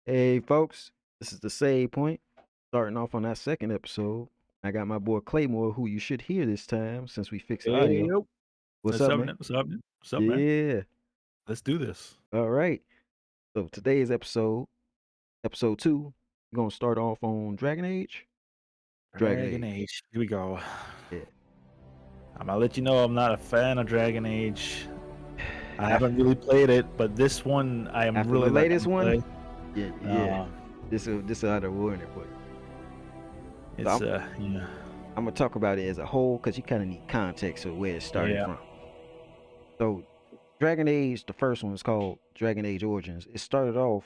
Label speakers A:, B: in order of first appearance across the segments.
A: Hey, folks, this is the Save Point. Starting off on our second episode. I got my boy Claymore, who you should hear this time since we fixed the
B: Hey,
A: audio.
B: yo.
A: What's
B: What's
A: up,
B: up,
A: man?
B: man? What's up, man? What's up, man?
A: Yeah.
B: Let's do this.
A: All right. So today's episode, episode 2, we're gonna start off on Dragon Age. Dragon
B: Dragon
A: Age.
B: Age. Here we go.
A: Yeah.
B: I'm gonna let you know I'm not a fan of Dragon Age. I
A: After,
B: haven't really played it, but this one I am
A: after the
B: really not
A: latest
B: gonna
A: one,
B: play.
A: yeah, yeah.
B: Uh,
A: This will have to ruin it for you. So
B: it's yeah,
A: I'm gonna talk about it as a whole because you kind of need context of where it started
B: yeah,
A: from. So Dragon Age, the first one was called Dragon Age Origins. It started off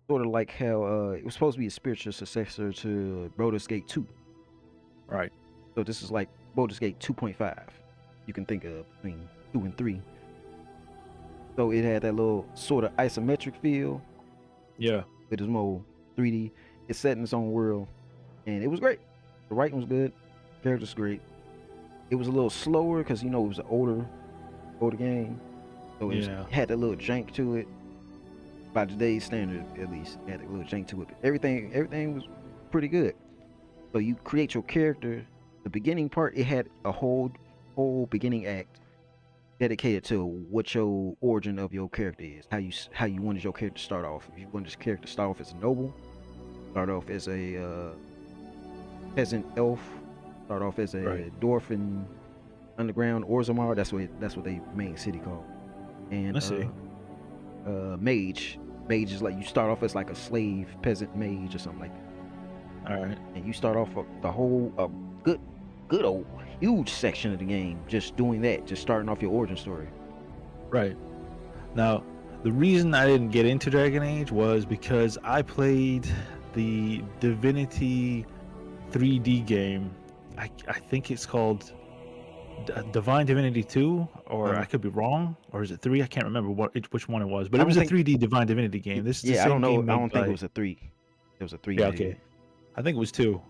A: sort of like how it was supposed to be a spiritual successor to Baldur's Gate 2.
B: right.
A: So this is like Baldur's Gate 2.5. You can think of between 2 and 3. So it had that little sort of isometric feel,
B: Yeah,
A: but it's more 3D. It's set in its own world, and it was great. The writing was good, characters great. It was a little slower because it was an older game, so
B: yeah.
A: it had a little jank to it. By today's standard, at least, it had a little jank to it. But everything was pretty good. So you create your character. The beginning part, it had a whole beginning act dedicated to what your origin of your character is. How you wanted your character to start off. If you wanted this character to start off as a noble, start off as a peasant elf, start off as
B: Right.
A: a dwarf in underground Orzammar. That's what they main city called. And
B: Let's see.
A: mage. Mage is like you start off as like a slave peasant mage or something like that.
B: All right.
A: And you start off the whole good old huge section of the game just doing that, just starting off your origin story.
B: Right. Now, the reason I didn't get into Dragon Age was because I played the Divinity 3D game. I think it's called Divine Divinity 2, or I
A: Uh,
B: could be wrong, or is it 3? I can't remember which one it was, but
A: I
B: it
A: don't
B: was a
A: think.
B: 3D Divine Divinity game. This is the
A: Yeah, I don't
B: same
A: know.
B: game
A: I
B: made
A: don't think it
B: by
A: was a three. It was a three
B: yeah,
A: maybe.
B: okay. I think it was 2.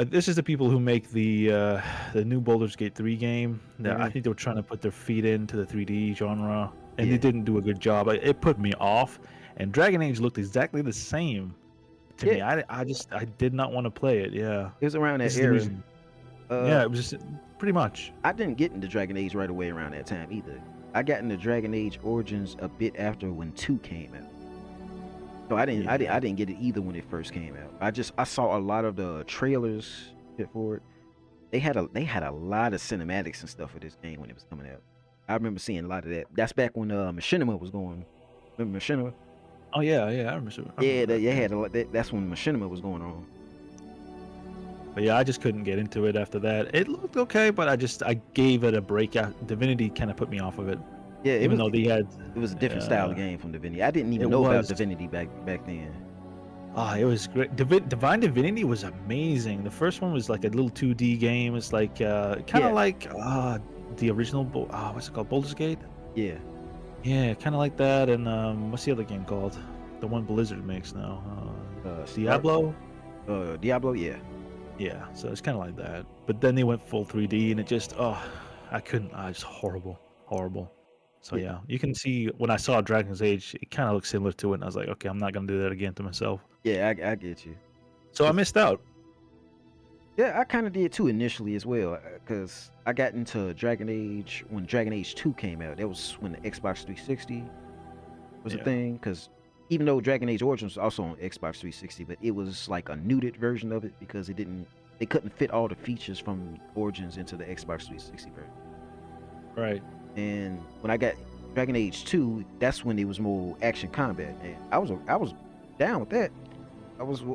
B: This is the people who make the new Baldur's Gate 3 game. That I
A: Hmm.
B: think they were trying to put their feet into the 3D genre, and they
A: Yeah,
B: didn't do a good job. It put me off, and Dragon Age looked exactly the same to
A: yeah.
B: me. I did not want to play it. Yeah,
A: It was around
B: this
A: that
B: is the
A: era.
B: reason.
A: Uh,
B: Yeah, it was just pretty much.
A: I didn't get into Dragon Age right away around that time either. I got into Dragon Age Origins a bit after when 2 came out. So
B: Yeah,
A: I didn't get it either when it first came out. I saw a lot of the trailers for it. They had a lot of cinematics and stuff for this game when it was coming out. I remember seeing a lot of that. That's back when Machinima was going. Remember Machinima?
B: oh yeah, yeah, I
A: Yeah,
B: remember that.
A: they
B: Yeah.
A: had a lot. That's when Machinima was going on.
B: But yeah, I just couldn't get into it after that. It looked okay, but I gave it a break. Divinity kind of put me off of it,
A: Yeah,
B: even though they had
A: it was a different style of
B: uh,
A: game from Divinity. I didn't even
B: it
A: know about
B: was.
A: Divinity back then.
B: It was great. Divine Divinity was amazing. The first one was like a little 2D game. It's like kind
A: Yeah,
B: of like the original. What's it called? Baldur's Gate.
A: yeah.
B: Yeah, kind of like that. And what's the other game called? The one Blizzard makes now.
A: Start.
B: Diablo.
A: Diablo. Yeah,
B: Yeah, so it's kind of like that. But then they went full 3D, and it just I couldn't. It's horrible, horrible. So
A: yeah,
B: yeah, you can see when I saw Dragon's Age, it kind of looks similar to it, and I was like, okay, I'm not gonna do that again to myself.
A: yeah. I get you.
B: So I missed out.
A: Yeah, I kind of did too initially as well, because I got into Dragon Age when Dragon Age 2 came out. That was when the Xbox 360 was a
B: Yeah.
A: thing, because even though Dragon Age Origins was also on Xbox 360, but it was like a nuded version of it because they couldn't fit all the features from Origins into the Xbox 360 version.
B: Right.
A: And when I got Dragon Age 2, that's when it was more action combat, and I was down with that.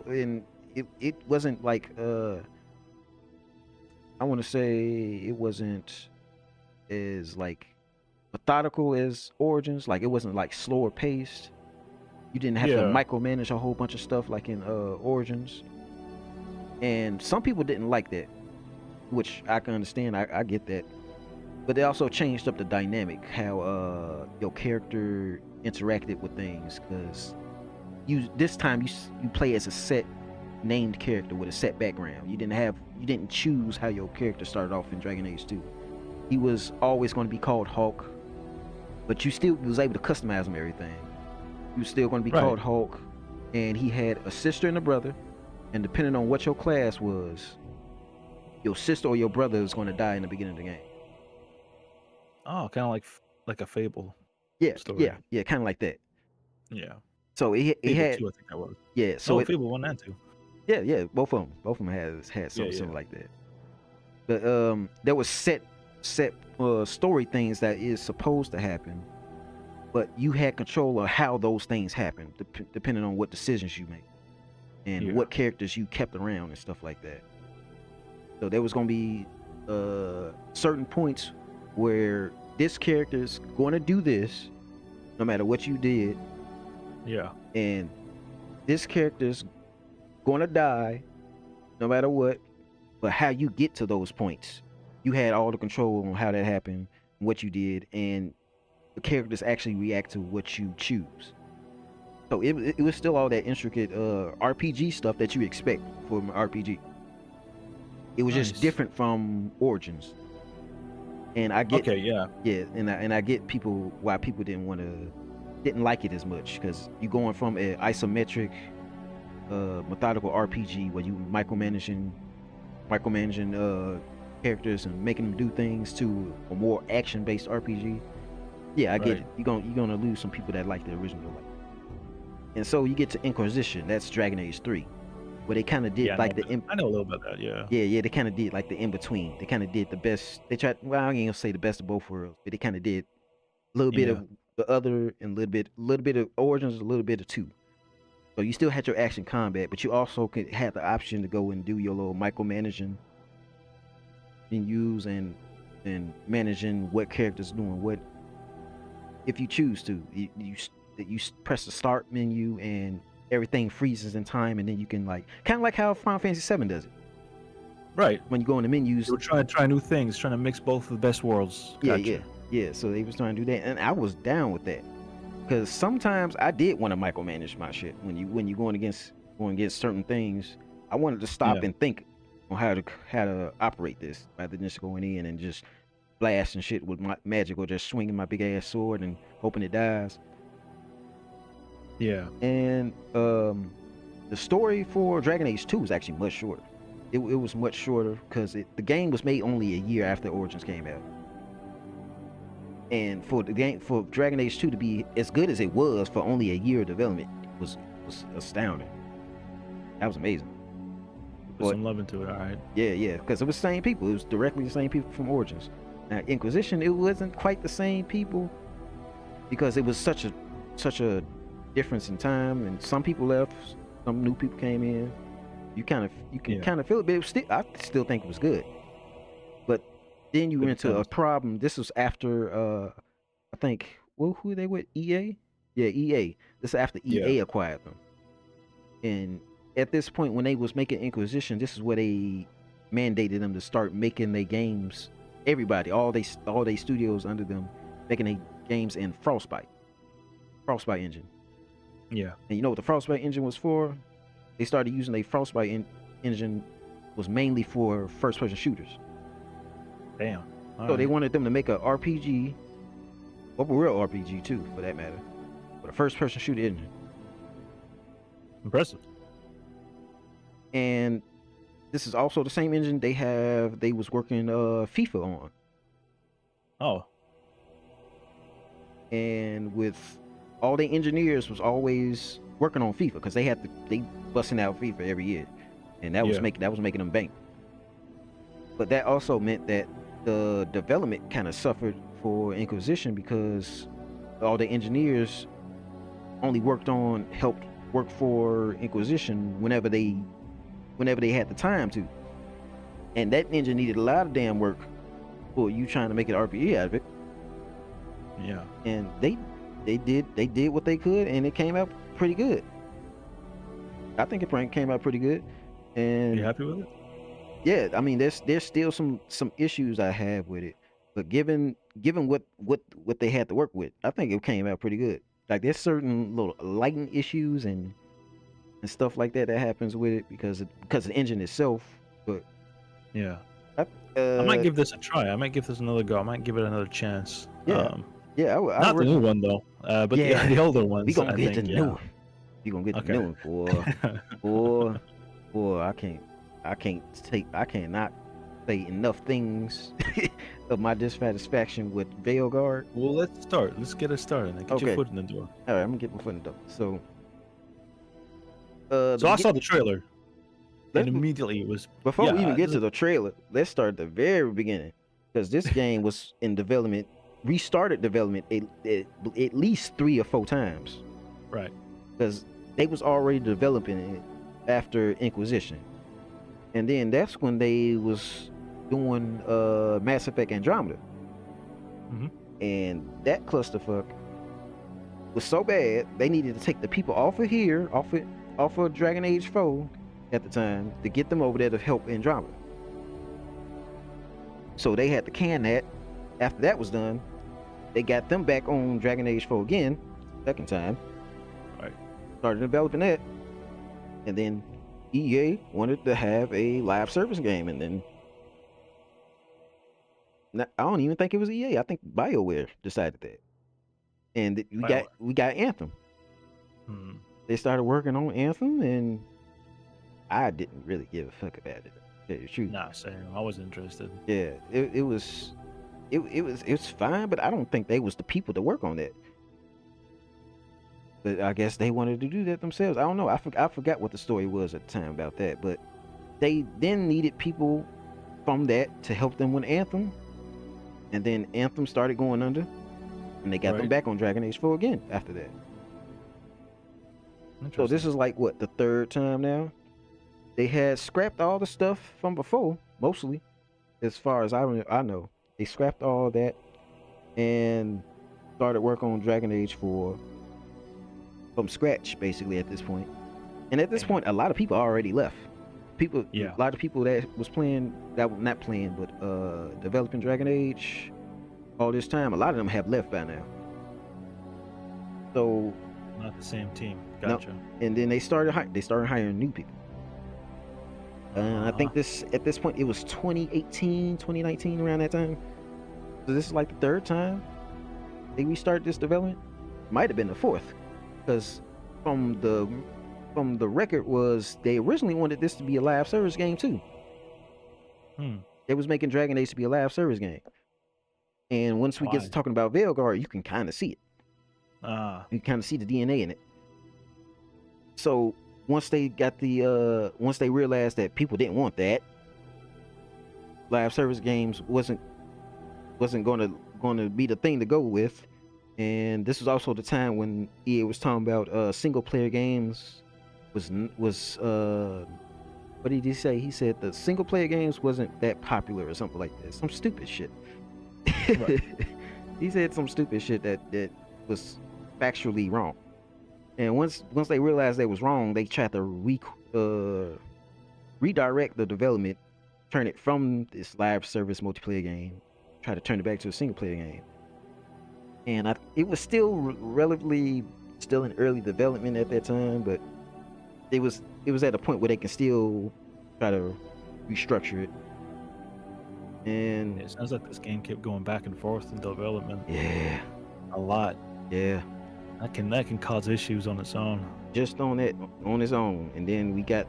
A: And it wasn't like I want to say it wasn't as like methodical as Origins. Like it wasn't like slower paced. You didn't have to
B: Yeah.
A: micromanage a whole bunch of stuff like in Origins. And some people didn't like that, which I can understand. I get that. But they also changed up the dynamic, how your character interacted with things, because this time you play as a set named character with a set background. You didn't choose how your character started off in Dragon Age 2. He was always going to be called Hulk, but you still was able to customize him everything. He was still going to be
B: Right.
A: called Hulk, and he had a sister and a brother, and depending on what your class was, your sister or your brother is going to die in the beginning of the game.
B: Oh, kind of like a Fable
A: Yeah,
B: story.
A: yeah, kind of like that.
B: Yeah.
A: So it
B: Fable
A: had
B: 2, I think that was.
A: yeah. So
B: Fable 1 and 2.
A: yeah, both of them had something similar like that. But there was set story things that is supposed to happen, but you had control of how those things happen, depending on what decisions you make and what characters you kept around and stuff like that. So there was going to be certain points where this character's going to do this no matter what you did.
B: Yeah.
A: And this character's going to die no matter what. But how you get to those points, you had all the control on how that happened, what you did, and the characters actually react to what you choose. So it was still all that intricate RPG stuff that you expect from an RPG. It was just different from Origins. And I get and I get why people didn't like it as much, because you're going from an isometric methodical RPG where you micromanaging characters and making them do things to a more action-based RPG. Yeah, I get it. You're gonna lose some people that like the original. And so you get to Inquisition. That's Dragon Age 3, where they kind of did
B: I know a little about that. Yeah.
A: Yeah. They kind of did like the in between. They kind of did the best. They tried. Well, I ain't gonna say the best of both worlds, but they kind of did a little bit of the other and a little bit of Origins, a little bit of 2. So you still had your action combat, but you also could have the option to go and do your little micromanaging menus and managing what characters doing what. If you choose to, you press the start menu and everything freezes in time, and then you can kind of like how Final Fantasy VII does it.
B: Right.
A: When you go in the menus,
B: they were trying to try new things, trying to mix both of the best worlds. Gotcha.
A: Yeah. So they was trying to do that, and I was down with that. Because sometimes I did want to micromanage my shit when you going against certain things. I wanted to stop and think on how to operate this, rather than just going in and just blasting shit with my magic or just swinging my big ass sword and hoping it dies.
B: Yeah.
A: And the story for Dragon Age 2 was actually much shorter. It was much shorter because the game was made only a year after Origins came out. And for Dragon Age 2 to be as good as it was for only a year of development was astounding. That was amazing.
B: Put some love into it, all right.
A: Yeah, because it was the same people. It was directly the same people from Origins. Now Inquisition, it wasn't quite the same people because it was such a difference in time, and some people left, some new people came in. You can kind of feel it, but I still think it was good. But then you went into a problem. This was after I think who are they with? EA? Yeah, EA. This is after EA acquired them. And at this point, when they was making Inquisition, this is where they mandated them to start making their games. Everybody, all they studios under them, making their games in Frostbite engine.
B: Yeah.
A: And you know what the Frostbite engine was for? They started using a Frostbite engine was mainly for first-person shooters.
B: Damn.
A: So they wanted them to make a RPG, open world RPG too, for that matter, with a first-person shooter engine.
B: Impressive.
A: And this is also the same engine they was working FIFA on.
B: Oh.
A: And with all the engineers was always working on FIFA because they busting out FIFA every year, and that was making them bank. But that also meant that the development kind of suffered for Inquisition because all the engineers only helped work for Inquisition whenever they had the time to, and that engine needed a lot of damn work for you trying to make an RPG out of it.
B: Yeah.
A: And they did what they could, and it came out pretty good. I think it came out pretty good. And
B: you happy with it?
A: Yeah, I mean, there's still some issues I have with it, but given what they had to work with, I think it came out pretty good. Like there's certain little lighting issues and stuff like that happens with it because of the engine itself. But
B: yeah, I might give this a try. I might give this another go. I might give it another chance.
A: Yeah,
B: not the new one though, but the older ones.
A: We gonna get the new one. You gonna get the
B: Okay.
A: new one, boy. I cannot say enough things of my dissatisfaction with Veilguard.
B: Well, let's start. Let's get it started and get your
A: Okay,
B: foot in the door.
A: all right, I'm gonna get my foot in the door. So,
B: So I saw the trailer, and
A: let's
B: immediately it was
A: before we even get to
B: like,
A: the trailer, let's start at the very beginning because this game was in development, restarted development at least 3 or 4 times
B: right.
A: because they was already developing it after Inquisition, and then that's when they was doing Mass Effect Andromeda,
B: Mhm.
A: and that clusterfuck was so bad they needed to take the people off of here, off of Dragon Age 4 at the time to get them over there to help Andromeda. So they had to can that. After that was done, they got them back on Dragon Age 4 again, second time.
B: Right.
A: Started developing that, and then EA wanted to have a live service game, and then I don't even think it was EA. I think BioWare decided that, and we got Anthem.
B: Hmm.
A: They started working on Anthem, and I didn't really give a fuck about it. To tell you the truth.
B: Nah, same. I was interested.
A: Yeah, it was fine, but I don't think they was the people to work on that. But I guess they wanted to do that themselves. I don't know. I forgot what the story was at the time about that. But they then needed people from that to help them with Anthem, and then Anthem started going under, and they got them
B: Right.
A: back on Dragon Age 4 again after that. So
B: Interesting.
A: this is like what, the 3rd time now. They had scrapped all the stuff from before, mostly, as far as I know. They scrapped all that and started work on Dragon Age 4 from scratch, basically, at this point. And at this
B: Damn.
A: point, a lot of people already left.
B: Yeah.
A: A lot of people that was playing, that were not playing, but developing Dragon Age all this time, a lot of them have left by now. So,
B: Not the same team.
A: No.
B: Gotcha.
A: and then they started hiring new people. I think at this point it was 2018, 2019, around that time. So this is like the 3rd time they restarted this development. Might have been the 4th, because from the record was they originally wanted this to be a live service game too. They was making Dragon Age to be a live service game. And once we get to
B: Why?
A: talking about Veilguard, you can kind of see it. You kind of see the DNA in it. So once they realized that people didn't want that, live service games wasn't going to be the thing to go with. And this was also the time when EA was talking about single player games was what did he say? He said the single player games wasn't that popular or something like that. Some stupid shit.
B: Right.
A: He said some stupid shit that was factually wrong. And once they realized they was wrong, they tried to redirect the development, turn it from this live service multiplayer game, try to turn it back to a single player game. And it was still relatively still in early development at that time, but it was at a point where they can still try to restructure it. And
B: It sounds like this game kept going back and forth in development
A: yeah,
B: a lot.
A: yeah,
B: That can cause issues on its own.
A: just on its own. And then we got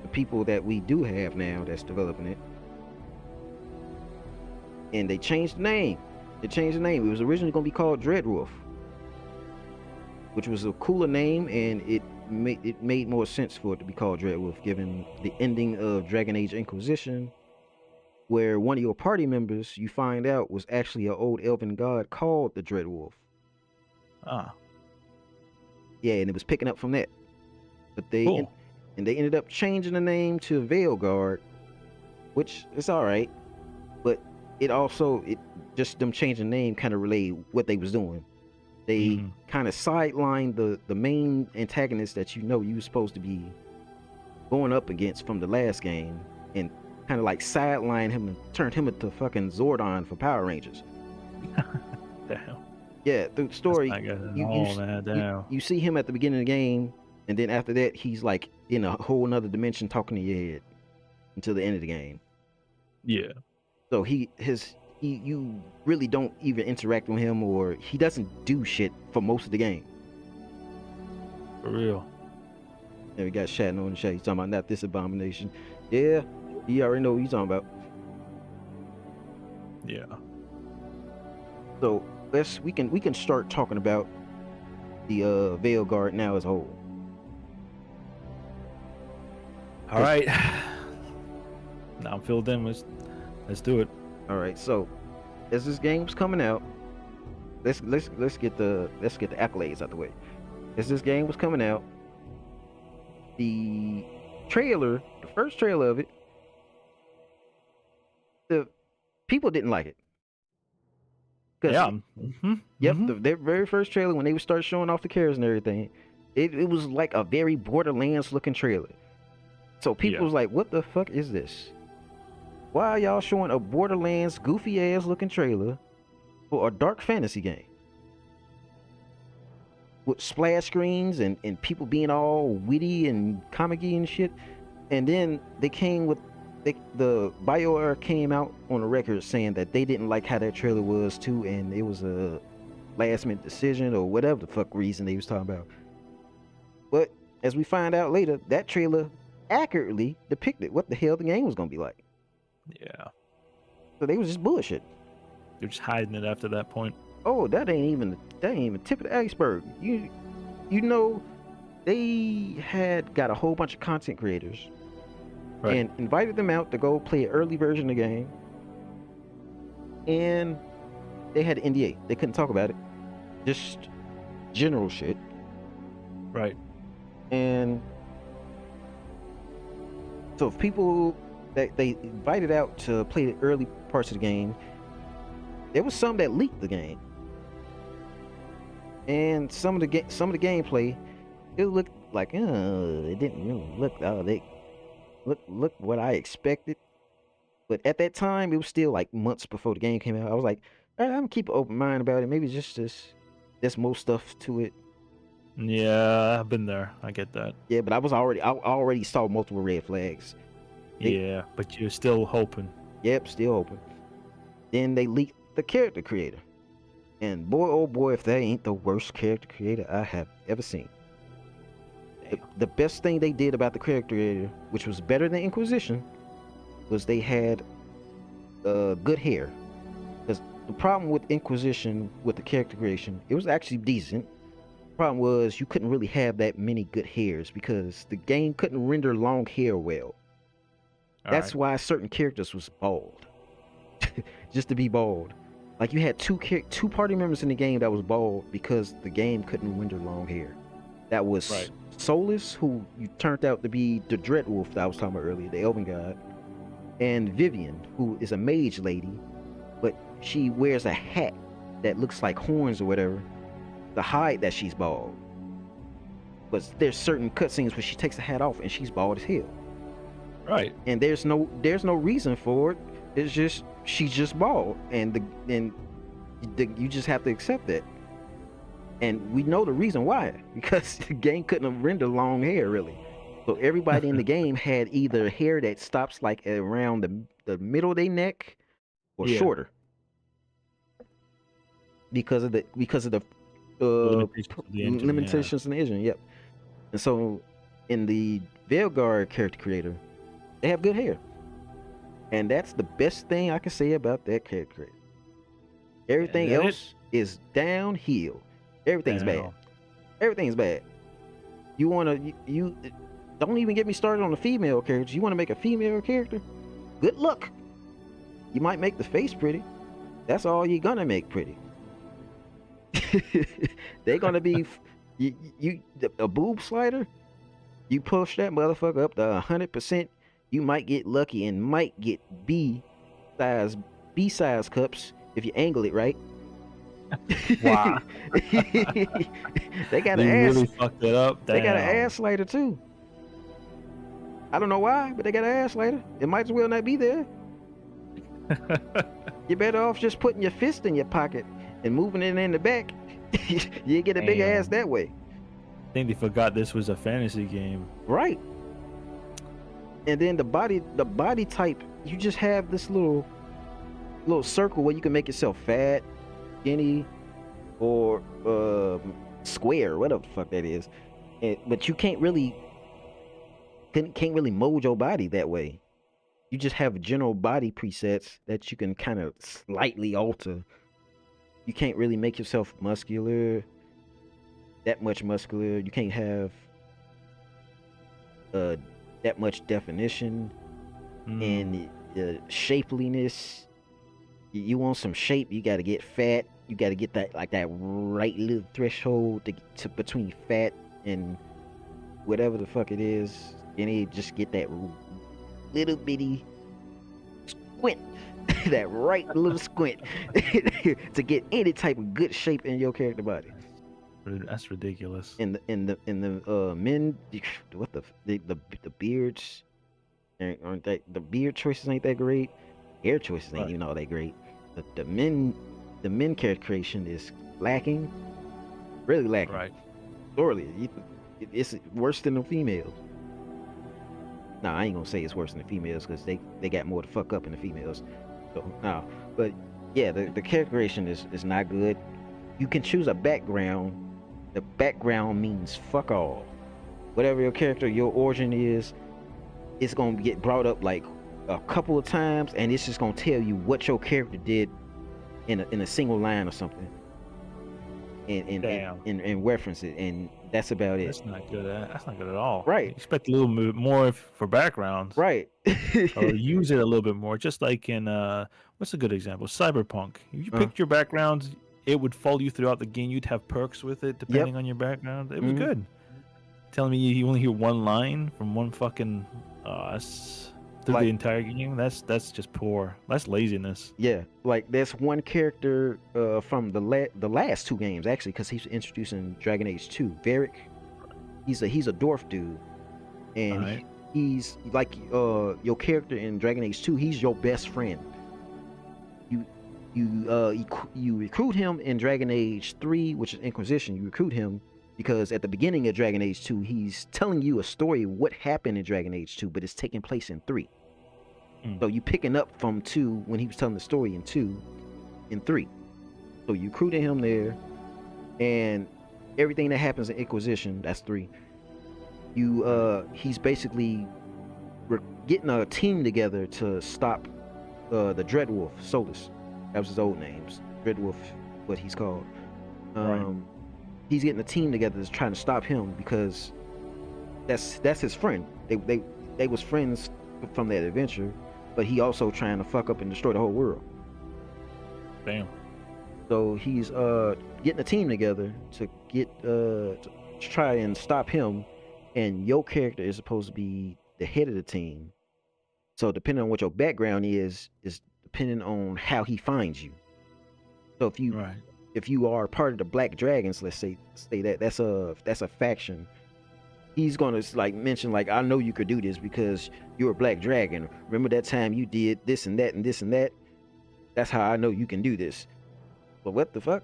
A: the people that we do have now that's developing it, and they changed the name. It was originally going to be called Dreadwolf, which was a cooler name, and it made more sense for it to be called Dreadwolf, given the ending of Dragon Age Inquisition, where one of your party members, you find out, was actually an old elven god called the Dreadwolf.
B: Ah,
A: Yeah, and it was picking up from that. But they
B: cool.
A: they ended up changing the name to Veilguard, which is all right, but it just them changing the name kind of relayed what they was doing. They kind of sidelined the main antagonist that you were supposed to be going up against from the last game, and kind of like sidelined him and turned him into fucking Zordon for Power Rangers.
B: Damn.
A: Yeah, through the story,
B: That's not good at all, man. Damn.
A: you see him at the beginning of the game, and then after that, he's like in a whole nother dimension talking to your head until the end of the game.
B: Yeah.
A: So you really don't even interact with him, or he doesn't do shit for most of the game.
B: For real.
A: And we got Shatner on the chat. He's talking about not this abomination. Yeah, you already know what he's talking about.
B: Yeah.
A: So we can start talking about the Veil Guard now as a whole.
B: All right. Now I'm filled in. Let's do it.
A: All right. So as this game was coming out, let's get the accolades out the way. As this game was coming out, the first trailer of it, the people didn't like it.
B: Yeah.
A: Yep, their very first trailer, when they would start showing off the characters and everything, it was like a very Borderlands looking trailer. So people was like, what the fuck is this? Why are y'all showing a Borderlands goofy ass looking trailer for a dark fantasy game? With splash screens and people being all witty and comic-y and shit. And then they came with the BioWare came out on the record saying that they didn't like how that trailer was too, and it was a last minute decision or whatever the fuck reason they was talking about. But as we find out later, that trailer accurately depicted what the hell the game was gonna be like.
B: Yeah.
A: So they was just bullshit.
B: They're just hiding it after that point.
A: Oh, that ain't even tip of the iceberg. You know, they had got a whole bunch of content creators and invited them out to go play an early version of the game, and they had an NDA. They couldn't talk about it, just general shit.
B: Right.
A: And so if people that they invited out to play the early parts of the game, there was some that leaked the game. And some of the gameplay, it looked like it didn't really look they look what I expected. But at that time, it was still like months before the game came out. I was like, all right, I'm gonna keep an open mind about it. Maybe it's just there's more stuff to it.
B: Yeah, I've been there. I get that.
A: Yeah, but I already saw multiple red flags.
B: Yeah, but you're still hoping.
A: Yep, still hoping. Then they leaked the character creator. And boy, oh boy, if that ain't the worst character creator I have ever seen. The best thing they did about the character creator, which was better than Inquisition, was they had good hair. Because the problem with Inquisition, with the character creation, it was actually decent. The problem was you couldn't really have that many good hairs because the game couldn't render long hair well. That's why certain characters was bald. Just to be bald. Like you had two party members in the game that was bald because the game couldn't render long hair. That was Solus, who you turned out to be the Dreadwolf that I was talking about earlier, the Elven God, and Vivian, who is a mage lady, but she wears a hat that looks like horns or whatever to hide that she's bald. But there's certain cutscenes where she takes the hat off and she's bald as hell.
B: Right.
A: And there's no reason for it. It's just she's just bald, and you just have to accept that. And we know the reason why, because the game couldn't render long hair really. So everybody in the game had either hair that stops like around the middle of their neck or shorter. Because of the limitations in the engine. Yep. And so in the Veilguard character creator, they have good hair. And that's the best thing I can say about that character creator. Everything else is downhill. Everything's bad. Everything's bad. You don't even get me started on the female characters. You want to make a female character? Good luck. You might make the face pretty. That's all you're gonna make pretty. They're gonna be a boob slider. You push that motherfucker up to 100%. You might get lucky and might get B size cups if you angle it right.
B: Wow.
A: They got
B: an ass. Really fucked it up.
A: They got an ass slider too. I don't know why, but they got an ass slider. It might as well not be there. You're better off just putting your fist in your pocket and moving it in the back. You get a big ass that way.
B: I think they forgot this was a fantasy game.
A: Right. And then the body type, you just have this little circle where you can make yourself fat, skinny, or square, whatever the fuck that is. But you can't really can't really mold your body that way. You just have general body presets that you can kind of slightly alter. You can't really make yourself muscular, that much muscular. You can't have uh that much definition and shapeliness. You want some shape, you got to get fat. You got to get that like that right little threshold to between fat and whatever the fuck it is. And you just get that little bitty squint, that right little squint to get any type of good shape in your character body.
B: That's ridiculous.
A: In the men, what the beards aren't that, the beard choices ain't that great. Hair choices ain't even all that great. The men character creation is lacking, really lacking.
B: Right.
A: Sorely, it's worse than the females. Nah, I ain't gonna say it's worse than the females because they got more to fuck up in the females. So no, but yeah, the character creation is not good. You can choose a background. The background means fuck all. Whatever your character, your origin is, it's gonna get brought up like a couple of times, and it's just gonna tell you what your character did in a single line or something, and reference it, and that's about it.
B: That's not good. That's not good at all.
A: Right.
B: You expect a little bit more for backgrounds.
A: Right.
B: Or use it a little bit more. Just like in what's a good example? Cyberpunk. If you picked your background, it would follow you throughout the game. You'd have perks with it depending on your background. It was good. Telling me you only hear one line from one fucking through the entire game. That's just poor. That's laziness.
A: Yeah, like there's one character from the last two games actually, because he's introducing Dragon Age 2. Varric. He's a dwarf dude, and he's like your character in Dragon Age 2. He's your best friend. You recruit him in Dragon Age 3, which is Inquisition. You recruit him because at the beginning of Dragon Age 2, he's telling you a story of what happened in Dragon Age 2, but it's taking place in 3. So you picking up from 2 when he was telling the story in 2, in 3. So you recruited him there, and everything that happens in Inquisition, that's 3. He's basically getting a team together to stop the Dreadwolf, Solus. That was his old names. Dreadwolf, what he's called. He's getting a team together that's trying to stop him because that's his friend. They was friends from that adventure, but he also trying to fuck up and destroy the whole world.
B: Damn.
A: So he's getting a team together to try and stop him, and your character is supposed to be the head of the team. So depending on what your background is depending on how he finds you. So if you are part of the Black Dragons, let's say that's a faction, he's gonna like mention like, I know you could do this because you're a Black Dragon. Remember that time you did this and that and this and that? That's how I know you can do this. But what the fuck?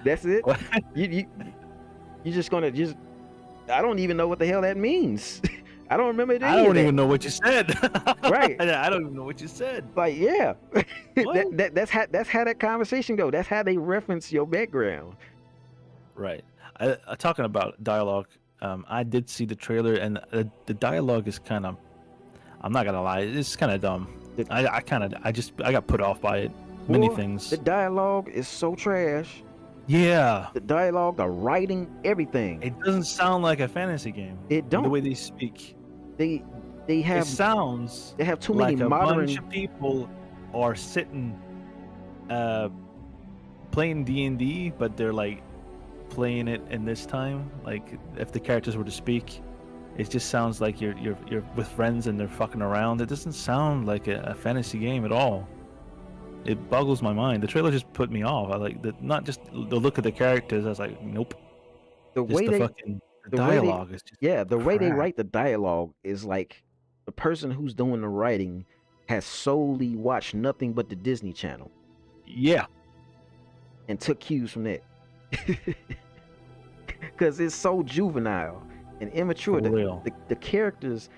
A: That's it?
B: What?
A: You just gonna I don't even know what the hell that means. I don't remember it.
B: I don't even know what you said.
A: Right.
B: I don't even know what you said.
A: Like, yeah. That's how that conversation go. That's how they reference your background.
B: Right. Talking about dialogue, I did see the trailer, and the dialogue is kind of, I'm not gonna lie, it's kind of dumb. I got put off by it. Many things.
A: The dialogue is so trash.
B: Yeah.
A: The dialogue, the writing, everything.
B: It doesn't sound like a fantasy game.
A: It don't.
B: The way they speak.
A: They have.
B: It sounds.
A: They have too
B: like
A: many
B: a
A: modern.
B: bunch of people are sitting, playing D&D, but they're like playing it in this time. Like if the characters were to speak, it just sounds like you're with friends and they're fucking around. It doesn't sound like a fantasy game at all. It boggles my mind. The trailer just put me off. I like not just the look of the characters. I was like, nope.
A: The way
B: the dialogue is just
A: the way they
B: crap.
A: write the dialogue is like the person who's doing the writing has solely watched nothing but the Disney Channel.
B: Yeah.
A: And took cues from that. Because it's so juvenile and immature. The characters.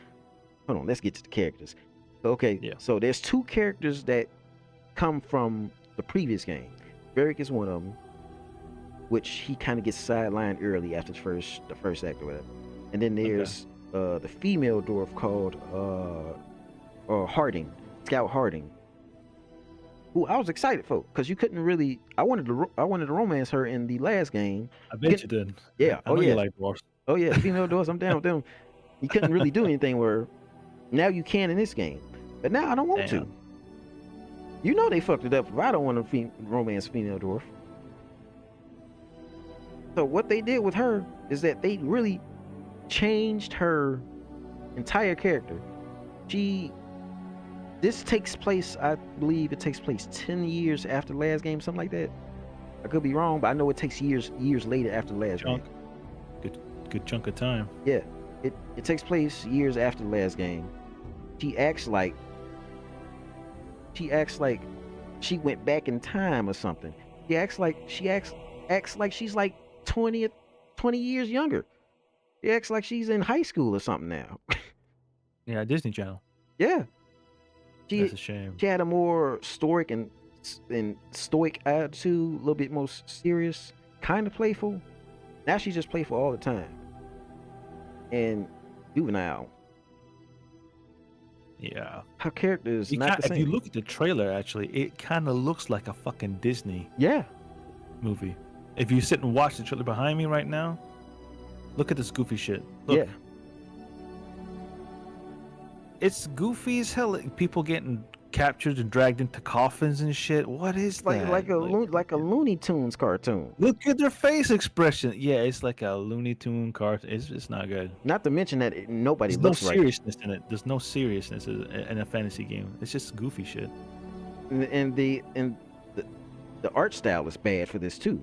A: Hold on, let's get to the characters. Okay,
B: Yeah.
A: So there's two characters that come from the previous game. Varric is one of them, which he kind of gets sidelined early after the first act or whatever. And then
B: Okay.
A: there's the female dwarf called Harding, Scout Harding, who I was excited for because you couldn't really. I wanted to romance her in the last game.
B: I
A: You
B: bet
A: couldn't-
B: you did.
A: Yeah.
B: I
A: Oh
B: know you
A: yeah.
B: like dwarfs.
A: Oh yeah. Female dwarfs. I'm down with them. You couldn't really do anything with her. Now you can in this game, but now I don't want to.
B: Damn.
A: You know they fucked it up. If I don't want to romance female dwarf. So what they did with her is that they really changed her entire character. This takes place, I believe it takes place 10 years after the last game, something like that. I could be wrong, but I know it takes years later after the last game.
B: Good chunk of time.
A: Yeah, it takes place years after the last game. She acts like she went back in time or something. She acts like she's like 20 years younger. She acts like she's in high school or something now.
B: Yeah, Disney Channel.
A: Yeah.
B: That's a shame.
A: She had a more stoic and stoic attitude, a little bit more serious, kind of playful. Now she's just playful all the time. And juvenile.
B: Yeah.
A: Her character is not the
B: If
A: same.
B: you look at the trailer, actually, it kind of looks like a fucking Disney
A: Yeah.
B: movie. If you sit and watch the trailer behind me right now, look at this goofy shit. Look.
A: Yeah.
B: It's goofy as hell. People getting captured and dragged into coffins and shit. What is that?
A: Like a Looney Tunes cartoon.
B: Look at their face expression. Yeah, it's like a Looney Tune cartoon. It's not good.
A: Not to mention that nobody
B: There's no
A: looks right.
B: seriousness in it. There's no seriousness in a fantasy game. It's just goofy shit.
A: And the art style is bad for this too.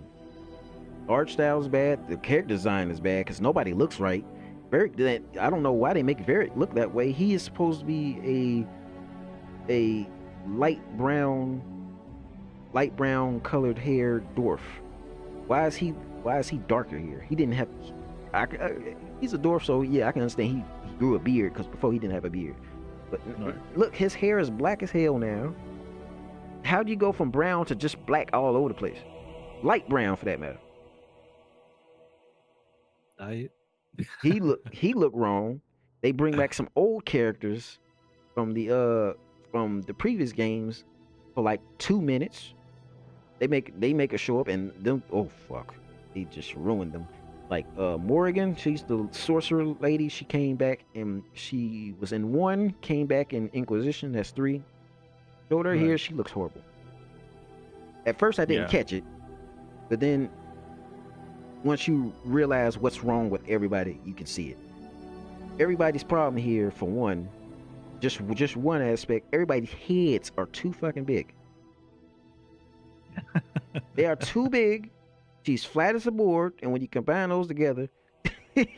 A: The art style is bad. The character design is bad because nobody looks right. Varric, I don't know why they make Varric look that way. He is supposed to be a light brown colored haired dwarf. Why is he darker here? He didn't have. He's a dwarf, so yeah, I can understand he grew a beard because before he didn't have a beard. But
B: Right.
A: look, his hair is black as hell now. How do you go from brown to just black all over the place? Light brown for that matter. He look wrong. They bring back some old characters from the previous games for like 2 minutes. They make her show up and them, oh fuck, they just ruined them. Like Morrigan, she's the sorcerer lady. She came back and she was in 1, came back in Inquisition. That's 3. Showed her here. She looks horrible. At first I didn't catch it, but then once you realize what's wrong with everybody, you can see it. Everybody's problem here, for one, just one aspect, everybody's heads are too fucking big. They are too big. She's flat as a board, and when you combine those together, they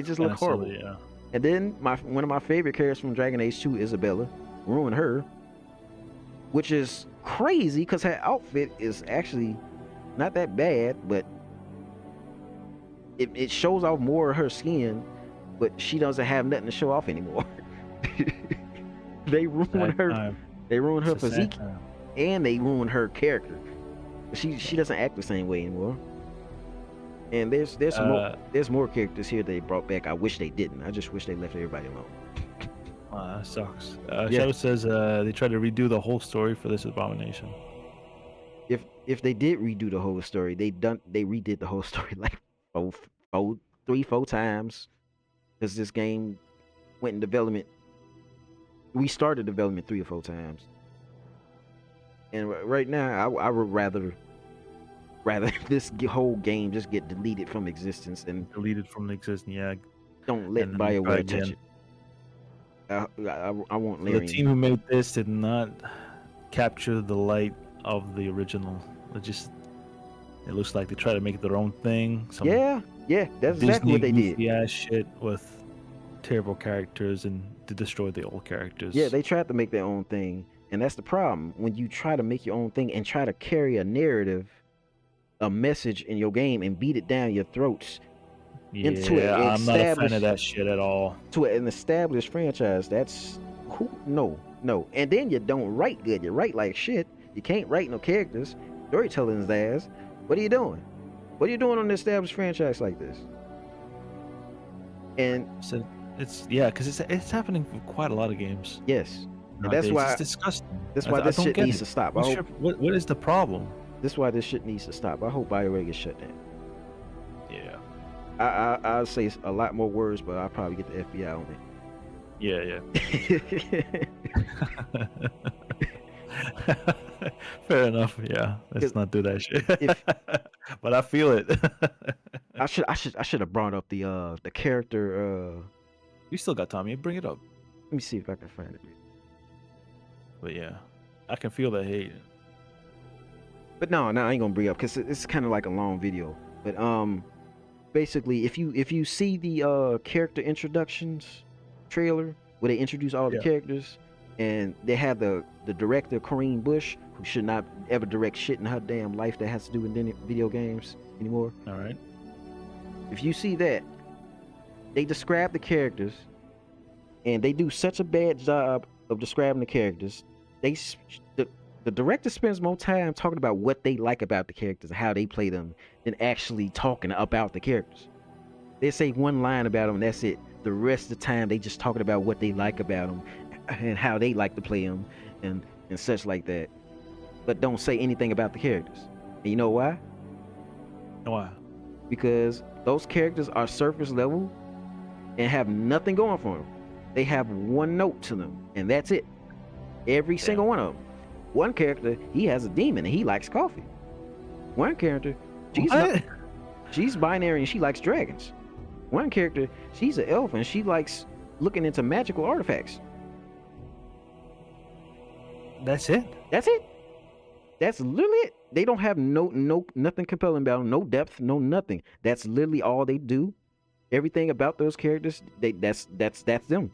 A: just look horrible.
B: Silly, yeah.
A: And then one of my favorite characters from Dragon Age 2, Isabella, ruined her, which is crazy because her outfit is actually not that bad, but it shows off more of her skin, but she doesn't have nothing to show off anymore. They ruined her. They ruined her physique, and they ruined her character. She doesn't act the same way anymore. And there's more characters here they brought back. I wish they didn't. I just wish they left everybody alone.
B: That sucks. Shadow says they tried to redo the whole story for this abomination.
A: If they did redo the whole story, they redid the whole story like 3-4 times, because this game went in development. We started development 3 or 4 times, and right now I would rather this whole game just get deleted from existence and
B: Deleted from the existing. Yeah.
A: don't let
B: And then
A: BioWare
B: try
A: touch
B: again.
A: it. I want
B: The
A: Larry.
B: team who made this did not capture the light of the original. It looks like they try to make their own thing. Some
A: Yeah, that's
B: Disney
A: exactly what they did.
B: goofy ass shit with terrible characters and to destroy the old characters.
A: Yeah, they tried to make their own thing, and that's the problem. When you try to make your own thing and try to carry a narrative, a message in your game and beat it down your throats into an
B: I'm not a fan
A: established-
B: of that shit at all.
A: to an established franchise, no. And then you don't write good. You write like shit. You can't write no characters. Storytelling is ass. What are you doing? What are you doing on an established franchise like this? And
B: So it's because it's happening for quite a lot of games
A: yes, and
B: nowadays. It's disgusting.
A: that's
B: I,
A: why
B: I
A: this
B: don't
A: shit
B: get
A: needs
B: it.
A: to stop. I
B: What's
A: hope
B: your what is the problem?
A: this why this shit needs to stop. I hope BioWare gets shut down.
B: Yeah,
A: I'll say a lot more words, but I'll probably get the FBI on
B: yeah.
A: it.
B: Fair enough. Yeah, let's
A: 'Cause
B: not do that shit.
A: if
B: But I feel it.
A: I should have brought up the character.
B: We still got time. You bring it up.
A: Let me see if I can find it.
B: But yeah, I can feel that hate.
A: But no, I ain't gonna bring it up because it's kind of like a long video. But basically, if you see the character introductions trailer where they introduce all the
B: Yeah.
A: characters, and they have the director Corinne Bush, who should not ever direct shit in her damn life that has to do with any video games anymore.
B: All right.
A: If you see that, they describe the characters, and they do such a bad job of describing the characters. They the director spends more time talking about what they like about the characters and how they play them than actually talking about the characters. They say one line about them, and that's it. The rest of the time, they just talking about what they like about them and how they like to play them and such like that. But don't say anything about the characters. And you know why?
B: Why?
A: Because those characters are surface level and have nothing going for them. They have one note to them, and that's it. Every single one of them. One character, he has a demon and he likes coffee. One character, she's binary and she likes dragons. One character, she's an elf and she likes looking into magical artifacts.
B: That's it.
A: That's it. That's literally it. They don't have nothing compelling about them, no depth, no nothing. That's literally all they do. Everything about those characters, that's them.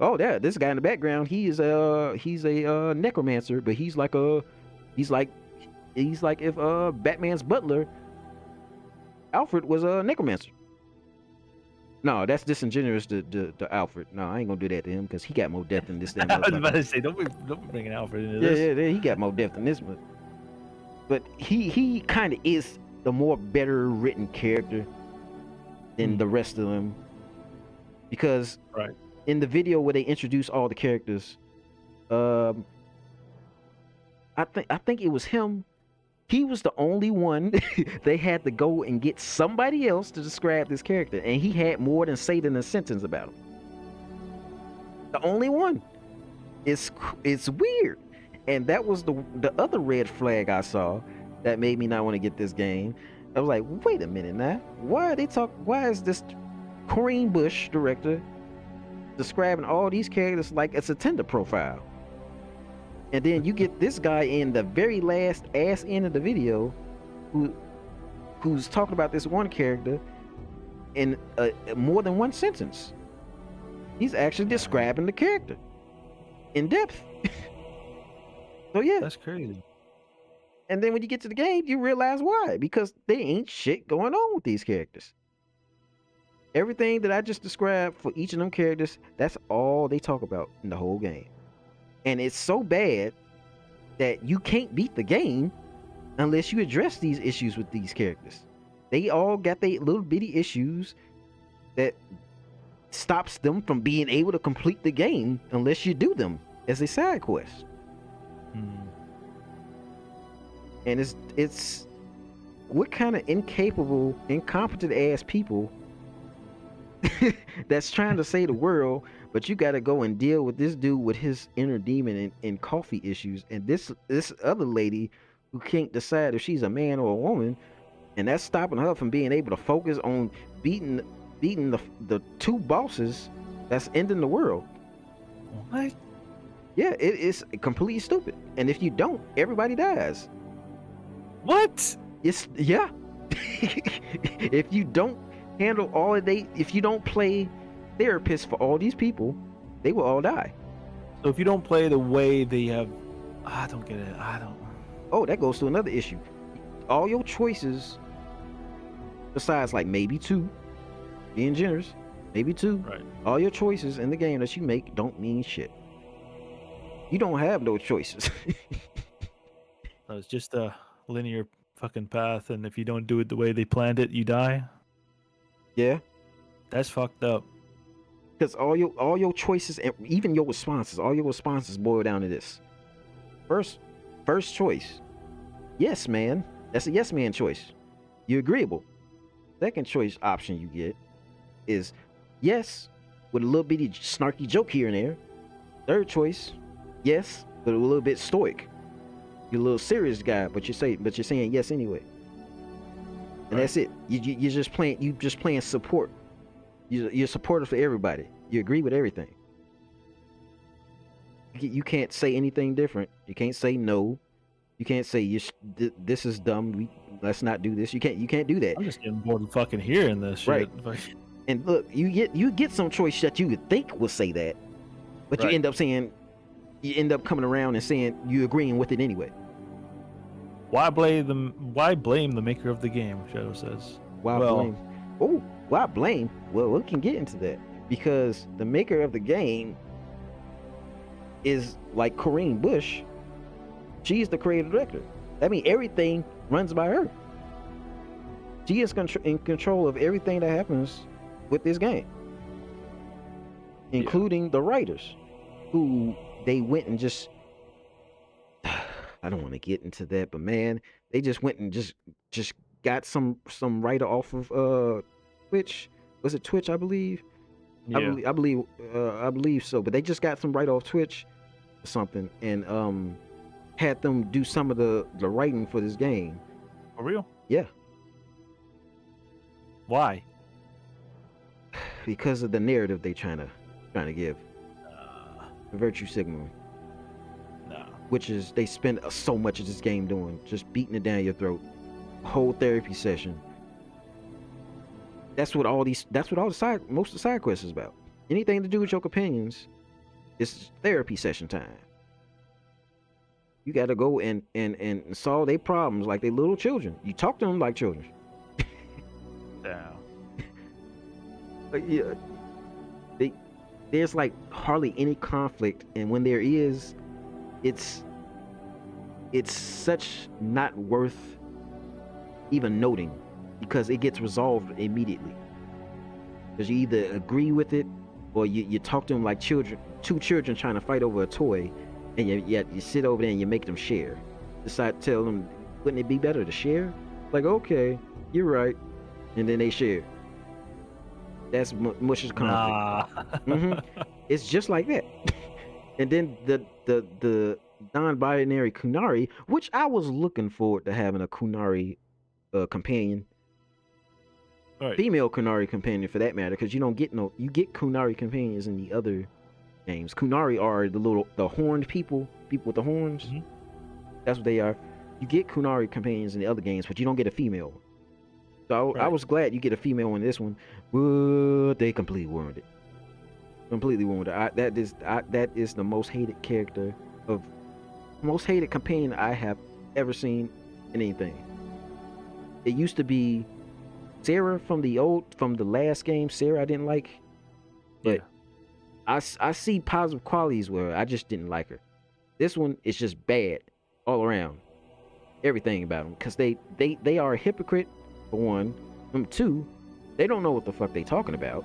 A: Oh, yeah, this guy in the background, he's a necromancer, but he's like if Batman's butler Alfred was a necromancer. No, that's disingenuous to Alfred. No, I ain't gonna do that to him because he got more depth than this damn
B: I was about
A: motherfucker.
B: to say, don't be bringing Alfred into this.
A: Yeah, he got more depth than this one. But he kind of is the more better written character than the rest of them, because
B: Right.
A: in the video where they introduce all the characters, I think it was him. He was the only one they had to go and get somebody else to describe this character, and he had more than say than a sentence about him. The only one. It's weird, and that was the other red flag I saw that made me not want to get this game. I was like, wait a minute now, why is this Corinne Bush director describing all these characters like it's a Tinder profile? And then you get this guy in the very last ass end of the video who's talking about this one character in more than one sentence. He's actually describing the character in depth. So yeah.
B: That's crazy.
A: And then when you get to the game, you realize why. Because there ain't shit going on with these characters. Everything that I just described for each of them characters, that's all they talk about in the whole game. And it's so bad that you can't beat the game unless you address these issues with these characters. They all got their little bitty issues that stops them from being able to complete the game unless you do them as a side quest. And it's what kind of incompetent ass people that's trying to save the world, but you got to go and deal with this dude with his inner demon and coffee issues, and this other lady who can't decide if she's a man or a woman, and that's stopping her from being able to focus on beating the two bosses that's ending the world.
B: What?
A: Yeah, it's completely stupid. And if you don't, everybody dies.
B: What?
A: It's yeah. If you don't handle if you don't play therapist for all these people, they will all die.
B: So if you don't play the way they have, I don't get it. I don't.
A: Oh, that goes to another issue. All your choices, besides like maybe two, being generous, maybe two.
B: Right.
A: All your choices in the game that you make don't mean shit. You don't have no choices.
B: So it's just a linear fucking path, and if you don't do it the way they planned it, you die.
A: Yeah.
B: That's fucked up.
A: Because all your choices and even your responses, all your responses boil down to this. First choice, yes, man. That's a yes, man choice. You're agreeable. Second choice option you get is yes, with a little bitty snarky joke here and there. Third choice, yes, but a little bit stoic. You're a little serious guy, but you're saying yes anyway. And that's it. You're just playing support. You're supportive for everybody. You agree with everything. You can't say anything different. You can't say no. You can't say this is dumb. Let's not do this. You can't do that.
B: I'm just getting bored of fucking hearing this shit.
A: Right. And look, you get some choice that you would think will say that, but you end up coming around and saying you agreeing with it anyway.
B: Why blame the maker of the game? Shadow says.
A: Why blame? Oh, why blame? Well, we can get into that because the maker of the game is like Corinne Bush. She's the creative director. That means everything runs by her. She is in control of everything that happens with this game, including the writers, who they went and just. I don't want to get into that, but man, they just went and just got some writer off of Twitch. Was it Twitch? I believe. Yeah. I believe so. But they just got some writer off Twitch or something, and had them do some of the writing for this game.
B: For real?
A: Yeah.
B: Why?
A: Because of the narrative they trying to give. The virtue signaling. Which is they spend so much of this game doing, just beating it down your throat. Whole therapy session. That's what most of the side quests is about. Anything to do with your companions, it's therapy session time. You got to go and solve their problems like they little children. You talk to them like children.
B: Damn.
A: Yeah. There's like hardly any conflict, and when there is, it's such not worth even noting because it gets resolved immediately. Because you either agree with it or you talk to them like children, two children trying to fight over a toy, and you sit over there and you make them share. Tell them, wouldn't it be better to share? Like, okay, you're right, and then they share. That's Mush's conflict. Nah. It's just like that. And then the non-binary Kunari, which I was looking forward to having a Kunari companion, right. Female Kunari companion for that matter, because you get Kunari companions in the other games. Kunari are the horned people with the horns. Mm-hmm. That's what they are. You get Kunari companions in the other games, but you don't get a female. So I was glad you get a female in this one, but they completely ruined it. That is the most hated most hated companion I have ever seen in anything. It used to be Sarah from the last game. Sarah I didn't like, but I see positive qualities with her. I just didn't like her. This one is just bad all around. Everything about them, because they are a hypocrite for one. Number two, they don't know what the fuck they talking about.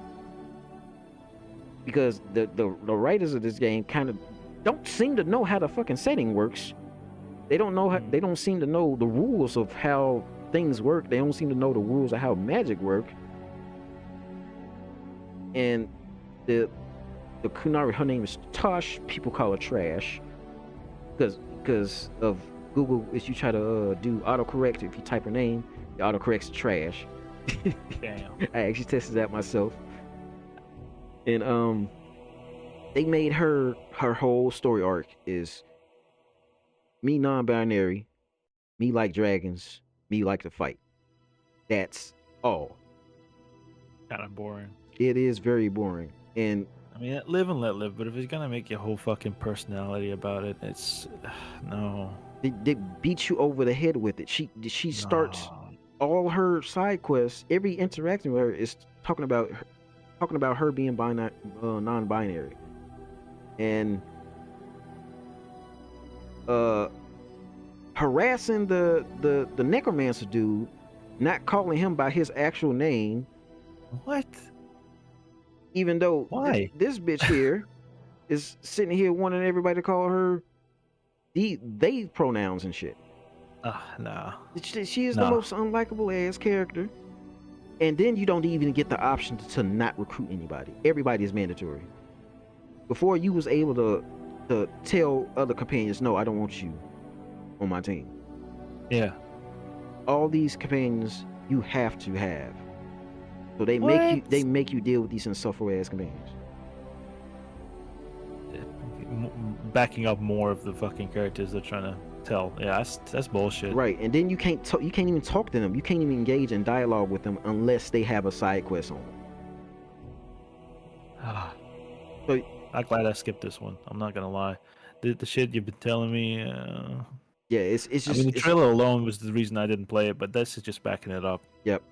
A: Because the writers of this game kind of don't seem to know how the fucking setting works. They don't seem to know the rules of how things work. They don't seem to know the rules of how magic work. And the Kunari, her name is Tosh. People call her Trash because of Google. If you try to do autocorrect, if you type her name, the autocorrect's Trash.
B: Damn.
A: I actually tested that myself. And they made her whole story arc is me non-binary, me like dragons, me like to fight. That's all.
B: Kind of boring.
A: It is very boring. And
B: I mean, live and let live, but if it's gonna make your whole fucking personality about it, it's no.
A: They beat you over the head with it. She starts all her side quests. Every interaction with her is talking about her being non-binary, and harassing the necromancer dude, not calling him by his actual name.
B: What?
A: Even though
B: Why?
A: this bitch here is sitting here wanting everybody to call her they pronouns and shit.
B: Nah.
A: She is the
B: Nah.
A: most unlikable ass character. And then you don't even get the option to not recruit anybody. Everybody is mandatory. Before you was able to tell other companions, no, I don't want you on my team.
B: Yeah.
A: All these companions you have to have. So they
B: What?
A: make you deal with these insufferable ass companions.
B: Backing up more of the fucking characters they're trying to tell. Yeah, that's bullshit.
A: Right, and then you can't even talk to them. You can't even engage in dialogue with them unless they have a side quest on. So
B: I'm glad I skipped this one. I'm not gonna lie. The shit you've been telling me.
A: yeah, it's
B: I
A: just
B: mean, the trailer alone was the reason I didn't play it, but this is just backing it up.
A: Yep.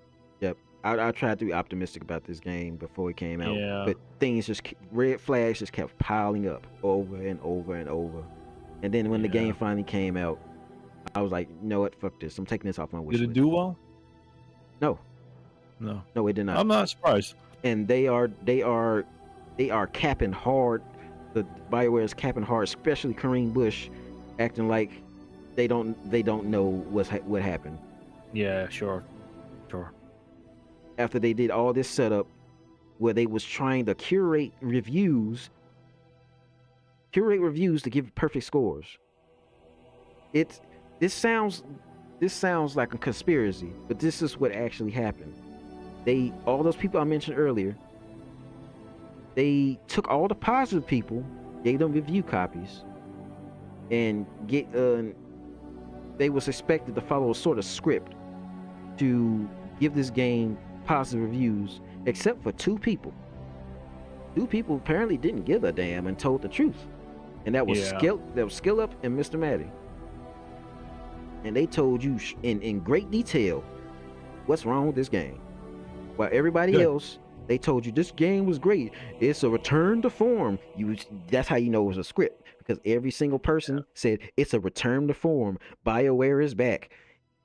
A: I tried to be optimistic about this game before it came out,
B: Yeah.
A: but things red flags just kept piling up over and over and over. And then when the game finally came out, I was like, you know what, fuck this. I'm taking this off my wish
B: Did
A: list.
B: it do well?
A: No, it did not.
B: I'm not surprised.
A: And they are capping hard. The BioWare is capping hard, especially Kareem Bush, acting like they don't know what happened.
B: Yeah, sure.
A: After they did all this setup, where they was trying to curate reviews to give perfect scores. This sounds like a conspiracy, but this is what actually happened. All those people I mentioned earlier, they took all the positive people, gave them review copies, and they was expected to follow a sort of script to give this game positive reviews, except for two people. Two people apparently didn't give a damn and told the truth, and that was Skill Up and Mr. Matty. And they told you in great detail what's wrong with this game, while everybody else, they told you this game was great. It's a return to form. That's how you know it was a script, because every single person said it's a return to form. BioWare is back.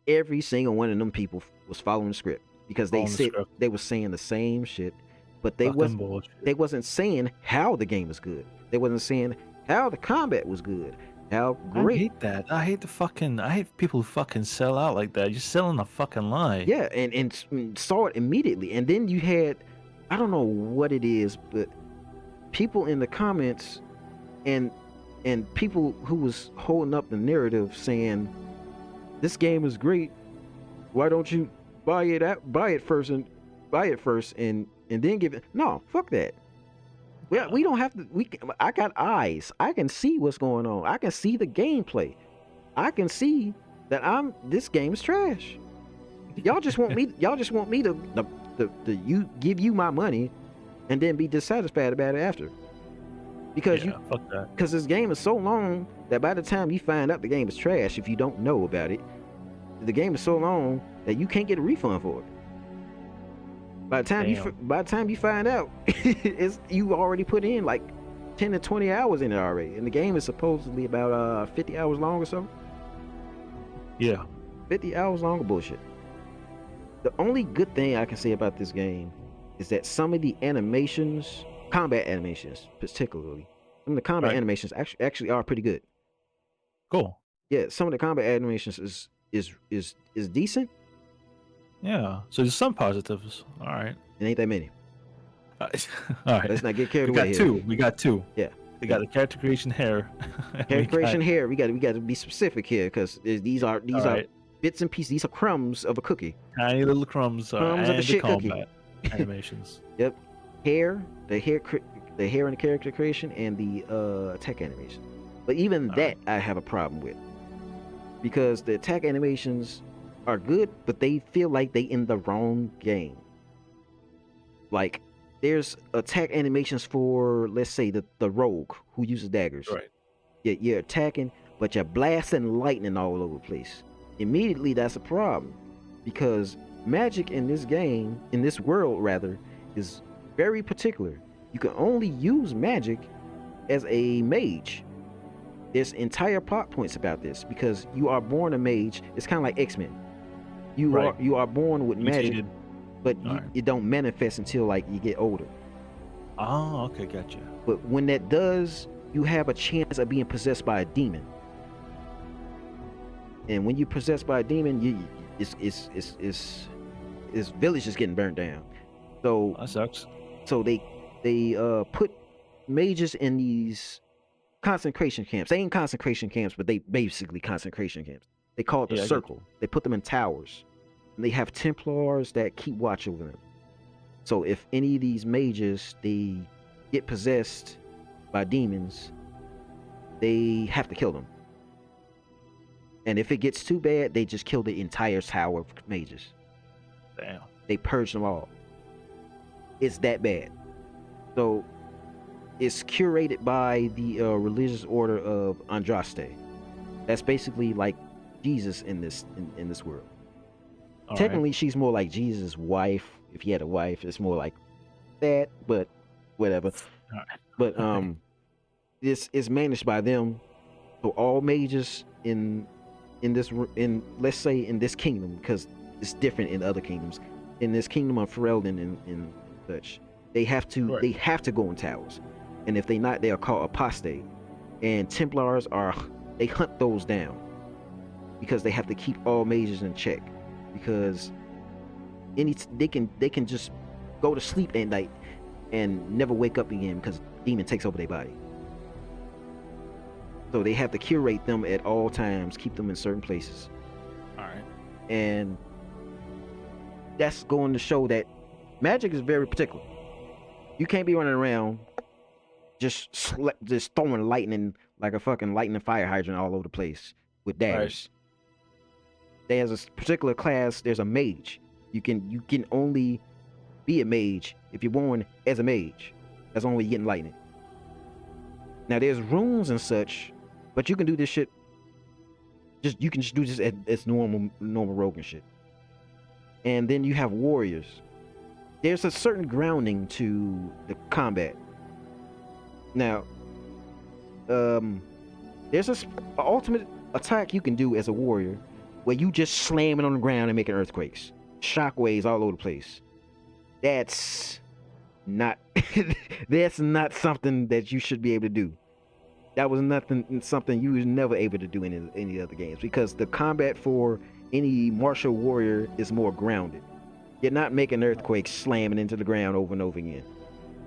A: Every single one of them people was following the script, because they were saying the same shit, but they wasn't saying how the game was good. They wasn't saying how the combat was good. How great.
B: I hate that. I hate people who fucking sell out like that. You're selling a fucking lie.
A: Yeah, and saw it immediately. And then you had, I don't know what it is, but people in the comments and people who was holding up the narrative saying this game is great. Why don't you buy it first and then give it? No, fuck that. We don't have to. I got eyes. I can see what's going on. I can see the gameplay. I can see that this game is trash. Y'all just want me. Y'all just want me to give you my money, and then be dissatisfied about it after. Because
B: fuck that.
A: Because this game is so long that by the time you find out the game is trash, if you don't know about it, the game is so long that you can't get a refund for it. By the time you find out, you already put in like 10 to 20 hours in it already, and the game is supposedly about 50 hours long or so.
B: Yeah,
A: 50 hours long of bullshit. The only good thing I can say about this game is that some of the animations, combat animations particularly, some of the combat animations actually are pretty good.
B: Cool.
A: Yeah, some of the combat animations is decent.
B: Yeah, so there's some positives. All right.
A: It ain't that many.
B: All right.
A: Let's not get carried away here.
B: We got two.
A: Yeah.
B: We got the character creation hair.
A: Character creation hair. We got to be specific here, because these are bits and pieces. These are crumbs of a cookie.
B: Tiny little crumbs.
A: Crumbs of a shit cookie.
B: Animations.
A: Yep. The hair and the character creation, and the attack animation. But even that I have a problem with, because the attack animations are good, but they feel like they in the wrong game. Like, there's attack animations for, let's say, the rogue who uses daggers.
B: Right.
A: You're attacking, but you're blasting lightning all over the place. Immediately, that's a problem, because magic in this game, in this world rather, is very particular. You can only use magic as a mage. There's entire plot points about this, because you are born a mage. It's kind of like X-Men. You are born with magic, but it don't manifest until like you get older.
B: Oh, okay, gotcha.
A: But when that does, you have a chance of being possessed by a demon. And when you're possessed by a demon, it's village is getting burnt down. So
B: That sucks.
A: they put mages in these concentration camps. They ain't concentration camps, but they basically concentration camps. They call it the
B: Yeah, I get
A: circle. They put them in towers. And they have Templars that keep watch over them. So if any of these mages they get possessed by demons, they have to kill them. And if it gets too bad, they just kill the entire tower of mages.
B: Damn.
A: They purge them all. It's that bad. So it's curated by the religious order of Andraste. That's basically like Jesus in this world.
B: All
A: Technically,
B: right.
A: she's more like Jesus' wife. If he had a wife, it's more like that. But whatever.
B: All right.
A: But this is managed by them. So all mages in let's say in this kingdom, because it's different in other kingdoms. In this kingdom of Ferelden and such, they have to go in towers, and if they not, they are called apostate. And Templars they hunt those down because they have to keep all mages in check, because they can just go to sleep at night and never wake up again because demon takes over their body. So they have to curate them at all times, keep them in certain places.
B: All right.
A: And that's going to show that magic is very particular. You can't be running around just throwing lightning like a fucking lightning fire hydrant all over the place with daggers. Right. There's a particular class. There's a mage. You can only be a mage if you're born as a mage. That's the only way you're getting lightning. Now there's runes and such, but you can do this shit. You can just do this as normal rogue and shit. And then you have warriors. There's a certain grounding to the combat. Now, there's an ultimate attack you can do as a warrior, where you just slam it on the ground and making earthquakes, shockwaves all over the place. That's not that's not something that you should be able to do. That was something you was never able to do in any other games, because the combat for any martial warrior is more grounded. You're not making earthquakes slamming into the ground over and over again.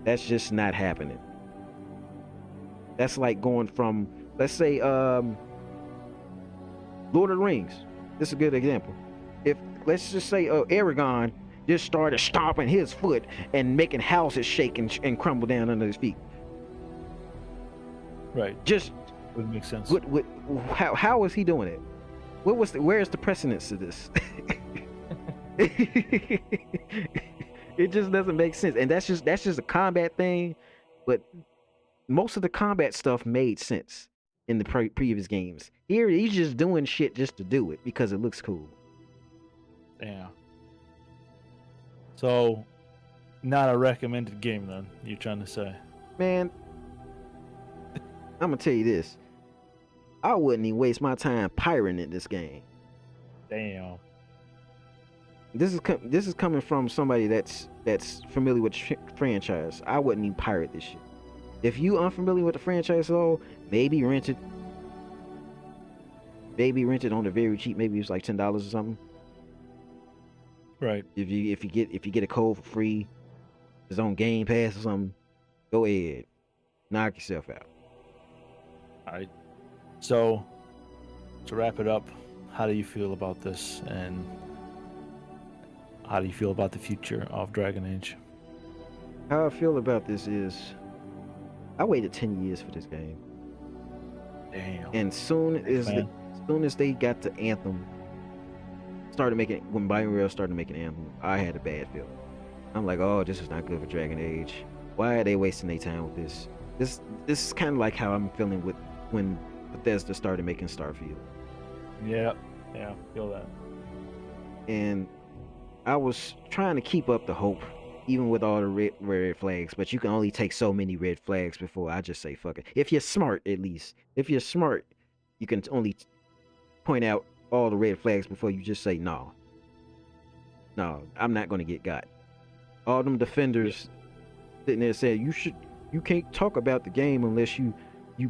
A: That's just not happening. That's like going from, let's say, Lord of the Rings. This is a good example. If, let's just say, Aragorn just started stomping his foot and making houses shake and crumble down under his feet.
B: Right.
A: Just
B: would make sense.
A: How was he doing it? Where's the precedence to this? It just doesn't make sense, and that's just a combat thing. But most of the combat stuff made sense in the previous games. Here, he's just doing shit just to do it because it looks cool.
B: Yeah. So, not a recommended game then, you're trying to say?
A: Man, I'm gonna tell you this. I wouldn't even waste my time pirating this game.
B: Damn.
A: This is coming from somebody that's familiar with the franchise. I wouldn't even pirate this shit. If you unfamiliar with the franchise at all, maybe rent it. Maybe rent it on the very cheap. Maybe it's like $10 or something.
B: Right.
A: If you get a code for free, it's on Game Pass or something. Go ahead, knock yourself out.
B: All right. So, to wrap it up, how do you feel about this, and how do you feel about the future of Dragon Age?
A: How I feel about this is, I waited 10 years for this game.
B: Damn.
A: And soon as they got to Anthem, when BioWare started making Anthem, I had a bad feeling. I'm like, oh, this is not good for Dragon Age. Why are they wasting their time with this? This is kind of like how I'm feeling with when Bethesda started making Starfield.
B: Yeah, feel that.
A: And I was trying to keep up the hope, even with all the red flags, but you can only take so many red flags before I just say fuck it. If you're smart, at least. If you're smart, you can only point out all the red flags before you just say no. No, I'm not going to get got. All them defenders, sitting there saying you can't talk about the game unless you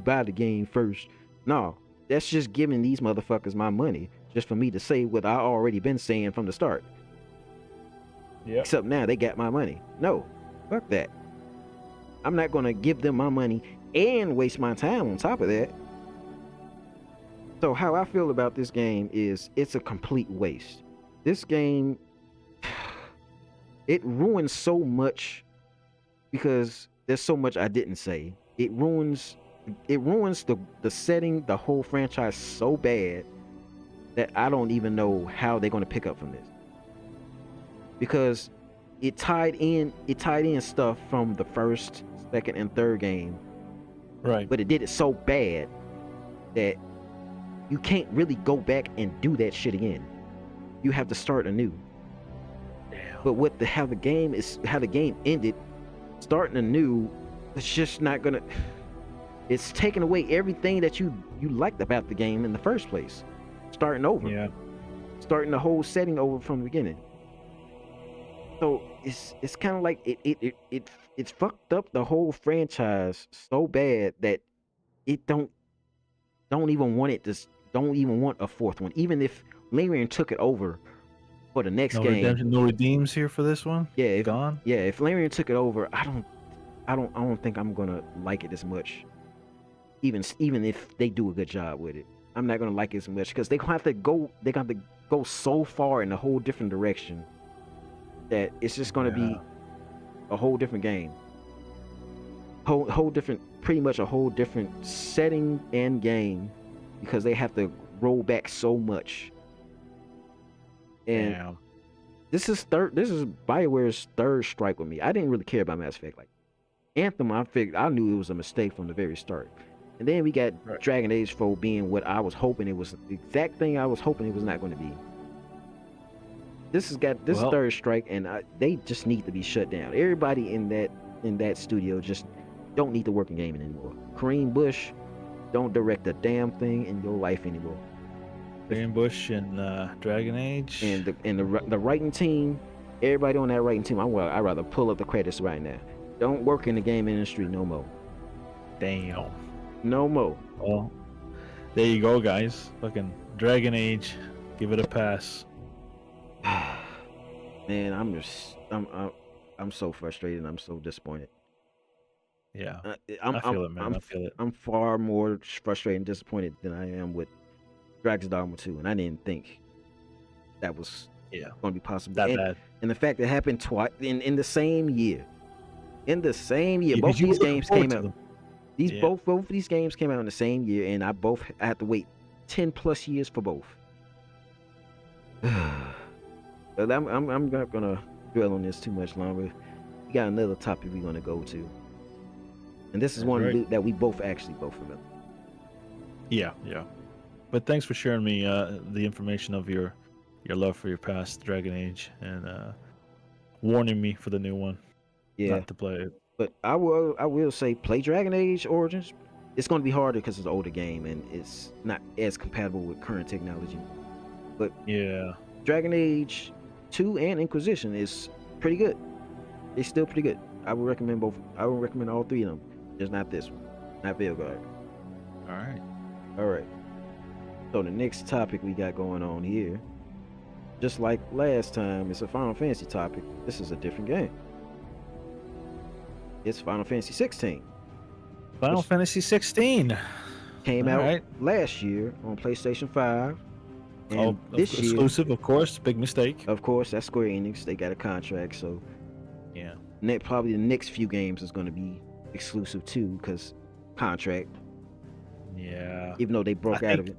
A: buy the game first. No, that's just giving these motherfuckers my money just for me to say what I already been saying from the start.
B: Yeah.
A: Except now they got my money. No, fuck that. I'm not gonna give them my money and waste my time on top of that. So how I feel about this game is it's a complete waste. This game, it ruins so much because there's so much I didn't say. It ruins the setting, the whole franchise so bad that I don't even know how they're gonna pick up from this. Because it tied in stuff from the first, second, and third game,
B: Right.
A: but it did it so bad that you can't really go back and do that shit again. You have to start anew.
B: Damn.
A: But how the game ended, starting anew, it's just not gonna. It's taking away everything that you liked about the game in the first place. Starting over.
B: Yeah.
A: Starting the whole setting over from the beginning. So it's kind of like it's fucked up the whole franchise so bad that it don't even want a fourth one. Even if Larian took it over for the next
B: No
A: game.
B: redemption, no redeems here for this one.
A: Yeah,
B: Gone.
A: Yeah, if Larian took it over, I don't think I'm gonna like it as much. Even if they do a good job with it, I'm not gonna like it as much because they're gonna have to go so far in a whole different direction that it's just gonna be a whole different game. Whole different, pretty much a whole different setting and game because they have to roll back so much. And
B: Damn.
A: this is BioWare's third strike with me. I didn't really care about Mass Effect. Like Anthem, I knew it was a mistake from the very start. And then we got Dragon Age 4 being what I was hoping it was, the exact thing I was hoping it was not going to be. This has got this third strike, and they just need to be shut down. Everybody in that studio just don't need to work in gaming anymore. Kareem Bush, don't direct a damn thing in your life anymore.
B: Kareem Bush and Dragon Age
A: and the writing team, everybody on that writing team, I'd rather pull up the credits right now. Don't work in the game industry no more.
B: Damn. No
A: more.
B: Well, there you go, guys. Fucking Dragon Age, give it a pass.
A: Man, I'm so frustrated and I'm so disappointed.
B: Yeah, I feel it, man. I feel it.
A: I'm far more frustrated and disappointed than I am with Dragon's Dogma 2, and I didn't think that was going to be possible.
B: That bad.
A: And the fact that it happened twice in the same year. In the same year, both these games came out. Both of these games came out in the same year, and I had to wait 10 plus years for both. But I'm not gonna dwell on this too much longer. We got another topic we're gonna go to, and this is one that we both familiar.
B: Yeah. But thanks for sharing me the information of your love for your past Dragon Age and warning me for the new one.
A: Yeah,
B: not to play it.
A: But I will say play Dragon Age Origins. It's going to be harder because it's an older game and it's not as compatible with current technology. But
B: yeah,
A: Dragon Age 2 and Inquisition is pretty good. It's still pretty good. I would recommend both. I would recommend all three of them. Just not this one. Not Veilguard.
B: All right.
A: So the next topic we got going on here, just like last time, it's a Final Fantasy topic. This is a different game. It's Final Fantasy 16.
B: Final Fantasy 16
A: came out last year on PlayStation 5. And this year,
B: exclusive, of course. Big mistake.
A: Of course, that's Square Enix. They got a contract, so
B: yeah.
A: Probably the next few games is going to be exclusive too, because contract.
B: Yeah.
A: Even though they broke out of it.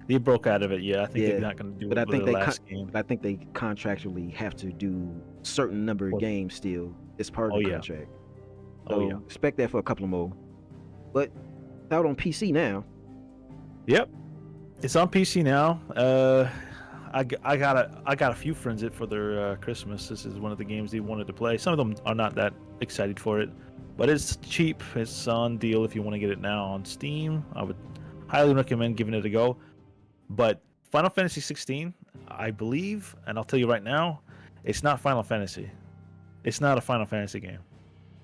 B: They broke out of it. Yeah, I think they're not going to do it.
A: But I think they contractually have to do a certain number of games still. It's part of the contract. So expect that for a couple more. But it's out on PC now.
B: Yep, it's on PC now. I got a few friends it for their Christmas. This is one of the games they wanted to play. Some of them are not that excited for it, but it's cheap. It's on deal if you want to get it now on Steam. I would highly recommend giving it a go. But Final Fantasy 16, I believe, and I'll tell you right now, it's not Final Fantasy. It's not a Final Fantasy game.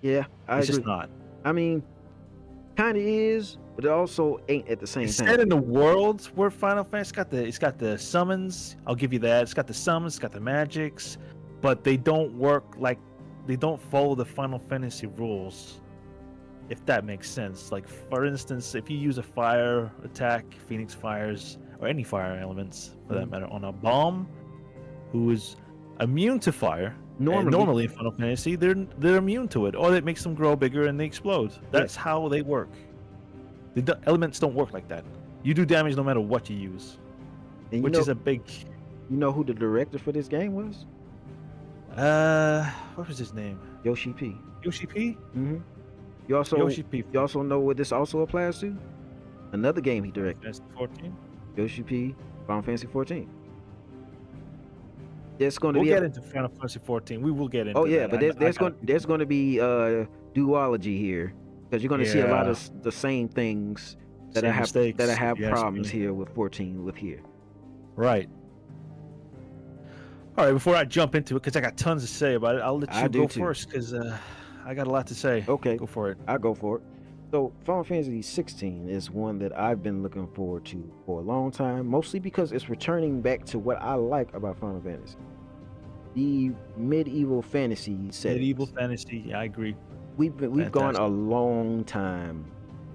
A: Yeah, I
B: It's just
A: agree.
B: not.
A: I mean, kind of is, but it also ain't at the same
B: It's set
A: time.
B: in the world where Final Fantasy it's got the summons. I'll give you that. It's got the summons, it's got the magics, but they don't work like they don't follow the Final Fantasy rules. If that makes sense. Like for instance, if you use a fire attack, Phoenix fires, or any fire elements for that
A: Mhm.
B: matter, on a bomb who is immune to fire. And
A: Normally,
B: normally in Final Fantasy, they're immune to it, or it makes them grow bigger and they explode.
A: yeah.
B: That's how they work. Elements don't work like that. You do damage no matter what you use,
A: And
B: which is a big.
A: you know who the director for this game was?
B: What was his name?
A: Yoshi P.
B: Yoshi P.
A: Hmm You also
B: Yoshi P.
A: you also know what this also applies to? Another game he directed.
B: Fantasy 14.
A: Yoshi P. Final Fantasy 14. There's going to
B: We'll
A: be
B: get into Final Fantasy 14. We will get into.
A: oh yeah,
B: that.
A: but there's going to be duology here because you're going to see a lot
B: Yeah.
A: of the same things that
B: Same
A: I have
B: mistakes,
A: that I
B: if
A: have
B: you ask
A: problems
B: me.
A: here with 14 with here.
B: Right. All right. Before I jump into it, because I got tons to say about it, I'll let
A: I
B: you
A: do
B: go
A: too.
B: first, because I got a lot to say.
A: Okay.
B: Go for it.
A: I'll go for it. So Final Fantasy 16 is one that I've been looking forward to for a long time, mostly because it's returning back to what I like about Final Fantasy. The medieval fantasy settings.
B: Medieval fantasy. Yeah, I agree.
A: We've gone
B: Fantastic.
A: a long time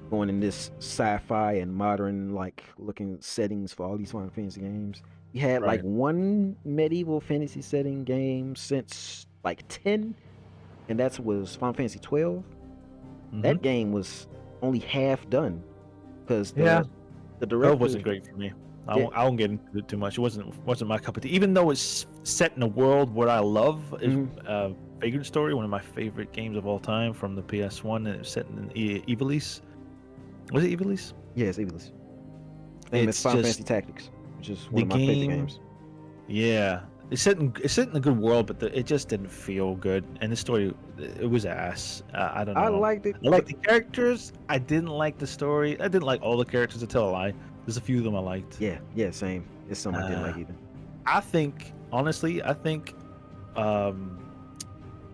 A: going in this sci-fi and modern like looking settings for all these Final Fantasy games. We had like
B: Right.
A: one medieval fantasy setting game since like 10, and that was Final Fantasy 12. That
B: Mhm.
A: game was only half done because
B: Yeah.
A: the
B: That
A: director
B: wasn't great for me. I
A: Yeah.
B: won't get into it too much. It wasn't my cup of tea. Even though it's set in a world where I love, is
A: Mhm.
B: Vagrant Story, one of my favorite games of all time from the PS1, and it's set in Ivalice. Was it Ivalice?
A: Yeah, it's Evilus. Same as
B: It's
A: Final
B: just
A: Fantasy Tactics, which is
B: the
A: one of my favorite
B: game.
A: games.
B: Yeah, it's set in a good world, but it just didn't feel good. And the story, it was ass. I don't know.
A: I liked it.
B: I like the characters. I didn't like the story. I didn't like all the characters, to tell a lie. There's a few of them I liked.
A: Yeah, same. It's some I didn't like
B: Uh,
A: either.
B: I think, honestly, um,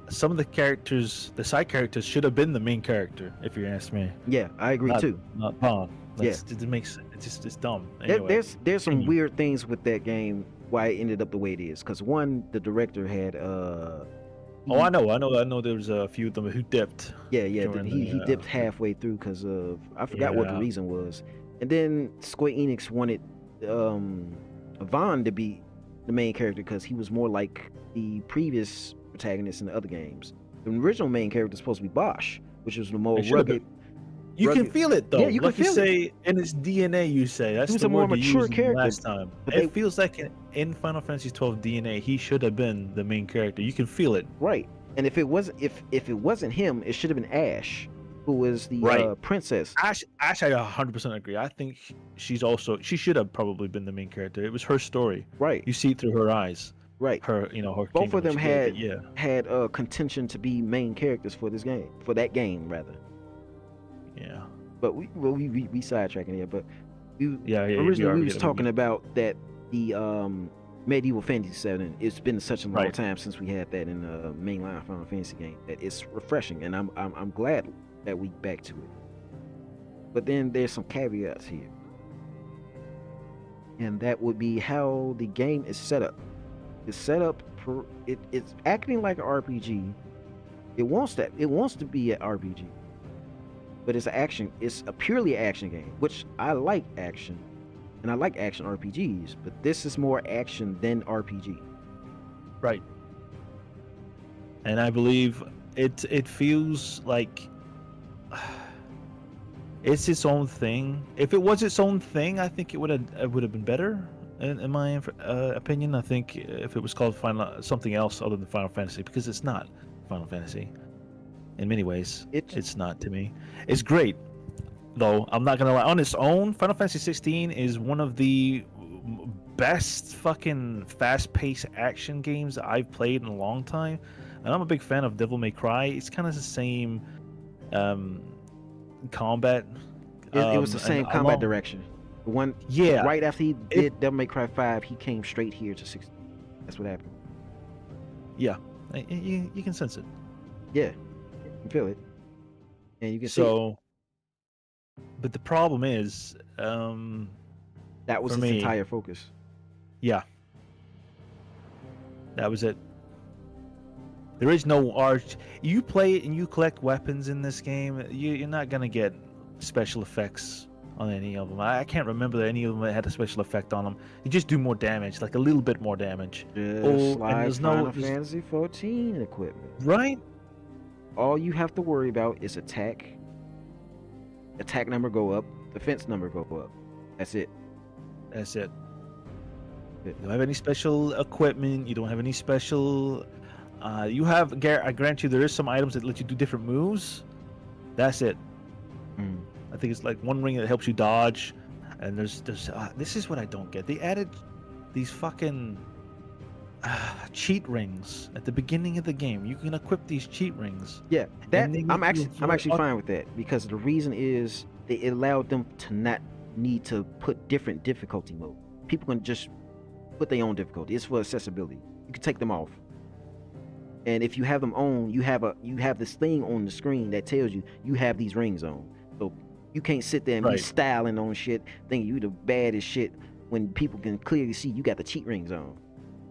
B: some of the characters, the side characters, should have been the main character. If you ask me,
A: Yeah, I agree
B: not
A: too.
B: not Bond.
A: Yeah.
B: It makes it's dumb.
A: There-
B: Anyway,
A: there's some
B: continue.
A: weird things with that game why it ended up the way it is. Because one, the director had
B: Oh, I know. There's a few of them who dipped.
A: yeah
B: during
A: he
B: the,
A: dipped halfway through because of I forgot what the
B: Yeah.
A: reason was. And then Square Enix wanted Vaughn to be the main character because he was more like the previous protagonist in the other games. The original main character is supposed to be Bosch, which was the more
B: It should have
A: rugged.
B: You can
A: rugged-
B: feel it though.
A: Yeah, you can
B: like you
A: feel it.
B: say, in its DNA. You say that's
A: was
B: the
A: a more
B: word you
A: mature
B: used
A: character,
B: last time.
A: but
B: It
A: they-
B: feels like in Final Fantasy 12 DNA, he should have been the main character. You can feel it.
A: Right. And if it wasn't him, it should have been Ash, who was the
B: Right.
A: princess.
B: Ash, I 100% agree. I think she should have probably been the main character. It was her story.
A: Right.
B: You see it through her eyes.
A: Right.
B: Her
A: Both
B: kingdom
A: of them
B: she gave
A: had
B: it, yeah.
A: had contention to be main characters for this game, for that game rather.
B: Yeah.
A: But we sidetracking here. But
B: Yeah.
A: originally we was talking about that the medieval fantasy setting. It's been such a long
B: Right.
A: time since we had that in a mainline Final Fantasy game that it's refreshing, and I'm glad that we back to it. But then there's some caveats here, and that would be how the game is set up. It's set up for it's acting like an RPG. It wants to be an RPG, but it's a purely action game, which I like action, and I like action RPGs, but this is more action than RPG.
B: Right. And I believe it feels like it's its own thing. If it was its own thing, I think it would have been better. In my opinion, I think if it was called something else other than Final Fantasy, because it's not Final Fantasy. In many ways, it's not to me. It's great, though. I'm not gonna lie. On its own, Final Fantasy 16 is one of the best fucking fast-paced action games I've played in a long time, and I'm a big fan of Devil May Cry. It's kind of the same combat.
A: It was the
B: and
A: same combat
B: along-
A: direction. The one
B: Yeah,
A: right after he did Devil May Cry 5, he came straight here to 16. That's what happened.
B: yeah. You can sense it.
A: Yeah. You feel it, and you can see it.
B: So, but the problem is,
A: That was
B: for
A: its
B: me,
A: entire focus.
B: yeah, that was it. There is no art. You play it and you collect weapons in this game. You're not gonna get special effects on any of them. I can't remember that any of them had a special effect on them. You just do more damage, like a little bit more damage.
A: Just
B: Oh, and
A: like Final Fantasy 14 equipment.
B: right.
A: All you have to worry about is attack. Attack number go up. Defense number go up. That's it.
B: That's it.
A: It-
B: You don't have any special equipment. You don't have any special. You have. I grant you, there is some items that let you do different moves. That's it.
A: Mm.
B: I think it's like one ring that helps you dodge, and there's this is what I don't get. They added these fucking cheat rings at the beginning of the game. You can equip these cheat rings.
A: Yeah, that
B: And they
A: I'm
B: make you
A: actually
B: feel
A: fine with that because the reason is it allowed them to not need to put different difficulty mode. People can just put their own difficulty. It's for accessibility. You can take them off. And if you have them on, you have this thing on the screen that tells you have these rings on. So you can't sit there and be
B: Right.
A: styling on shit, thinking you the baddest shit when people can clearly see you got the cheat rings on.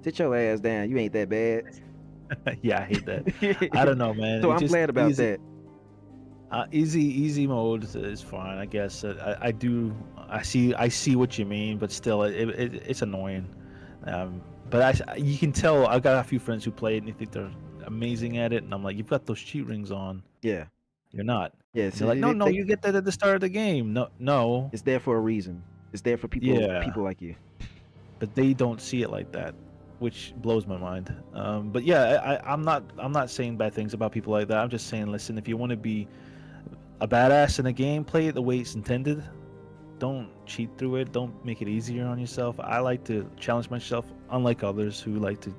A: Sit your ass down. You ain't that bad.
B: Yeah, I hate that. I don't know, man.
A: So
B: It
A: I'm
B: just
A: glad about
B: easy,
A: that.
B: easy mode is fine, I guess. I do. I see what you mean, but still, it's annoying. But you can tell. I've got a few friends who play it and they think they're amazing at it, and I'm like, you've got those cheat rings on.
A: Yeah.
B: You're not.
A: Yeah.
B: And
A: So
B: they're like, no, you get that at the start of the game. No.
A: it's there for a reason. It's there for
B: Yeah.
A: people like you.
B: But they don't see it like that, which blows my mind. But yeah, I'm not saying bad things about people like that. I'm just saying, listen, if you want to be a badass in a game, play it the way it's intended. Don't cheat through it. Don't make it easier on yourself. I like to challenge myself, unlike others who like to,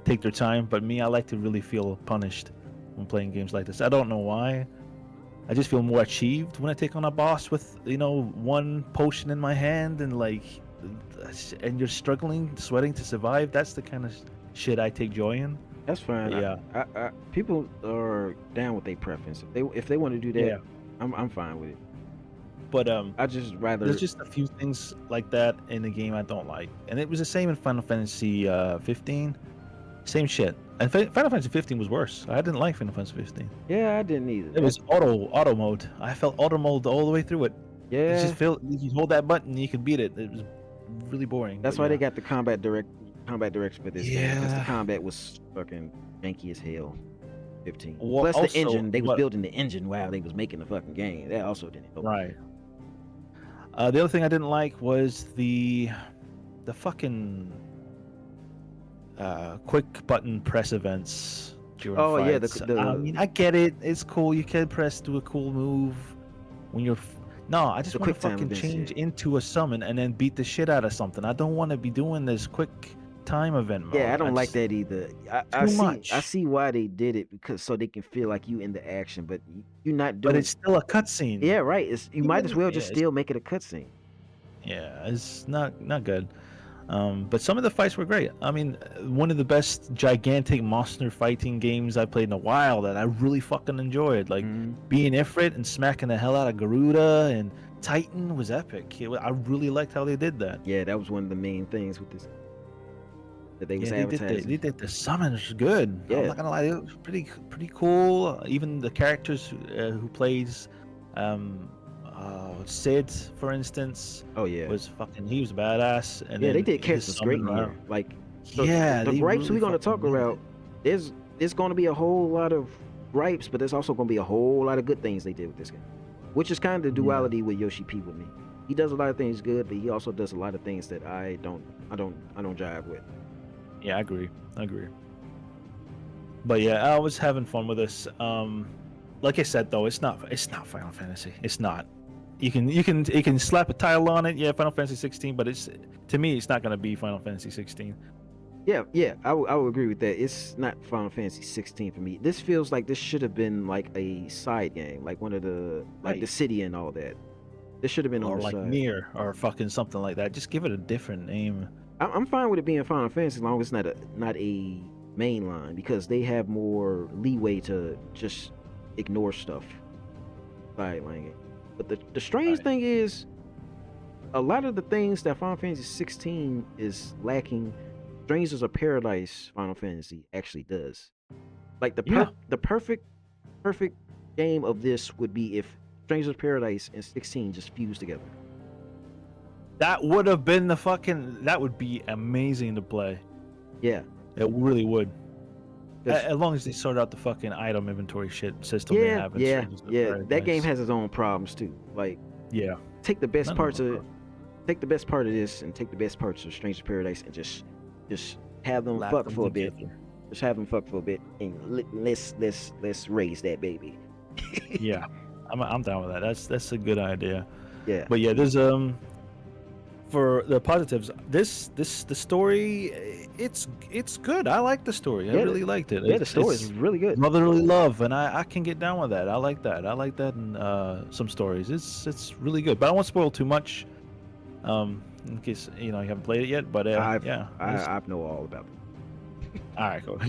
B: take their time. But me, I like to really feel punished when playing games like this. I don't know why. I just feel more achieved when I take on a boss with, one potion in my hand and and you're struggling, sweating to survive. That's the kind of shit I take joy in.
A: That's fine.
B: But yeah.
A: I people are down with their preference. If they want to do that,
B: Yeah.
A: I'm fine with it.
B: But
A: I just rather
B: there's just a few things like that in the game I don't like, and it was the same in Final Fantasy 15. Same shit. And Final Fantasy 15 was worse. I didn't like Final Fantasy 15.
A: Yeah, I didn't either.
B: It was auto mode. I felt auto mode all the way through it. It
A: Yeah,
B: just felt you hold that button, you could beat it. It was really boring.
A: that's
B: but
A: why
B: yeah.
A: they got the combat direction for this game because the
B: Yeah.
A: combat was fucking janky as hell. 15.
B: Well,
A: Plus
B: also,
A: the engine, they was
B: what-
A: building the engine while they was making the fucking game. That also didn't help.
B: Right. The other thing I didn't like was the fucking quick button press events during
A: Oh, yeah,
B: fights.
A: the-
B: I mean, I get it. It's cool. You can press do a cool move when you're. No, I just
A: The
B: want to
A: quick time
B: fucking
A: events,
B: change
A: yeah.
B: into a summon and then beat the shit out of something. I don't want to be doing this quick time event mode.
A: Yeah, I don't like
B: just-
A: that either. I
B: Too
A: see.
B: much.
A: I see why they did it because so they can feel like you in the action, but you're not
B: But
A: doing.
B: it's still a cutscene.
A: Yeah, right. You might as
B: Even-
A: well
B: yeah,
A: just
B: it's-
A: still make it a cutscene.
B: Yeah, it's not good. But some of the fights were great. I mean, one of the best gigantic monster fighting games I played in a while that I really fucking enjoyed. Like
A: Mhm.
B: being Ifrit and smacking the hell out of Garuda and Titan was epic. I really liked how they did that.
A: Yeah, that was one of the main things with this that they was
B: Yeah,
A: advertising.
B: they did the summons good.
A: Yeah.
B: I'm not gonna lie, it was pretty cool. Even the characters who plays Sid, for instance,
A: Oh yeah,
B: was fucking. He was badass. And
A: yeah, they
B: then
A: did catch
B: his
A: some great in
B: summon
A: here.
B: round-
A: Like so
B: Yeah,
A: the
B: they
A: gripes
B: really
A: we're gonna
B: fucking
A: talk
B: nailed
A: about. There's going to be a whole lot of gripes, but there's also going to be a whole lot of good things they did with this game, which is kind of the
B: Yeah.
A: duality with Yoshi P with me. He does a lot of things good, but he also does a lot of things that I don't jive with.
B: Yeah, I agree. But yeah, I was having fun with this. Like I said though, it's not Final Fantasy. It's not. You can slap a title on it, yeah, Final Fantasy 16, but to me it's not gonna be Final Fantasy 16.
A: Yeah, I would agree with that. It's not Final Fantasy 16 for me. This feels like this should have been like a side game, like one of the
B: Right.
A: the city and all that. This should have been on
B: Or
A: the
B: like
A: side.
B: Nier or fucking something like that. Just give it a different name.
A: I'm fine with it being Final Fantasy as long as it's not a main line because they have more leeway to just ignore stuff, sidelining it. But the strange
B: Right.
A: thing is, a lot of the things that Final Fantasy 16 is lacking, Strangers of Paradise Final Fantasy actually does. Like
B: Yeah,
A: the perfect game of this would be if Strangers of Paradise and 16 just fused together.
B: that would have been the fucking. That would be amazing to play.
A: Yeah,
B: It really would.
A: 'cause-
B: As long as they sort out the fucking item inventory shit system they
A: yeah,
B: have in
A: yeah,
B: Strangers of
A: yeah. That game
B: Paradise.
A: has its own problems too. Like
B: Yeah.
A: take the best
B: None of
A: parts
B: them
A: of
B: are
A: take the best part of this and take the best parts of Strangers of Paradise and just have them
B: lap
A: fuck
B: them
A: for a bit.
B: together.
A: Just have them fuck for a bit and let's raise that baby.
B: Yeah, I'm down with that. That's a good idea.
A: Yeah.
B: But yeah, there's for the positives, the story, it's good. I like the story. I
A: Yeah,
B: really liked it.
A: Yeah, the story is
B: It's
A: really good.
B: motherly love, and I can get down with that. I like that. I like that in some stories. It's really good. But I won't spoil too much, in case you haven't played it yet. But yeah,
A: I know all about it.
B: all right, cool.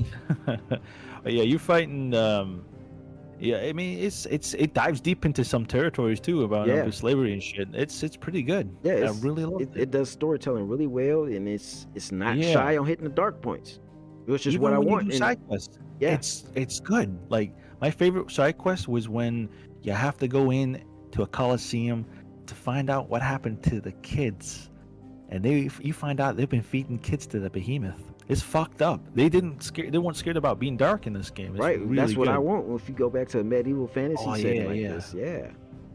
B: But yeah, you're fighting. Yeah, I mean, it dives deep into some territories too about
A: Yeah.
B: slavery and shit. It's pretty good.
A: Yeah,
B: I really love it.
A: it does storytelling really well, and it's not
B: Yeah.
A: shy on hitting the dark points, which is
B: Even
A: what I
B: when
A: want.
B: you do
A: and-
B: side quests,
A: yeah,
B: it's good. Like my favorite side quest was when you have to go in to a coliseum to find out what happened to the kids, and you find out they've been feeding kids to the behemoth. It's fucked up. They weren't scared about being dark in this game. It's
A: right.
B: really
A: That's what I
B: good.
A: want. If you go back to a medieval fantasy
B: Oh,
A: setting
B: yeah,
A: like
B: yeah.
A: this, yeah, that's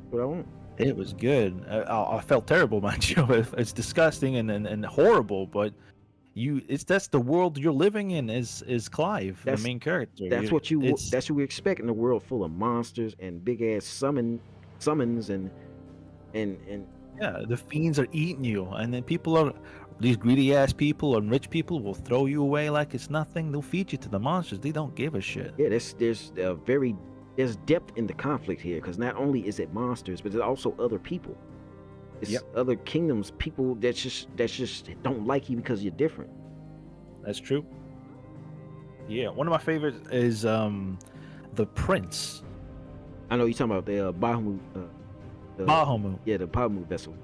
A: what I want.
B: It was good. I felt terrible, mind you. It's disgusting and horrible, but that's the world you're living in. Is Clive, the
A: That's-
B: main character?
A: That's what
B: It's-
A: that's what we expect in a world full of monsters and big ass summons and
B: Yeah, the fiends are eating you, and then these greedy ass people and rich people will throw you away like it's nothing. They'll feed you to the monsters. They don't give a shit.
A: yeah. There's depth in the conflict here because not only is it monsters, but there's also other people. It's
B: Yep.
A: other kingdoms, people that just don't like you because you're different.
B: That's true. Yeah, one of my favorites is the Prince,
A: I know you're talking about the Bahamut.
B: Bahamut.
A: Yeah, the Bahamut vessel.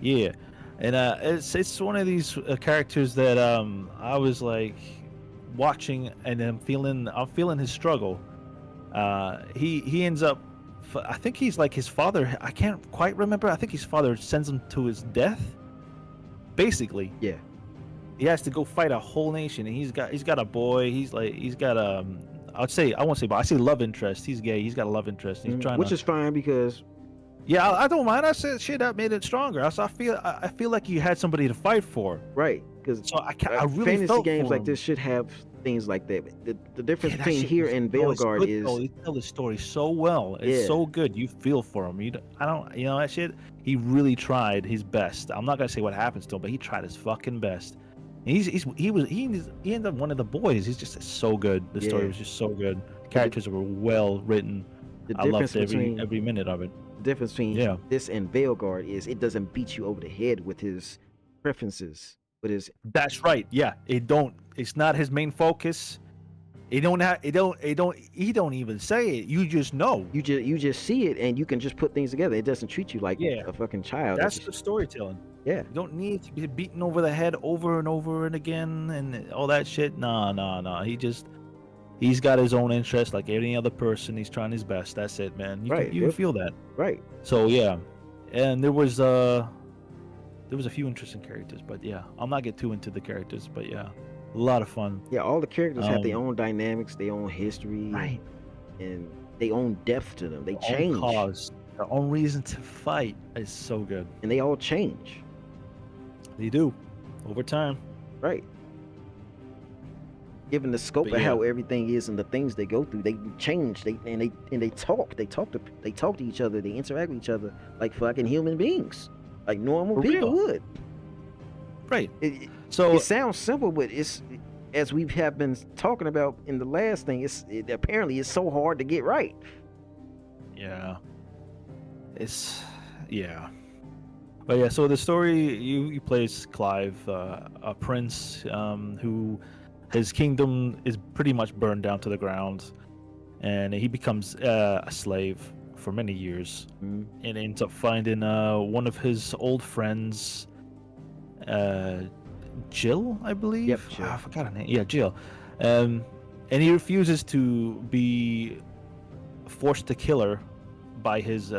B: Yeah, and it's one of these characters that I was like watching, and I'm feeling his struggle. He ends up, I think he's like his father. I can't quite remember. I think his father sends him to his death. Basically,
A: Yeah,
B: he has to go fight a whole nation, and he's got a boy. He's got I won't say, but I say love interest. He's gay. He's got a love interest. He's trying
A: which
B: to.
A: is fine because
B: Yeah, I don't mind. I said shit that made it stronger. I feel like you had somebody to fight for.
A: right because
B: So I really
A: fantasy
B: felt
A: games
B: for
A: like
B: him.
A: this should have things like that. The difference
B: Yeah, that
A: between
B: shit
A: here
B: was-
A: and
B: oh, it's
A: Veilguard
B: good,
A: is
B: though. They tell the story so well. It's
A: Yeah.
B: so good. You feel for him. I don't. That shit. He really tried his best. I'm not gonna say what happens to him, but he tried his fucking best. And he ended up one of the boys. He's just so good. The story
A: Yeah.
B: was just so good. Characters were well written.
A: the
B: I
A: difference
B: loved
A: between
B: every minute of it.
A: the difference between
B: Yeah.
A: this and Veilguard is it doesn't beat you over the head with his preferences, but his
B: That's right. Yeah. It's not his main focus. He don't even say it. You just know.
A: you just see it and you can just put things together. It doesn't treat you like
B: Yeah.
A: a fucking child.
B: That's the storytelling.
A: yeah.
B: You don't need to be beaten over the head over and over and again and all that shit. No. He's got his own interest like any other person. He's trying his best. That's it, man.
A: Right,
B: You
A: yep.
B: feel that.
A: Right.
B: So yeah, and there was a few interesting characters, but yeah, I'll not get too into the characters. But yeah, a lot of fun.
A: Yeah, all the characters have their
B: Um,
A: own dynamics, their own history,
B: Right.
A: and their own depth to them. They
B: Their
A: change,
B: own cause, their own reason to fight. It's so good.
A: and they all change.
B: They do over time.
A: Right. Given the scope
B: But
A: of
B: yeah.
A: how everything is and the things they go through, they change. They talk. They talk to each other. They interact with each other like fucking human beings, like normal
B: For
A: people
B: real.
A: would.
B: Right.
A: It
B: So
A: sounds simple, but it's as we have been talking about in the last thing. Apparently it's so hard to get right.
B: yeah, But yeah, so the story you play as Clive, a prince who his kingdom is pretty much burned down to the ground, and he becomes a slave for many years,
A: Mm.
B: and ends up finding one of his old friends, uh, Jill, I believe.
A: Yep, Jill.
B: I forgot her name. Yeah, Jill. And he refuses to be forced to kill her by his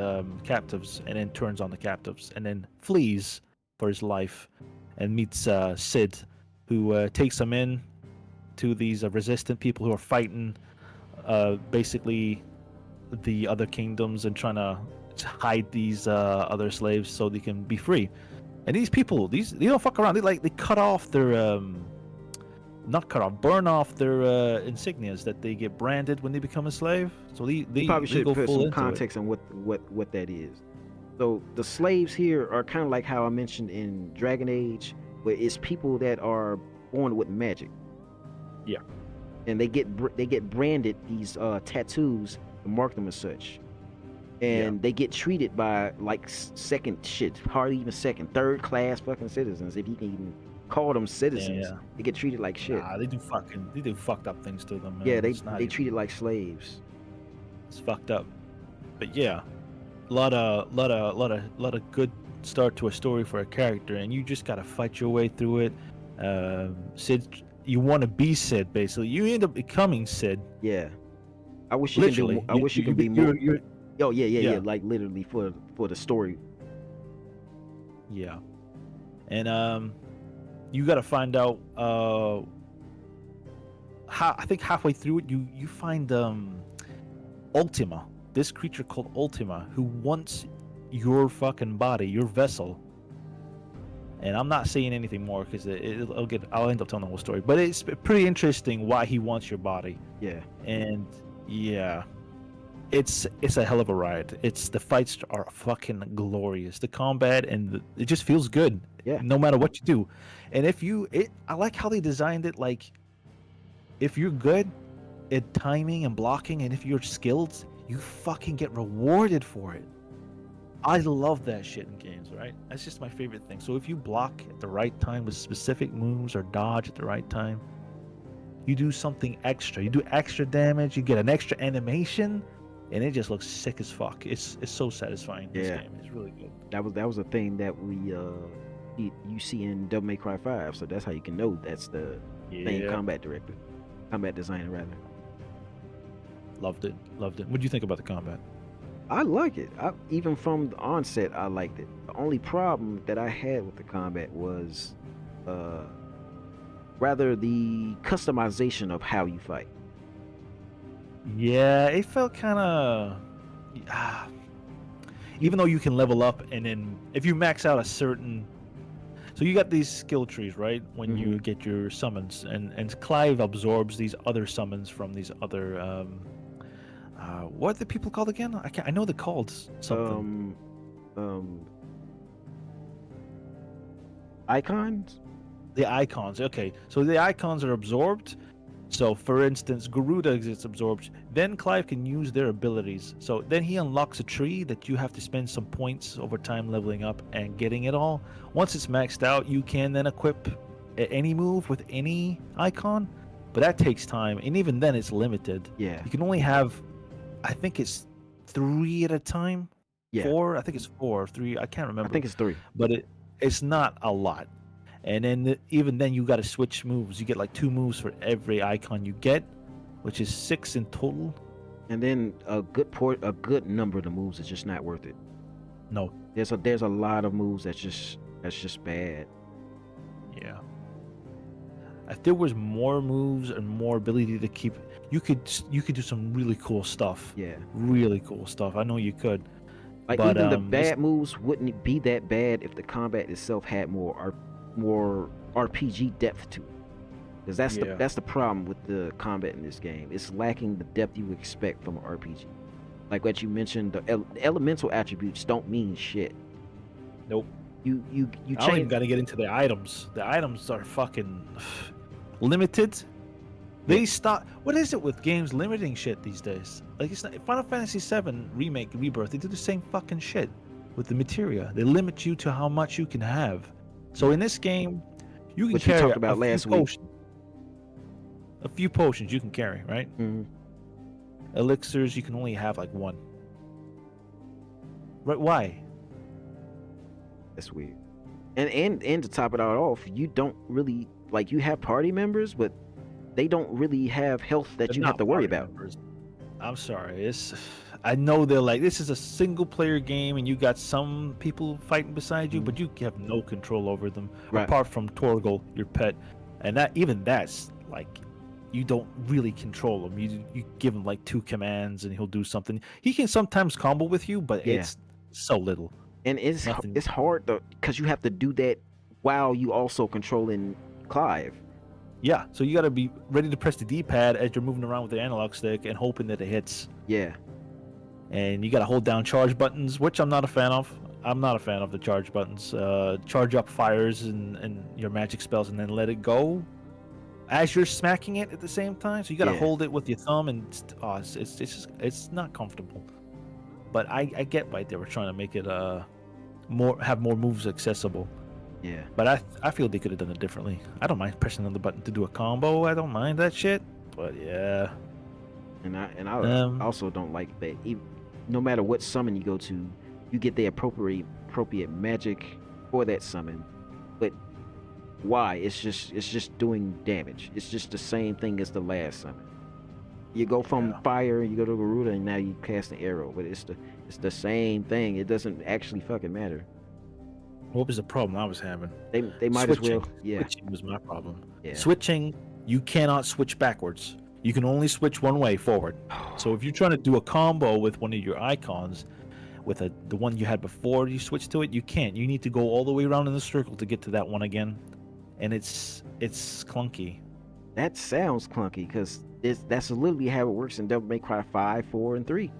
B: captives, and then turns on the captives, and then flees for his life, and meets Sid, who takes him in to these resistant people who are fighting basically the other kingdoms and trying to hide these other slaves so they can be free. And these people, they don't fuck around. They cut off their not cut off, burn off their insignias that they get branded when they become a slave. So
A: You probably
B: they
A: should
B: go
A: put
B: full
A: some
B: into it.
A: context on what that is. So the slaves here are kind of like how I mentioned in Dragon Age, where it's people that are born with magic.
B: Yeah.
A: And they get branded these tattoos to mark them as such. And they get treated by like second shit, hardly even second, third class fucking citizens, if you can even call them citizens.
B: Yeah.
A: They get treated like shit.
B: Nah, they do fucked up things to them. Man.
A: Yeah,
B: It's not
A: they
B: even-
A: treat it like slaves.
B: It's fucked up. But yeah, lot of good start to a story for a character, and you just gotta fight your way through it. Sid, you want to be Sid, basically. You end up becoming Sid.
A: Yeah. I wish you
B: Literally,
A: can do. I wish you can be more. Oh yeah,
B: Yeah.
A: like literally for the story.
B: Yeah, and you got to find out. I think halfway through it, you find Ultima, this creature called Ultima, who wants your fucking body, your vessel. And I'm not saying anything more because I'll end up telling the whole story. But it's pretty interesting why he wants your body.
A: Yeah.
B: And yeah, it's a hell of a ride. The fights are fucking glorious. The combat it just feels good.
A: Yeah.
B: No matter what you do. And I like how they designed it. Like, if you're good at timing and blocking, and if you're skilled, you fucking get rewarded for it. I love that shit in games, right? That's just my favorite thing. So if you block at the right time with specific moves or dodge at the right time, you do something extra. You do extra damage, you get an extra animation, and it just looks sick as fuck. It's so satisfying. This game is really good.
A: That was a thing that you see in Devil May Cry 5, so that's how you can know that's the same combat designer rather.
B: Loved it. What do you think about the combat?
A: I like it. Even from the onset, I liked it. The only problem that I had with the combat was rather the customization of how you fight.
B: Yeah, it felt kind of... even though you can level up, and then if you max out a certain... So you got these skill trees, right? When you get your summons, and Clive absorbs these other summons from these other... what are the people called again? I know they're called something.
A: Icons?
B: The icons. Okay, so the icons are absorbed. So, for instance, Garuda gets absorbed. Then Clive can use their abilities. So then he unlocks a tree that you have to spend some points over time leveling up and getting it all. Once it's maxed out, you can then equip any move with any icon. But that takes time, and even then it's limited.
A: Yeah.
B: You can only have, I think it's 3 at a time.
A: Yeah.
B: 4? I think it's 4 or 3. I can't remember.
A: I think it's 3.
B: But it's not a lot. And then even then you got to switch moves. You get like 2 moves for every icon you get, which is 6 in total.
A: And then a good number of the moves is just not worth it.
B: No.
A: There's a lot of moves that's just bad.
B: Yeah. If there was more moves and more ability to keep, you could do some really cool stuff.
A: Yeah.
B: Really cool stuff. I know you could.
A: Like,
B: but,
A: even the bad moves wouldn't be that bad if the combat itself had more RPG depth to it. Because that's the problem with the combat in this game. It's lacking the depth you would expect from an RPG. Like what you mentioned, the elemental attributes don't mean shit.
B: Nope.
A: You
B: I don't even got to get into the items. The items are fucking limited. They stop. What is it with games limiting shit these days? Like, it's not Final Fantasy VII Remake, Rebirth. They do the same fucking shit with the materia. They limit you to how much you can have. So in this game, you can carry
A: talked about last week.
B: a few potions you can carry, right?
A: Mm-hmm.
B: elixirs, you can only have like one. Right? Why?
A: That's weird. And to top it all off, you don't really like, you have party members, but they don't really have health that
B: They're
A: you have
B: not
A: to worry
B: party
A: about.
B: members. I'm sorry. I know they're like, this is a single player game and you got some people fighting beside you, but you have no control over them
A: Right.
B: apart from Torgal, your pet. And that's like, you don't really control him. You give him like 2 commands and he'll do something. He can sometimes combo with you, but
A: Yeah.
B: it's so little.
A: And it's hard because you have to do that while you also controlling Clive.
B: Yeah, so you got to be ready to press the D-pad as you're moving around with the analog stick and hoping that it hits.
A: Yeah.
B: And you got to hold down charge buttons, which I'm not a fan of. I'm not a fan of the charge buttons. Charge up fires and your magic spells and then let it go as you're smacking it at the same time. So you got to hold it with your thumb, and it's not comfortable. But I get why they were trying to make it have more moves accessible.
A: Yeah.
B: But I feel they could have done it differently. I don't mind pressing on the button to do a combo. I don't mind that shit. But yeah.
A: And I also don't like that. No matter what summon you go to, you get the appropriate magic for that summon. But why? It's just doing damage. It's just the same thing as the last summon. You go from fire, you go to Garuda, and now you cast an arrow. But it's the same thing. It doesn't actually fucking matter.
B: What was the problem I was having?
A: They might as well. Yeah.
B: Switching was my problem.
A: Yeah.
B: Switching, you cannot switch backwards. You can only switch one way forward. So if you're trying to do a combo with one of your icons, with the one you had before you switch to it, you can't. You need to go all the way around in the circle to get to that one again, and it's clunky.
A: That sounds clunky because that's literally how it works in Devil May Cry 5, 4, and 3.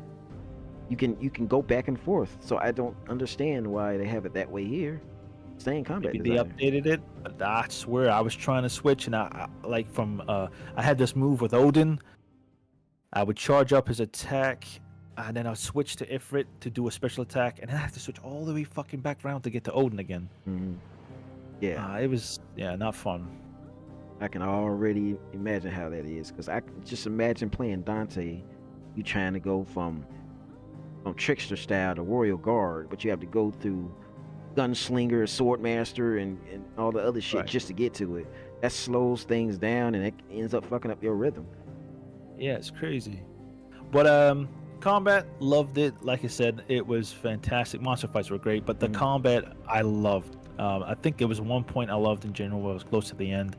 A: You can go back and forth. So I don't understand why they have it that way here. Same combat
B: Maybe
A: designer.
B: they updated it, but I swear I was trying to switch, and I had this move with Odin. I would charge up his attack, and then I'd switch to Ifrit to do a special attack, and then I have to switch all the way fucking back around to get to Odin again.
A: Mm-hmm. Yeah.
B: It was not fun.
A: I can already imagine how that is, because I can just imagine playing Dante, you trying to go from trickster style to Royal Guard, but you have to go through Gunslinger, Swordmaster, and all the other shit just to get to it. That slows things down, and it ends up fucking up your rhythm.
B: Yeah, it's crazy. But combat, loved it. Like I said, it was fantastic. Monster fights were great, but the combat I loved. I think it was one point I loved in general where I was close to the end.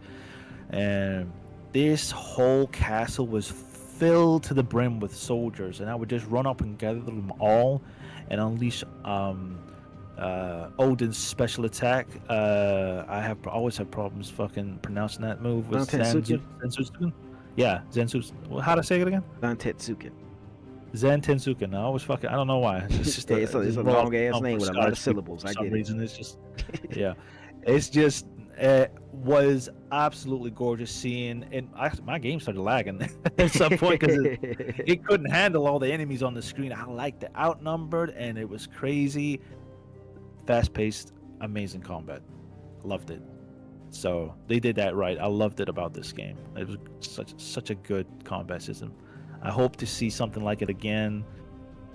B: And this whole castle was filled to the brim with soldiers, and I would just run up and gather them all and unleash Odin's special attack. I always have problems fucking pronouncing that move with Zensuken. Yeah, Zensuken. How to say it again?
A: Zantetsuken.
B: Zantetsuken. I don't know why. It's just
A: it's a long ass name with a lot of syllables. I get it. For some reason,
B: it's just it's just was absolutely gorgeous seeing, and my game started lagging at some point because it couldn't handle all the enemies on the screen. I liked it, outnumbered, and it was crazy, fast-paced, amazing combat. Loved it. So they did that right. I loved it about this game. It was such a good combat system. I hope to see something like it again,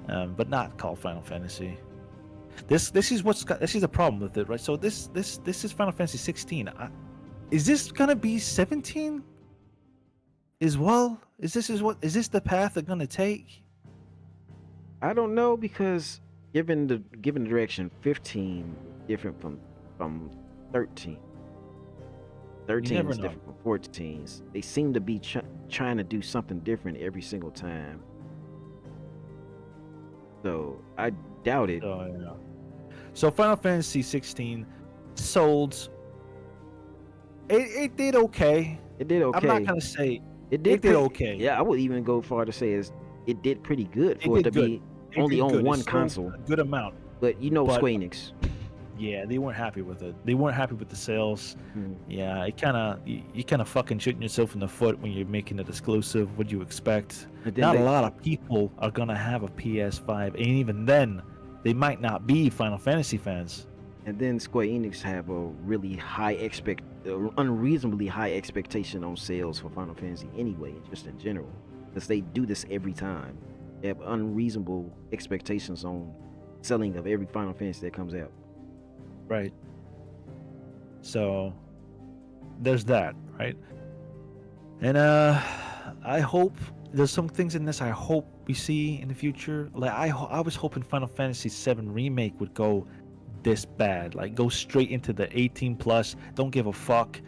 B: but not called Final Fantasy. This is the problem with it, right? So this is Final Fantasy 16. Is this gonna be 17 as well? Is this the path they're gonna take?
A: I don't know, because given the direction, 15 different from 13. 13 is different from 14. They seem to be trying to do something different every single time. So I doubt it.
B: So Final Fantasy 16 sold. It did okay.
A: It did okay.
B: I'm not gonna say
A: it did
B: okay.
A: Yeah, I would even go far to say it did pretty good for it to be only on one console.
B: A good amount.
A: But Square Enix.
B: Yeah, they weren't happy with it. They weren't happy with the sales. Yeah, you kind of fucking shooting yourself in the foot when you're making it exclusive. What do you expect? Not a lot of people are gonna have a PS5, and even then, they might not be Final Fantasy fans.
A: And then Square Enix have a really unreasonably high expectation on sales for Final Fantasy anyway, just in general. because they do this every time. They have unreasonable expectations on selling of every Final Fantasy that comes out.
B: Right. So there's that, right? And I hope there's some things in this I hope we see in the future. Like I was hoping Final Fantasy VII Remake would go this bad, like go straight into the 18 plus, don't give a fuck,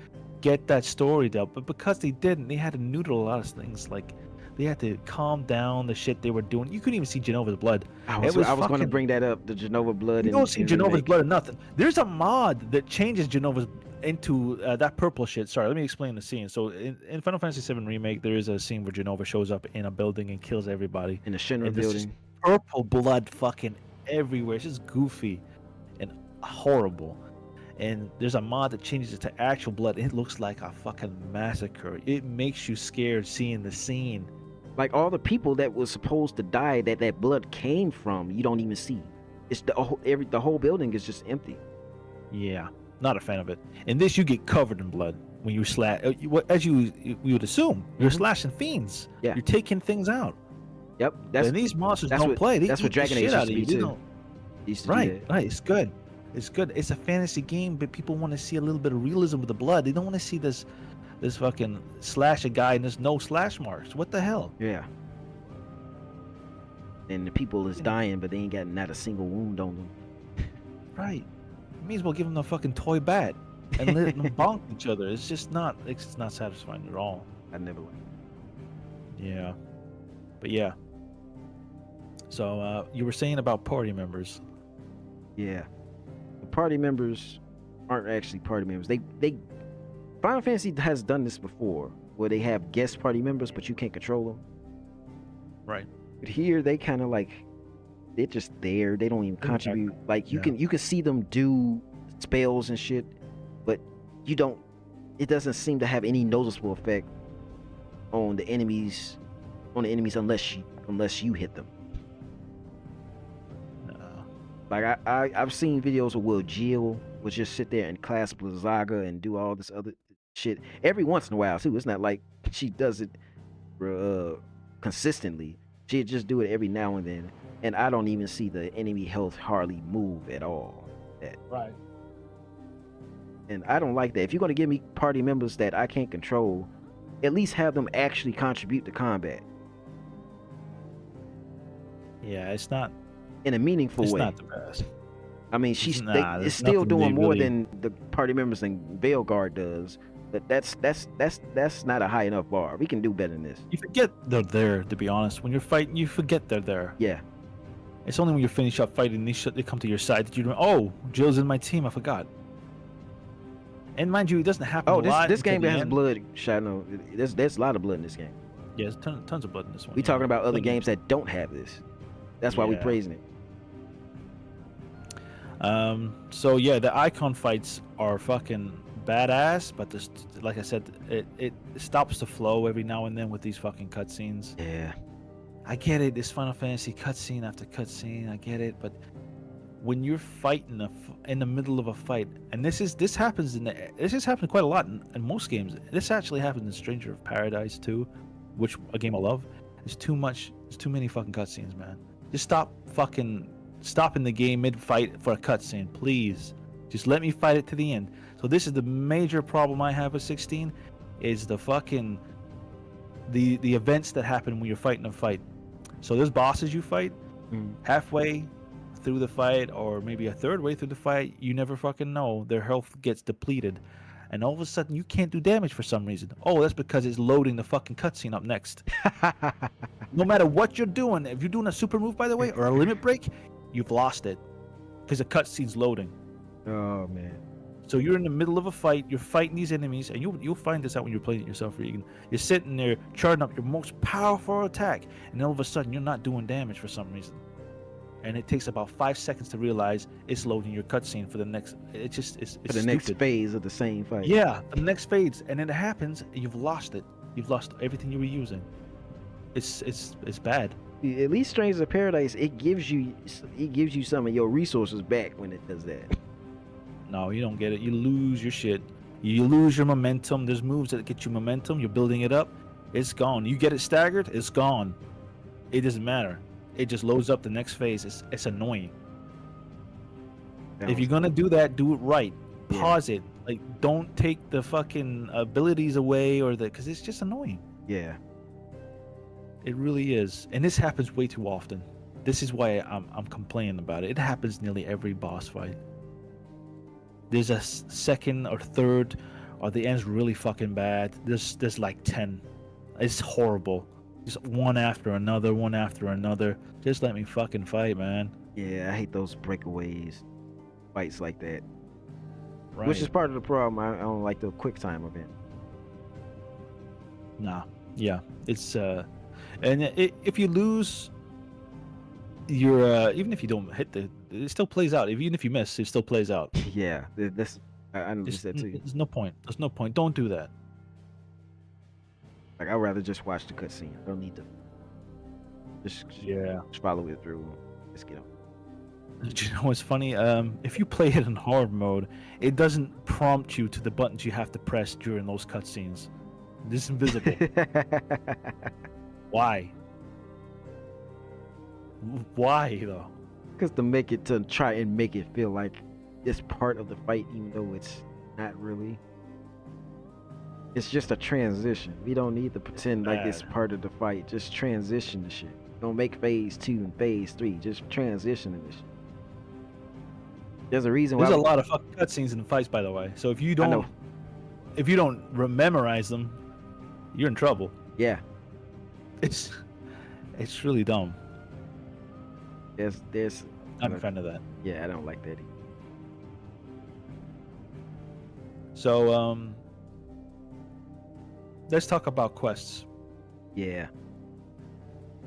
B: get that story down. But because they didn't, they had to noodle a lot of things. Like they had to calm down the shit they were doing. You couldn't even see Genova's blood.
A: I was going to bring that up, the Genova blood.
B: You don't see Genova's blood or nothing. There's a mod that changes Genova's into that purple shit. Sorry, let me explain the scene. So in Final Fantasy VII Remake, there is a scene where Genova shows up in a building and kills everybody.
A: In the Shinra building.
B: Purple blood fucking everywhere. It's just goofy and horrible. And there's a mod that changes it to actual blood. It looks like a fucking massacre. It makes you scared seeing the scene.
A: Like all the people that was supposed to die that blood came from, you don't even see. It's the whole building is just empty.
B: Yeah, not a fan of it. In this, you get covered in blood when you slash. As you would assume, you're slashing fiends.
A: Yeah,
B: you're taking things out.
A: Yep,
B: and these monsters don't play.
A: That's what Dragon Age used to be too.
B: Right. It's good. It's good. It's a fantasy game, but people want to see a little bit of realism with the blood. They don't want to see this fucking slash a guy and there's no slash marks. What the hell?
A: Yeah. And the people is dying, but they ain't got not a single wound on them.
B: Right. May as well give them a fucking toy bat and let them bonk each other. It's not satisfying at all.
A: I never liked
B: it. Yeah. But yeah. So you were saying about party members.
A: Yeah. The party members aren't actually party members. They Final Fantasy has done this before, where they have guest party members, but you can't control them.
B: Right.
A: But here, they kind of like, they're just there. They don't even contribute. Like you can see them do spells and shit, but you don't. It doesn't seem to have any noticeable effect on the enemies, unless you hit them. Like I've seen videos of Will Jill would just sit there and clasp Blizzaga and do all this other shit every once in a while too. It's not like she does it consistently. She'd just do it every now and then, and I don't even see the enemy health hardly move at all.
B: Right.
A: And I don't like that. If you're gonna give me party members that I can't control, at least have them actually contribute to combat.
B: Yeah, it's not
A: in a meaningful way.
B: It's not the best.
A: I mean, it's still doing more than the party members in Veilguard does, but that's not a high enough bar. We can do better than this.
B: You forget they're there, to be honest. When you're fighting, you forget they're there.
A: Yeah.
B: It's only when you finish up fighting, they come to your side that you do. Oh, Jill's in my team. I forgot. And mind you, it doesn't happen a lot.
A: This game has blood, Shadow. There's a lot of blood in this game.
B: Yeah, there's tons of blood in this one.
A: We talking about other games that don't have this. That's why we praising it.
B: So yeah, the icon fights are fucking badass, but this, like I said, it stops the flow every now and then with these fucking cutscenes.
A: Yeah,
B: I get it. This Final Fantasy cutscene after cutscene, I get it. But when you're fighting in the middle of a fight, and this has happened quite a lot in most games. This actually happens in Stranger of Paradise too, which a game I love. It's too much. It's too many fucking cutscenes, man. Just stopping the game mid-fight for a cutscene, please. Just let me fight it to the end. So this is the major problem I have with 16, is the fucking the events that happen when you're fighting a fight. So there's bosses you fight halfway through the fight, or maybe a third way through the fight. You never fucking know. Their health gets depleted, and all of a sudden you can't do damage for some reason. Oh, that's because it's loading the fucking cutscene up next. No matter what you're doing, if you're doing a super move, by the way, or a limit break, you've lost it because the cutscene's loading.
A: Oh man!
B: So you're in the middle of a fight. You're fighting these enemies, and you'll find this out when you're playing it yourself, Regan. You're sitting there charging up your most powerful attack, and all of a sudden you're not doing damage for some reason. And it takes about 5 seconds to realize it's loading your cutscene for the next. It's
A: for the next phase of the same fight.
B: Yeah, the next phase, and then it happens, and you've lost it. You've lost everything you were using. It's bad.
A: At least Strangers of Paradise, it gives you some of your resources back when it does that.
B: No, you don't get it. You lose your shit. You lose your momentum. There's moves that get you momentum. You're building it up. It's gone. You get it staggered, it's gone. It doesn't matter. It just loads up the next phase. It's annoying.
A: That
B: If
A: was
B: you're gonna do that, do it right.
A: Yeah.
B: Pause it. Like, don't take the fucking abilities away because it's just annoying.
A: Yeah.
B: It really is, and this happens way too often. This is why I'm complaining about it. It happens nearly every boss fight. There's a second or third, or the end's really fucking bad. There's like 10. It's horrible. Just one after another, one after another. Just let me fucking fight, man.
A: Yeah, I hate those breakaways, fights like that.
B: Right.
A: Which is part of the problem. I don't like the quick time event.
B: Nah. Yeah. It's if you lose, you're even if you don't hit it still plays out. Even if you miss, it still plays out.
A: Yeah, that's I noticed that too.
B: There's no point. There's no point. Don't do that.
A: Like, I'd rather just watch the cutscene. I don't need to just follow it through. Let's get on.
B: Do you know what's funny? If you play it in hard mode, it doesn't prompt you to the buttons you have to press during those cutscenes. It's invisible. Why? Why though?
A: Because to try and make it feel like it's part of the fight, even though it's not really. It's just a transition. We don't need to pretend like it's part of the fight. Just transition the shit. Don't make phase 2 and phase 3. Just transition in this shit. There's a reason why.
B: There's a lot of fucking cutscenes in the fights, by the way. So if you don't memorize them, you're in trouble.
A: Yeah.
B: It's really dumb.
A: There's.
B: I'm a fan of that.
A: Yeah, I don't like that either.
B: So let's talk about quests.
A: Yeah.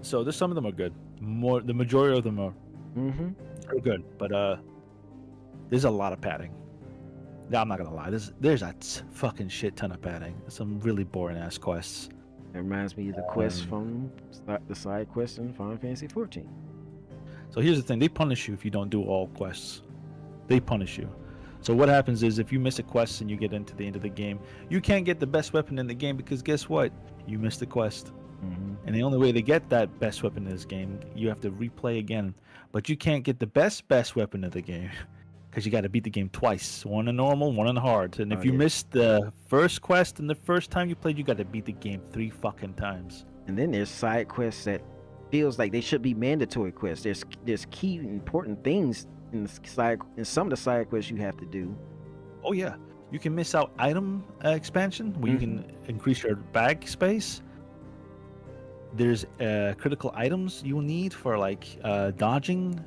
B: So some of them are good. The majority of them are good, but there's a lot of padding. I'm not gonna lie. There's a fucking shit ton of padding. Some really boring ass quests.
A: It reminds me of the quest from the side quest in Final Fantasy 14.
B: So here's the thing: they punish you if you don't do all quests. They punish you. So what happens is if you miss a quest and you get into the end of the game, you can't get the best weapon in the game because guess what? You missed the quest. And the only way to get that best weapon in this game, you have to replay again. But you can't get the best weapon in the game because you got to beat the game twice. One in normal, one in hard. And if you missed the first quest and the first time you played, you got to beat the game 3 fucking times.
A: And then there's side quests that feels like they should be mandatory quests. There's key important things in some of the side quests you have to do.
B: Oh yeah, you can miss out item expansion where you can increase your bag space. There's critical items you will need for like dodging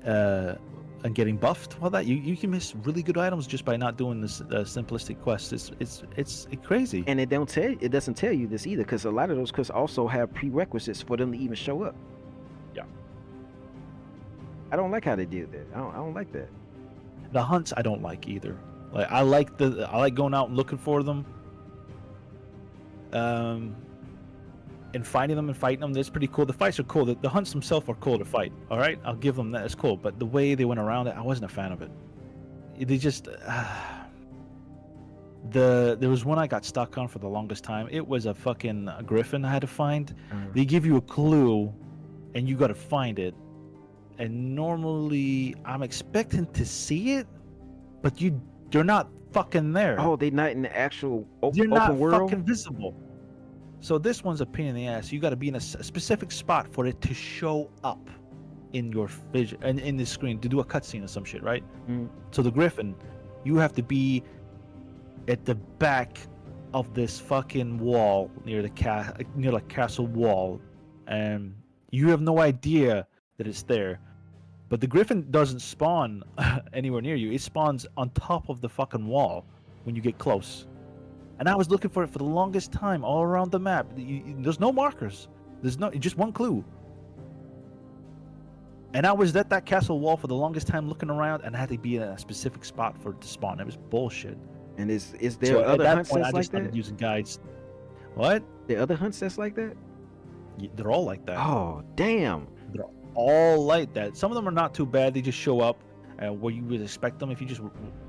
B: and getting buffed. All that you can miss really good items just by not doing this simplistic quests. It's crazy.
A: And it doesn't tell you this either, because a lot of those quests also have prerequisites for them to even show up.
B: Yeah.
A: I don't like how they did that. I don't like that.
B: The hunts I don't like either. Like I like going out and looking for them. And finding them and fighting them, that's pretty cool. The fights are cool. The hunts themselves are cool to fight. All right, I'll give them that. It's cool. But the way they went around it, I wasn't a fan of it. They just there was one I got stuck on for the longest time. It was a fucking griffin I had to find. They give you a clue, and you got to find it. And normally I'm expecting to see it, but you're not fucking there.
A: Oh, they're not in the actual
B: You're
A: open
B: not
A: world?
B: fucking visible. So this one's a pain in the ass. You got to be in a specific spot for it to show up in your vision and in the screen to do a cutscene or some shit, right? So the griffin, you have to be at the back of this fucking wall near the castle wall, and you have no idea that it's there. But the griffin doesn't spawn anywhere near you. It spawns on top of the fucking wall when you get close. And I was looking for it for the longest time all around the map. There's no markers. There's just one clue. And I was at that castle wall for the longest time looking around, and I had to be in a specific spot for it to spawn. It was bullshit.
A: And is there other hunts that's like that?
B: Using guides. What?
A: The other hunts that's like that?
B: They're all like that.
A: Oh, damn.
B: They're all like that. Some of them are not too bad. They just show up where you would expect them. If you just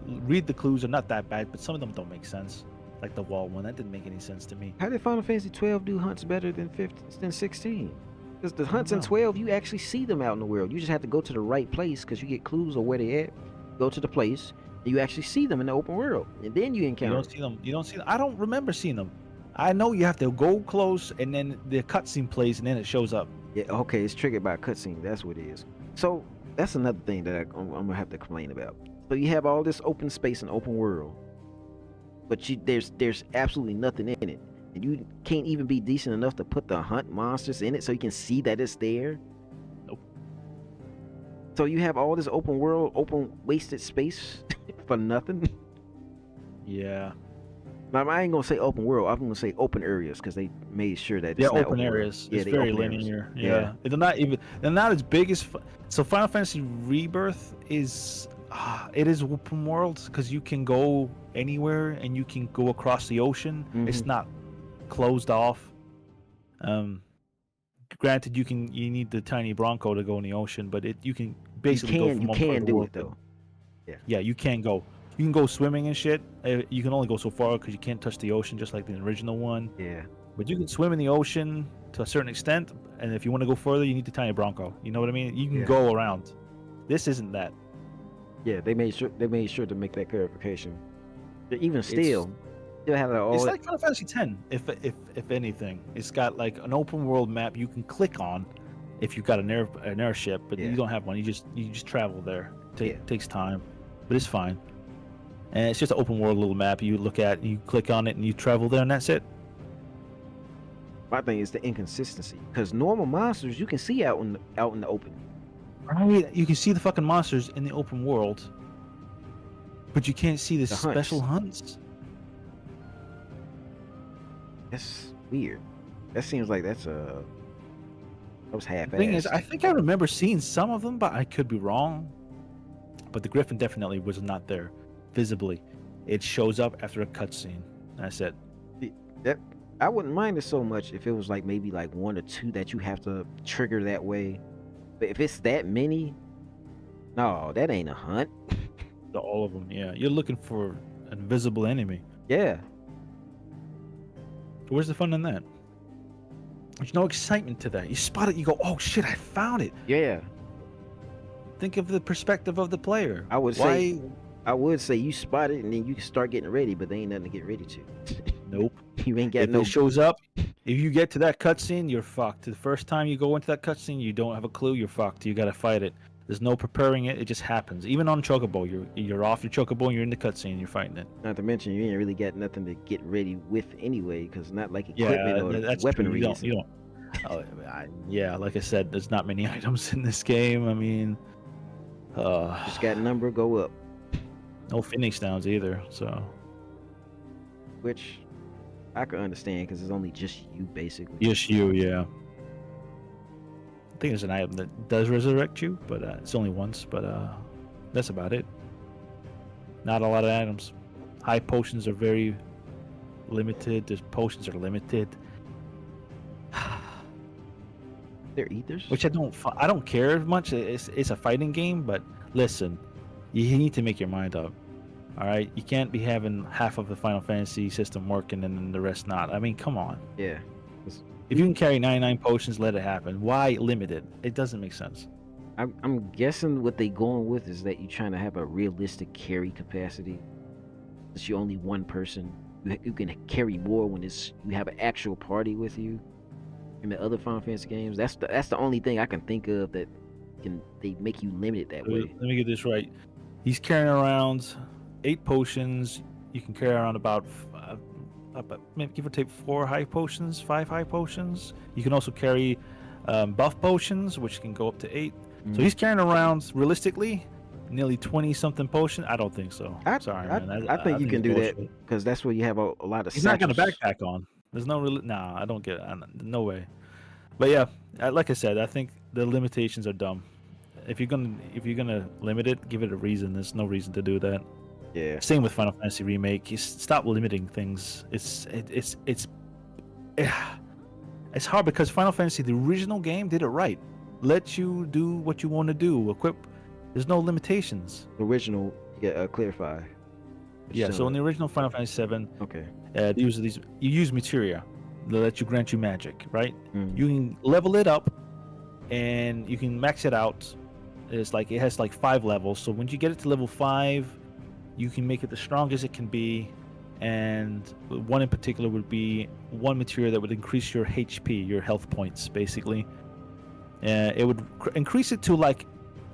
B: read the clues, they're not that bad, but some of them don't make sense. like the wall one. That didn't make any sense to me.
A: How did Final Fantasy 12 do hunts better than 16? Because the
B: I don't
A: hunts in
B: know.
A: 12, you actually see them out in the world. You just have to go to the right place because you get clues of where they at. Go to the place, and you actually see them in the open world, and then you
B: You
A: encounter
B: don't see them. You don't see them. I don't remember seeing them. I know you have to go close, and then the cutscene plays, and then it shows up.
A: Yeah, okay, it's triggered by a cutscene. That's what it is. So that's another thing that I'm gonna have to complain about. So you have all this open space and open world, but there's absolutely nothing in it, and you can't even be decent enough to put the hunt monsters in it so you can see that it's there.
B: Nope.
A: So you have all this open world, open wasted space for nothing.
B: Yeah.
A: Now, I ain't gonna say open world. I'm gonna say open areas because they made sure that it's
B: Yeah,
A: not
B: open
A: world.
B: areas.
A: Yeah,
B: It's
A: they
B: very
A: open areas.
B: linear. Yeah. They're not as big as. So Final Fantasy Rebirth is. It is open world because you can go anywhere and you can go across the ocean. It's
A: Mhm.
B: not closed off. Granted, you need the tiny Bronco to go in the ocean, but you can basically go from
A: You
B: one part of
A: can
B: the
A: do
B: world
A: it though.
B: Yeah, you can go. You can go swimming and shit. You can only go so far because you can't touch the ocean, just like the original one.
A: Yeah.
B: But you can swim in the ocean to a certain extent, and if you want to go further, you need the tiny Bronco. You know what I mean? You can
A: Yeah.
B: go around. This isn't that.
A: Yeah, they made sure to make that clarification. But even still have all.
B: It's like Final Fantasy X, if anything. It's got like an open world map you can click on if you've got an airship, but
A: Yeah.
B: you don't have one. You just travel there.
A: Yeah.
B: Takes time, but it's fine. And it's just an open world little map you look at, you click on it, and you travel there, and that's it.
A: My thing is the inconsistency because normal monsters you can see out in the open.
B: Right? You can see the fucking monsters in the open world, but you can't see the
A: hunts.
B: special hunts.
A: That's weird. That seems like that was half-assed.
B: The thing is, I think I remember seeing some of them, but I could be wrong. But the Griffin definitely was not there visibly. It shows up after a cutscene. That's it.
A: That I wouldn't mind it so much if it was like maybe like one or two that you have to trigger that way. But if it's that many, no, that ain't a hunt.
B: All of them, yeah. You're looking for an invisible enemy.
A: Yeah.
B: Where's the fun in that? There's no excitement to that. You spot it, you go, oh shit, I found it.
A: Yeah.
B: Think of the perspective of the player.
A: I would say you spot it and then you can start getting ready, but there ain't nothing to get ready to.
B: Nope.
A: You ain't got
B: If
A: no.
B: it shows up, if you get to that cutscene, you're fucked. The first time you go into that cutscene, you don't have a clue, you're fucked. You gotta fight it. There's no preparing it, it just happens. Even on Chocobo, you're off your Chocobo and you're in the cutscene, you're fighting it.
A: Not to mention you ain't really got nothing to get ready with anyway, because not like
B: Yeah,
A: equipment or
B: that's
A: weaponry.
B: true. You don't. Yeah, like I said, there's not many items in this game. I mean,
A: Just got number go up,
B: no Phoenix Downs either. So
A: which I can understand because it's only just you basically.
B: yes, yeah. I think there's an item that does resurrect you, but it's only once. But that's about it. Not a lot of items. High potions are very limited. There's potions are limited.
A: They're ethers.
B: Which I don't care much. It's a fighting game, but listen, you need to make your mind up. All right, you can't be having half of the Final Fantasy system working and then the rest not. I mean, come on.
A: Yeah.
B: If you can carry 99 potions, let it happen. Why limit it? It doesn't make sense.
A: I'm guessing what they going with is that you're trying to have a realistic carry capacity. That you're only one person. You can carry more when you have an actual party with you. In the other Final Fantasy games, that's the only thing I can think of that they make you limited that way.
B: Let me get this right. He's carrying around 8 potions. You can carry around about maybe give or take 4 high potions, 5 high potions. You can also carry buff potions, which can go up to 8. So he's carrying around, realistically, nearly 20 something potion. I don't think so. Sorry, man.
A: I think you can
B: it's
A: do
B: bullshit.
A: that because that's where you have a lot of.
B: He's not gonna
A: satchels.
B: backpack on. There's no real. Nah, I don't get it. No way. But yeah, like I said, I think the limitations are dumb. If you're gonna limit it, give it a reason. There's no reason to do that.
A: Yeah.
B: Same with Final Fantasy Remake. You stop limiting things. It's hard because Final Fantasy, the original game, did it right. Let you do what you want to do. Equip. There's no limitations.
A: Original. Yeah. Clarify.
B: Yeah. So in the original Final Fantasy VII,
A: Okay.
B: these you use materia that grant you magic, right?
A: Mm.
B: You can level it up, and you can max it out. It's like it has like 5 levels. So when you get it to level 5, you can make it the strongest it can be. And one in particular would be one material that would increase your HP, your health points, basically. It would increase it to like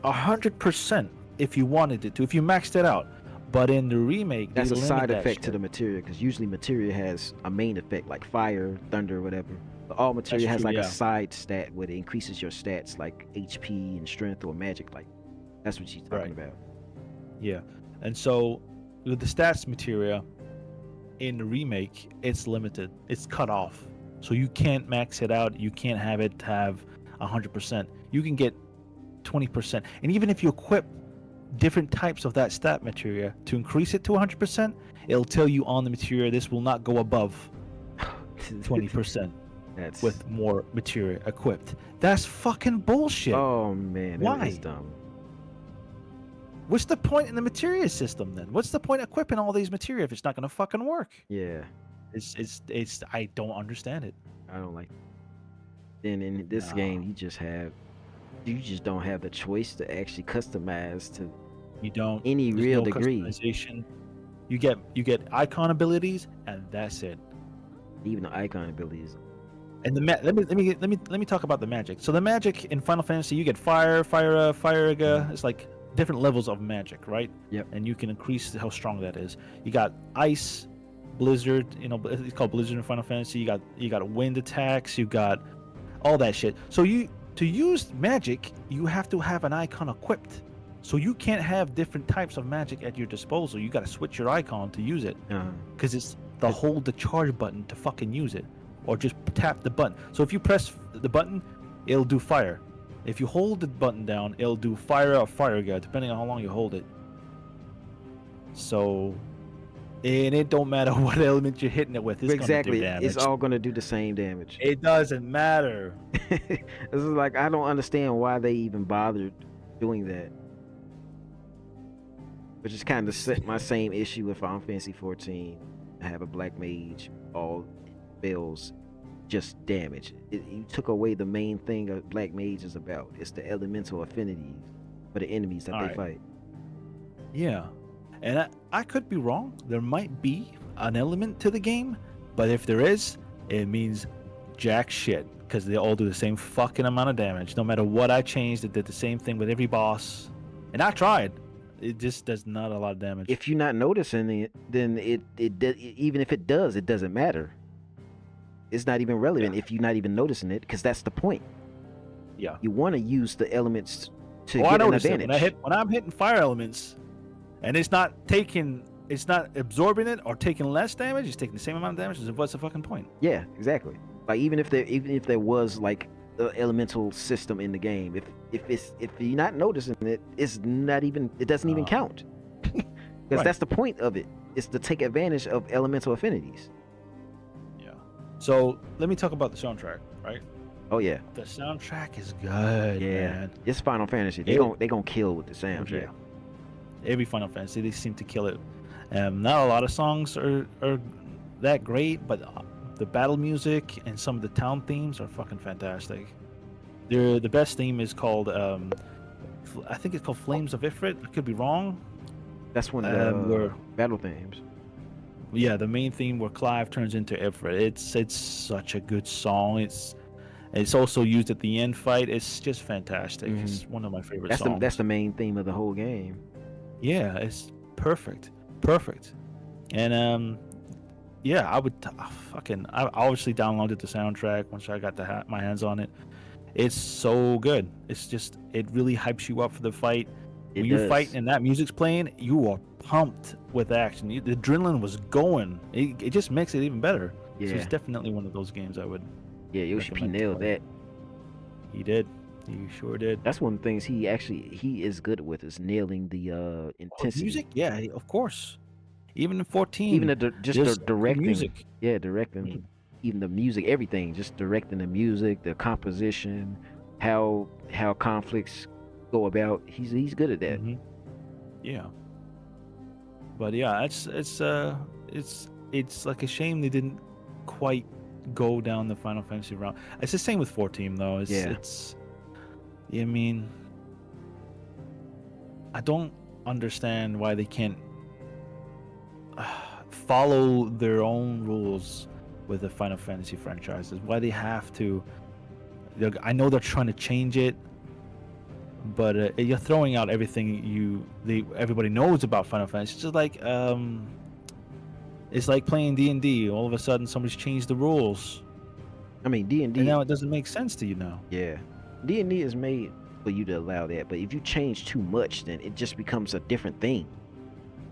B: 100% if you wanted it to, if you maxed it out. But in the remake,
A: That's
B: they
A: a
B: limit
A: side
B: that
A: effect to
B: shit.
A: the materia, because usually materia has a main effect like fire, thunder, whatever. But all materia has
B: true,
A: like
B: yeah.
A: a side stat where it increases your stats like HP and strength or magic. Like that's what she's talking
B: Right.
A: about.
B: Yeah. And so with the stats materia in the remake, it's limited. It's cut off. So you can't max it out. You can't have it have 100%. You can get 20%. And even if you equip different types of that stat materia to increase it to 100%, it'll tell you on the materia this will not go above 20%
A: That's
B: with more materia equipped. That's fucking bullshit.
A: Oh man, that is
B: Why?
A: dumb.
B: What's the point in the materia system then? What's the point of equipping all these materia if it's not gonna fucking work?
A: Yeah,
B: It's I don't understand it.
A: I don't like. Then in this
B: No.
A: game, you just don't have the choice to actually customize to
B: You don't.
A: any
B: There's
A: real
B: no
A: degree.
B: customization. You get icon abilities and that's it.
A: Even the icon abilities.
B: And let me talk about the magic. So the magic in Final Fantasy, you get fire. It's like different levels of magic, right?
A: Yep.
B: And you can increase how strong that is. You got ice, blizzard. You know, it's called blizzard in Final Fantasy. You got wind attacks. You got all that shit. So to use magic, you have to have an icon equipped. So you can't have different types of magic at your disposal. You got to switch your icon to use it, because it's the hold the charge button to fucking use it, or just tap the button. So if you press the button, it'll do fire. If you hold the button down, it'll do fire or fire guard, depending on how long you hold it. So, and it don't matter what element you're hitting it with. It's
A: Exactly,
B: gonna do damage.
A: it's all gonna do the same damage.
B: It doesn't matter.
A: This is like, I don't understand why they even bothered doing that. Which is kind of my same issue with Final Fantasy 14. I have a black mage, all spells just damage. You took away the main thing a black mage is about. It's the elemental affinities for the enemies that they fight.
B: Yeah, and I could be wrong. There might be an element to the game, but if there is, it means jack shit, because they all do the same fucking amount of damage. No matter what I changed, it did the same thing with every boss. And I tried. It just does not a lot of damage.
A: If you're not noticing it, then even if it does, it doesn't matter. It's not even relevant if you're not even noticing it, because that's the point.
B: Yeah.
A: You want to use the elements to
B: I
A: get an
B: noticed it.
A: advantage.
B: When I'm hitting fire elements, and it's not absorbing it or taking less damage, it's taking the same amount of damage. What's the fucking point?
A: Yeah, exactly. Like even if there was like the elemental system in the game, if you're not noticing it, it doesn't even count. Because that's the point of it. It's to take advantage of elemental affinities.
B: Yeah. So let me talk about the soundtrack, right?
A: Oh yeah.
B: The soundtrack is good, man.
A: It's Final Fantasy. They gonna kill with the soundtrack.
B: Yeah. Every Final Fantasy, they seem to kill it. Not a lot of songs are that great, but the battle music and some of the town themes are fucking fantastic. The best theme is called, I think it's called Flames of Ifrit. I could be wrong.
A: That's one of the battle themes.
B: Yeah, the main theme where Clive turns into Ifrit. It's such a good song. It's also used at the end fight. It's just fantastic. Mm-hmm. It's one of my favorite songs.
A: That's the main theme of the whole game.
B: Yeah, it's perfect. And yeah, I would I obviously downloaded the soundtrack once I got my hands on it. It's so good. It really hypes you up for the fight. When you're fighting and that music's playing, you are pumped with action. The adrenaline was going. It just makes it even better. Yeah. So it's definitely one of those games I would.
A: Yeah, Yoshi P nailed that.
B: He did. He sure did.
A: That's one of the things he is good with, is nailing the intensity.
B: Music? Yeah, of course. Even in 14.
A: Even the directing.
B: Music.
A: Yeah, directing. Mm-hmm. Even the music, everything. Just directing the music, the composition, how conflicts go about. He's good at that.
B: Mm-hmm. Yeah. But yeah, it's it's like a shame they didn't quite go down the Final Fantasy route. It's the same with 14 though.
A: Yeah.
B: I mean, I don't understand why they can't follow their own rules with the Final Fantasy franchises. Why they have to. I know they're trying to change it, but you're throwing out everything everybody knows about Final Fantasy. It's just like it's like playing D&D. All of a sudden, somebody's changed the rules,
A: I mean, D&D.
B: and now it doesn't make sense to you now.
A: Yeah, D&D is made for you to allow that, but if you change too much, then it just becomes a different thing.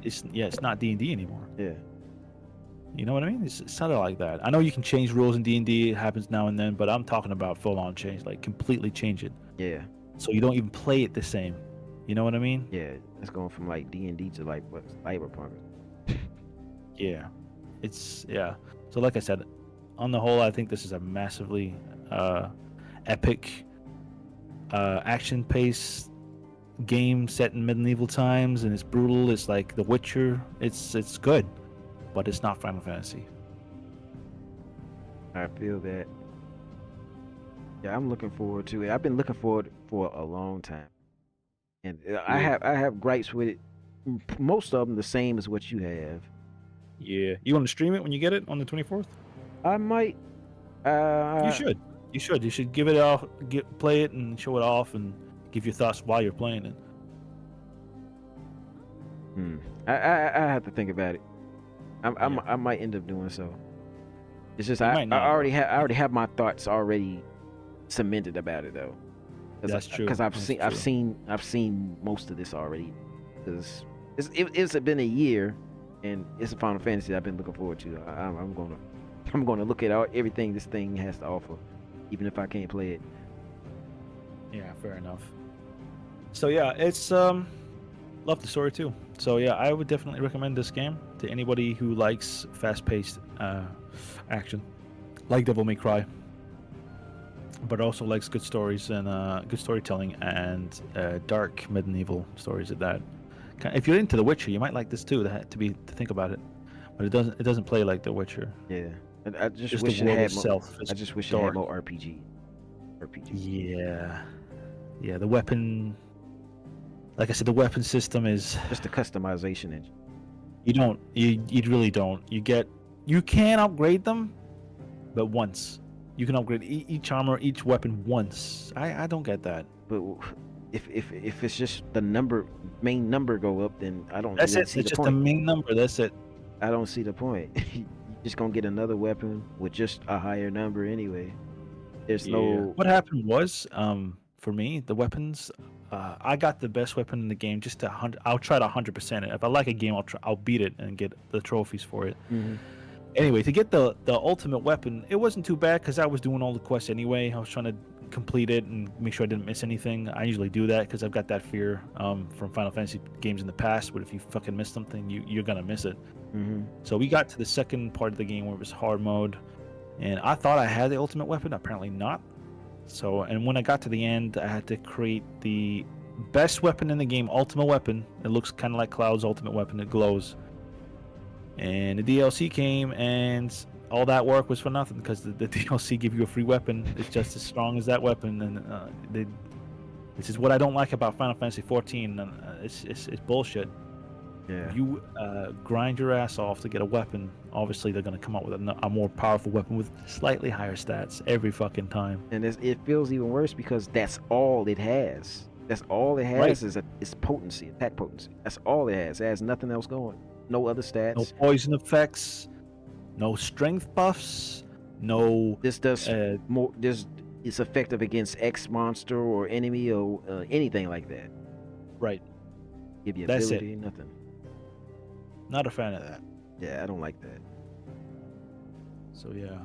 B: It's not D&D anymore.
A: Yeah.
B: You know what I mean? It's not like that. I know you can change rules in D&D. It happens now and then, but I'm talking about full-on change, like completely change it.
A: Yeah.
B: So you don't even play it the same. You know what I mean?
A: Yeah. It's going from like D&D to like what, Cyberpunk.
B: Yeah. So like I said, on the whole, I think this is a massively epic action-paced game set in medieval times, and it's brutal. It's like The Witcher. It's good, but it's not Final Fantasy.
A: I feel that. Yeah, I'm looking forward to it. I've been looking forward for a long time, and I have gripes with it. Most of them the same as what you have.
B: Yeah. You want to stream it when you get it on the 24th?
A: I might.
B: You should. You should give it off, play it, and show it off, and give your thoughts while you're playing it.
A: I have to think about it. I might end up doing so. It's just I already have my thoughts already cemented about it though.
B: That's true.
A: Because I've seen most of this already. Because it's been a year, and it's a Final Fantasy I've been looking forward to. I'm gonna look at everything this thing has to offer, even if I can't play it.
B: Yeah, fair enough. So yeah, it's love the story too. So yeah, I would definitely recommend this game to anybody who likes fast-paced action, like Devil May Cry, but also likes good stories and good storytelling and dark medieval stories at that. If you're into The Witcher, you might like this too. To think about it, but it doesn't play like The Witcher.
A: Yeah, I just
B: wish it had more.
A: I just wish it had more RPG.
B: Yeah. The weapon, like I said, the weapon system is
A: just the customization engine.
B: You really don't. You can upgrade them, but once. You can upgrade each armor, each weapon once. I don't get that.
A: But if it's just the main number go up, then I don't.
B: That's
A: really
B: it.
A: see
B: It's
A: the
B: just
A: point.
B: the main number. That's it.
A: I don't see the point. You're just gonna get another weapon with just a higher number anyway. There's no.
B: What happened was, for me, the weapons. I got the best weapon in the game. Just I'll try to 100% it. If I like a game, I'll beat it and get the trophies for it.
A: Mm-hmm.
B: Anyway, to get the ultimate weapon, it wasn't too bad because I was doing all the quests anyway. I was trying to complete it and make sure I didn't miss anything. I usually do that because I've got that fear from Final Fantasy games in the past. But if you fucking miss something, you're gonna miss it.
A: Mm-hmm.
B: So we got to the second part of the game where it was hard mode, and I thought I had the ultimate weapon. Apparently not. So, and when I got to the end, I had to create the best weapon in the game, ultimate weapon. It looks kind of like Cloud's ultimate weapon. It glows. And the DLC came, and all that work was for nothing because the DLC give you a free weapon. It's just as strong as that weapon, and this is what I don't like about Final Fantasy 14. And it's bullshit.
A: Yeah.
B: You grind your ass off to get a weapon. Obviously, they're going to come up with a more powerful weapon with slightly higher stats every fucking time.
A: And it feels even worse because that's all it has. That's all it has is potency, attack potency. That's all it has. It has nothing else going. No other stats.
B: No poison effects. No strength buffs. No.
A: This does more. This is effective against X monster or enemy or anything like that.
B: Right.
A: Give you
B: That's
A: ability,
B: it.
A: nothing.
B: Not a fan of that.
A: Yeah, I don't like that.
B: So yeah.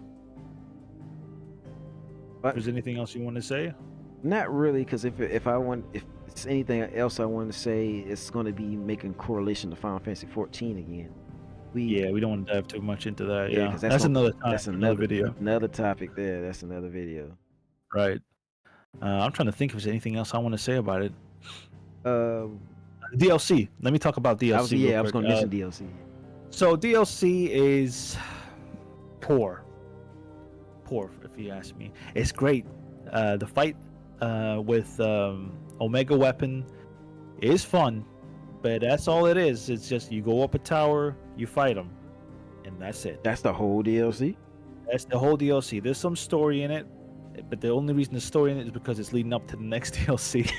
A: But
B: Is there anything else you want to say?
A: not really, because if it's anything else I want to say, it's going to be making correlation to Final Fantasy 14 again.
B: We don't want to dive too much into that.
A: Yeah,
B: Yeah,
A: 'cause
B: that's another time.
A: That's
B: another video.
A: Another topic there. That's another video.
B: Right. I'm trying to think if there's anything else I want to say about it.
A: Um,
B: DLC. Let me talk about DLC.
A: I was going to mention DLC.
B: So DLC is poor, if you ask me. It's great. The fight with Omega Weapon is fun, but that's all it is. It's just you go up a tower, you fight them, and that's it.
A: That's the whole DLC.
B: That's the whole DLC. There's some story in it, but the only reason there's story in it is because it's leading up to the next DLC.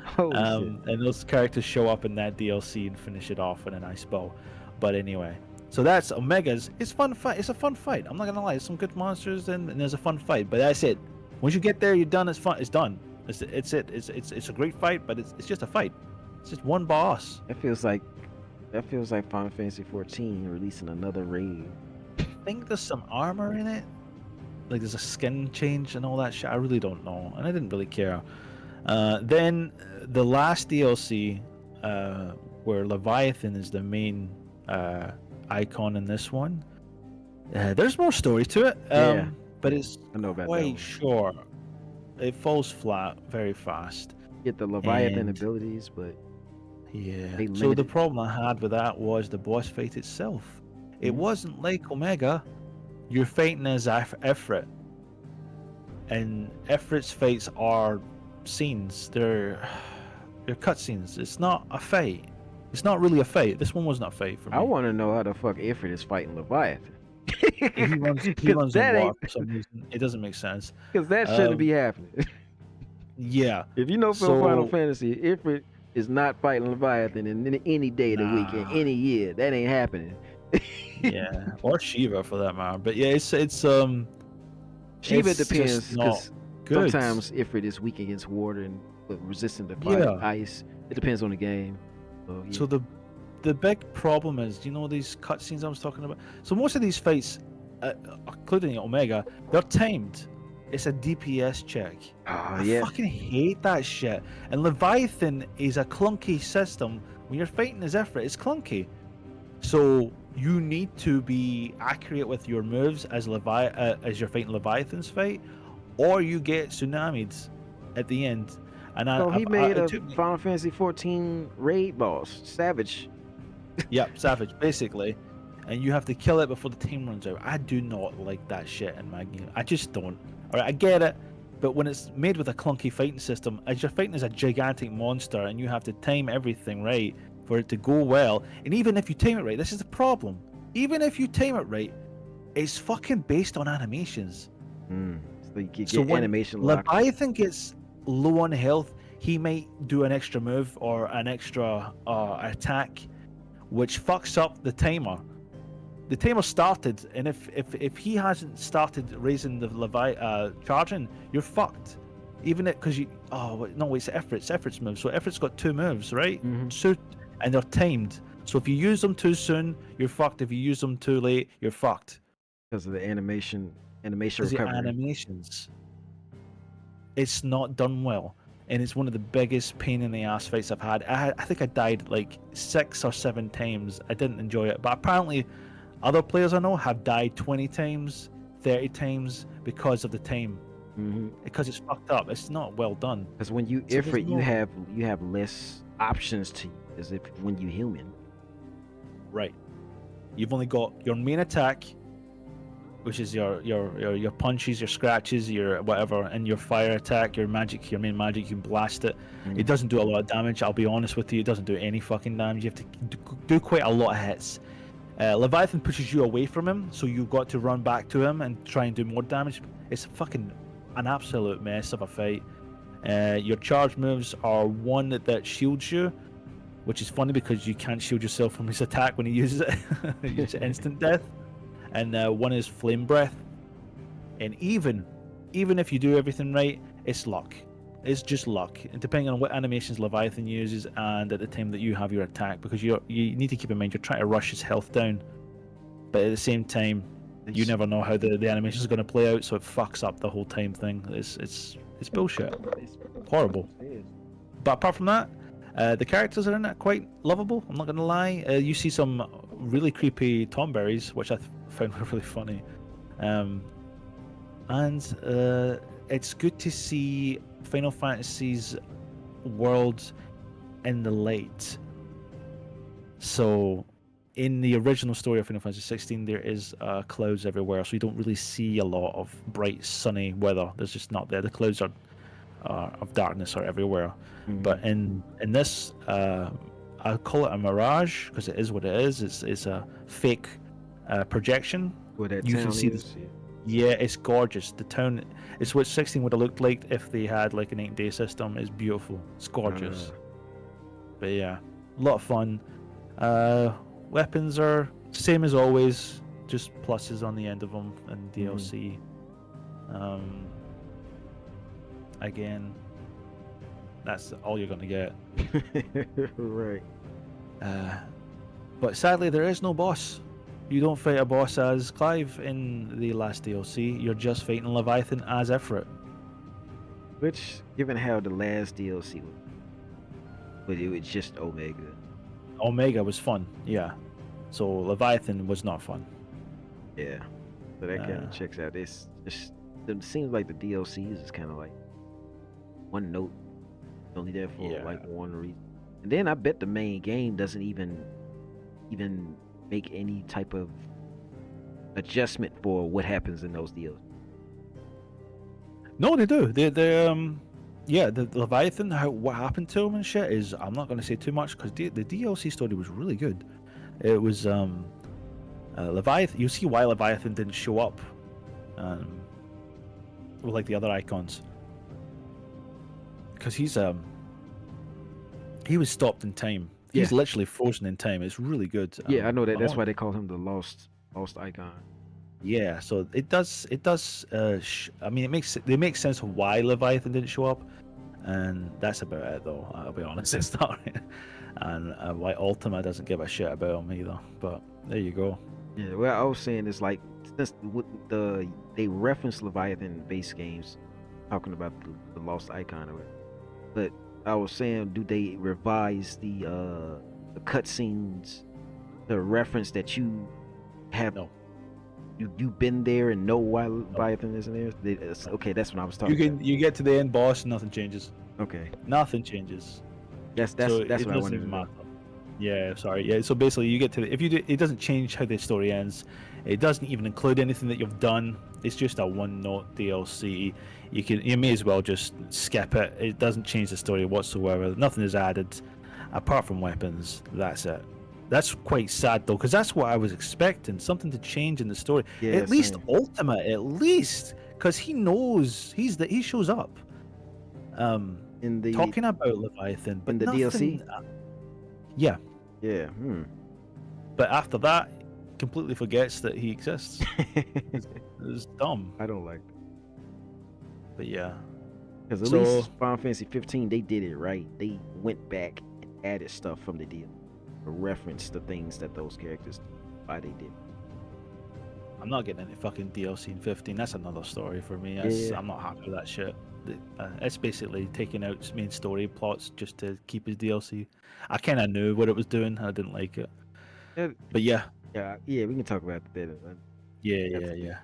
A: Holy shit.
B: And those characters show up in that DLC and finish it off in a nice bow. But anyway, so that's Omega's. It's fun fight. It's a fun fight. I'm not gonna lie. There's some good monsters and there's a fun fight. But that's it. Once you get there, you're done. It's fun. It's done. It's it. It's a great fight, but it's just a fight. It's just one boss.
A: That feels like Final Fantasy 14 releasing another raid.
B: I think there's some armor in it. Like there's a skin change and all that shit. I really don't know, and I didn't really care. Then the last DLC, where Leviathan is the main icon in this one. There's more story to it, but it's
A: I know about that
B: quite
A: one.
B: short. It falls flat very fast.
A: Get the Leviathan
B: And-
A: abilities, but
B: Yeah.
A: They
B: So
A: limited-
B: the problem I had with that was the boss fight itself. It
A: Mhm.
B: wasn't like Omega. You're fighting as Ifrit, and Ifrit's fights are scenes. They're cutscenes. It's not a fight. It's not really a fight. This one wasn't a fight for me.
A: I want to know how the fuck Ifrit is fighting Leviathan.
B: He runs
A: Because
B: in
A: that
B: water
A: ain't,
B: for some reason. It doesn't make sense.
A: because that shouldn't
B: Um,
A: be happening.
B: Yeah.
A: If you know from Final
B: So-
A: Fantasy, Ifrit is not fighting Leviathan in any day of the week in
B: Nah.
A: any year. That ain't happening.
B: Yeah. Or Shiva for that matter. But yeah, it's
A: Shiva
B: it's
A: depends
B: just not
A: because
B: good.
A: sometimes Ifrit is weak against water and resistant to fire,
B: Yeah.
A: ice. It depends on the game. So, yeah.
B: So the big problem is, you know, these cutscenes I was talking about. So most of these fights, including Omega, they're timed. It's a DPS check. I
A: yeah.
B: fucking hate that shit. And Leviathan is a clunky system. When you're fighting as Ifrit, it's clunky. So you need to be accurate with your moves as you're fighting Leviathan's fight, or you get tsunamied at the end. And
A: So he made
B: it
A: a
B: took me-
A: Final Fantasy 14 raid boss, Savage.
B: Yep, Savage, basically. And you have to kill it before the time runs out. I do not like that shit in my game. I just don't. Alright, I get it, but when it's made with a clunky fighting system, as you're fighting as a gigantic monster and you have to time everything right for it to go well, and even if you time it right, this is the problem. Even if you time it right, it's fucking based on animations.
A: So you can
B: So
A: get
B: when
A: animation locked.
B: Leviathan gets low on health, he might do an extra move or an extra attack, which fucks up the timer. The timer started, and if he hasn't started raising the charging, you're fucked. Even because you it's Effort's move. So Effort's got two moves, right?
A: Mhm.
B: So and they're timed. So if you use them too soon, you're fucked. If you use them too late, you're fucked.
A: Because of the animation
B: Because the
A: recovery.
B: animations, it's not done well, and it's one of the biggest pain in the ass fights I've had. I think I died like 6 or 7 times. I didn't enjoy it, but apparently other players I know have died 20 times, 30 times because of the time. Because it's fucked up. It's not well done.
A: Because when you
B: So there's
A: Ifrit,
B: no-
A: you have less options to use if when you human.
B: Right. You've only got your main attack, which is your punches, your scratches, your whatever, and your fire attack, your main magic, you can blast it. It doesn't do a lot of damage, I'll be honest with you. It doesn't do any fucking damage. You have to do quite a lot of hits. Leviathan pushes you away from him, so you've got to run back to him and try and do more damage. It's fucking an absolute mess of a fight. Your charge moves are one that shields you, which is funny because you can't shield yourself from his attack when he uses it. It's instant death. And one is flame breath. And even if you do everything right, it's luck. It's just luck, and depending on what animations Leviathan uses and at the time that you have your attack, because you need to keep in mind you're trying to rush his health down, but at the same time you never know how the animation is going to play out, so it fucks up the whole time thing. It's bullshit, horrible. But apart from that, the characters are in it quite lovable. I'm not going to lie. You see some really creepy tomberries, which I found were really funny, and it's good to see Final Fantasy's world in the light. So in the original story of Final Fantasy 16, there is clouds everywhere, so you don't really see a lot of bright sunny weather. There's just not there. The clouds are of darkness are everywhere. But in this, I call it a mirage because it is what it is. It's a fake projection.
A: Where that
B: You
A: town
B: can see
A: is.
B: Yeah, it's gorgeous. The town, it's what 16 would have looked like if they had like an 8-day system. It's beautiful. It's gorgeous. But yeah, a lot of fun. Weapons are same as always, just pluses on the end of them and DLC. Again, that's all you're gonna get.
A: Right.
B: But sadly, there is no boss. You don't fight a boss as Clive in the last DLC. You're just fighting Leviathan as Ifrit.
A: Which, given how the last DLC was, but it was just Omega.
B: Omega was fun, yeah. So Leviathan was not fun.
A: Yeah. So that kind of checks out. It's just, it seems like the DLCs is kind of like one note, only there for like one reason. And then I bet the main game doesn't even make any type of adjustment for what happens in those deals.
B: No, they do. The Leviathan, what happened to him and shit is, I'm not going to say too much because the DLC story was really good. It was Leviathan. You see why Leviathan didn't show up, with like the other icons, because he was stopped in time. He's literally frozen in time. It's really good.
A: Yeah, I know that. That's why they call him the lost icon.
B: Yeah, so it does. I mean, it makes sense of why Leviathan didn't show up, and that's about it, though. I'll be honest, it's not. And why Ultima doesn't give a shit about him either. But there you go.
A: Yeah, well, I was saying is like since they reference Leviathan in base games, talking about the lost icon of it, but I was saying, do they revise the cutscenes, the reference that you have?
B: No.
A: You've been there and know why Leviathan isn't there? Okay, that's what I was talking about.
B: You get to the end boss and nothing changes.
A: Okay.
B: Nothing changes.
A: That's what I wanted to know.
B: Yeah, sorry. Yeah, so basically you get to it doesn't change how the story ends. It doesn't even include anything that you've done. It's just a one-note DLC. You may as well just skip it. It doesn't change the story whatsoever. Nothing is added apart from weapons. That's it. That's quite sad though, because that's what I was expecting, something to change in the story.
A: Yeah,
B: at least
A: same.
B: Ultima, because he knows he shows up.
A: In the
B: Talking about Leviathan, but
A: in the
B: nothing,
A: DLC.
B: Yeah.
A: Yeah.
B: But after that, completely forgets that he exists. It's dumb.
A: I don't like that.
B: But yeah.
A: Because at least Final Fantasy 15, they did it right. They went back and added stuff from the deal, to reference the things that those characters, why they did.
B: I'm not getting any fucking DLC in 15. That's another story for me. I'm not happy with that shit. It's basically taking out main story plots just to keep his DLC. I kind of knew what it was doing. I didn't like it. But yeah.
A: Yeah, we can talk about that.
B: Yeah.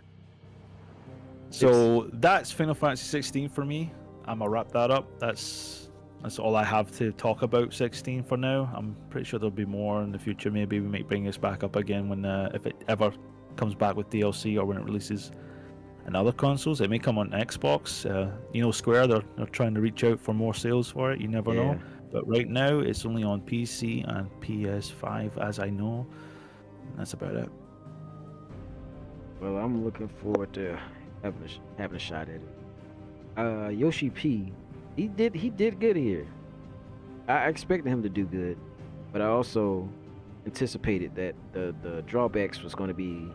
B: So that's Final Fantasy 16 for me. I'm gonna wrap that up. That's all I have to talk about 16 for now. I'm pretty sure there'll be more in the future. Maybe we might bring this back up again when if it ever comes back with DLC or when it releases on other consoles. It may come on Xbox. Square, they're trying to reach out for more sales for it. You never know. But right now it's only on PC and PS5 as I know. And that's about it.
A: Well, I'm looking forward to having a shot at it. Yoshi P, he did good here. I expected him to do good, but I also anticipated that the drawbacks was going to be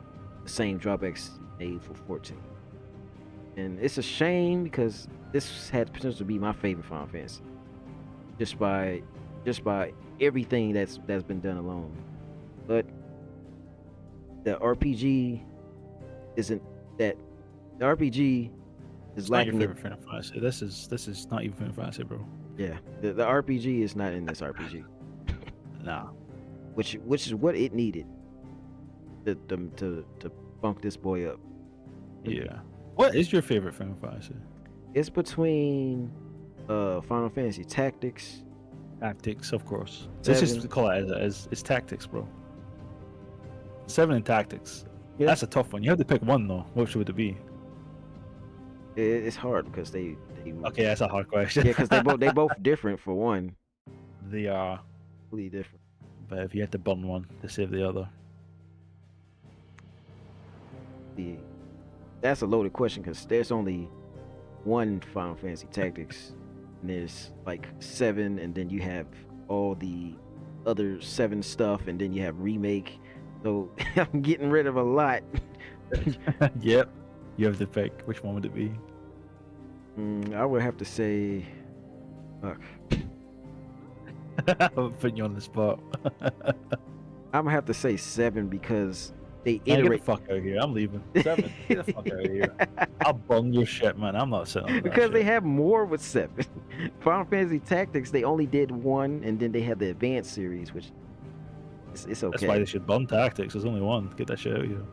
A: the same drawbacks made for 14. And it's a shame because this had potential to be my favorite Final Fantasy, just by everything that's been done alone. But the RPG isn't that. The RPG is lacking.
B: Not your favorite Final Fantasy. This is not even Final Fantasy, bro.
A: Yeah, the RPG is not in this RPG.
B: Nah.
A: Which is what it needed to bunk this boy up.
B: Yeah. What is your favorite Final Fantasy?
A: It's between Final Fantasy Tactics.
B: Tactics, of course.
A: 7.
B: Let's just call it as it's Tactics, bro. 7 in tactics.
A: Yeah.
B: That's a tough one. You have to pick one though. What would it be?
A: It's hard because they
B: Okay, that's a hard question.
A: yeah, because they both different for one.
B: They are.
A: Completely different.
B: But if you had to burn one to save the other.
A: Yeah. That's a loaded question because there's only one Final Fantasy Tactics, and there's like 7, and then you have all the other 7 stuff, and then you have remake. So I'm getting rid of a lot.
B: Yep. You have to pick. Which one would it be?
A: I would have to say, fuck.
B: I'm putting you on the spot.
A: I'm gonna have to say 7 because they
B: Man, get the
A: iterate.
B: fuck out of here. I'm leaving. 7. Get the fuck out of here. I'll burn your shit, man. I'm not sitting on that
A: Because they
B: shit.
A: have more with 7. Final Fantasy Tactics, they only did 1, and then they had the Advanced series, which it's okay
B: That's why they should burn tactics. There's only one. Get that shit out of here.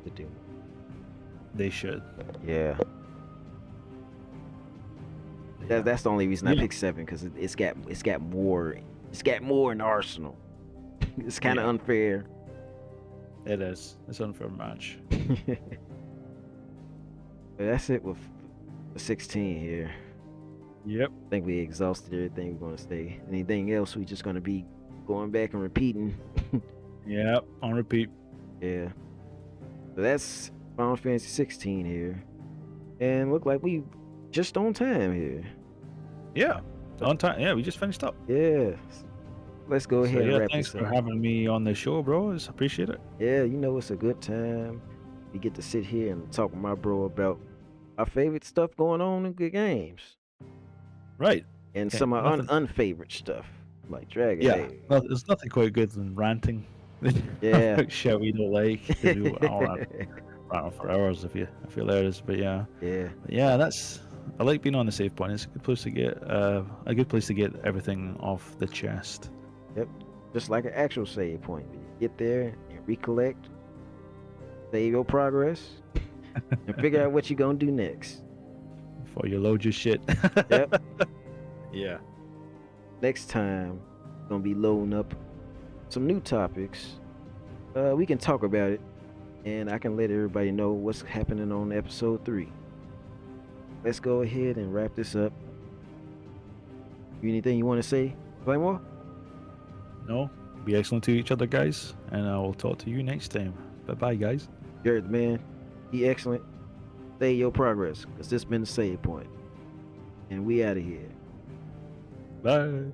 A: to do.
B: They should.
A: Yeah.
B: Yeah.
A: That's the only reason I
B: Yeah.
A: picked 7 because it's got more in the arsenal. It's kind of
B: Yeah.
A: unfair.
B: It is. It's an unfair match.
A: But that's it with the 16 here.
B: Yep.
A: I think we exhausted everything we're gonna say. Anything else, we just gonna be going back and repeating.
B: Yep. On repeat.
A: Yeah. So that's Final Fantasy 16 here, and look like we just on time here.
B: Yeah. On time. Yeah, we just finished up.
A: Yeah. Let's go
B: So,
A: ahead and
B: yeah,
A: wrap
B: thanks
A: this
B: for
A: up.
B: having me on the show, bro. I appreciate it.
A: Yeah, you know it's a good time. We get to sit here and talk with my bro about our favorite stuff going on in good games,
B: Right.
A: and
B: Okay,
A: some of our
B: nothing-
A: unfavorite stuff like Dragon
B: Yeah.
A: Age.
B: No, there's nothing quite good than ranting.
A: Yeah.
B: About shit we don't like. 'Cause I'll rant on for hours if you let us. But yeah.
A: Yeah.
B: But yeah, I like being on the save point. It's a good place to get everything off the chest.
A: Just like an actual save point. You get there and recollect, save your progress, and figure out what you're gonna do next.
B: Before you load your shit.
A: Yep.
B: Yeah.
A: Next time, gonna be loading up some new topics. We can talk about it, and I can let everybody know what's happening on episode 3. Let's go ahead and wrap this up. Anything you want to say, Claymore?
B: No. Be excellent to each other, guys. And I will talk to you next time. Bye-bye, guys.
A: You're the man. Be excellent. Stay your progress, because this been the save point. And we out of here.
B: Bye.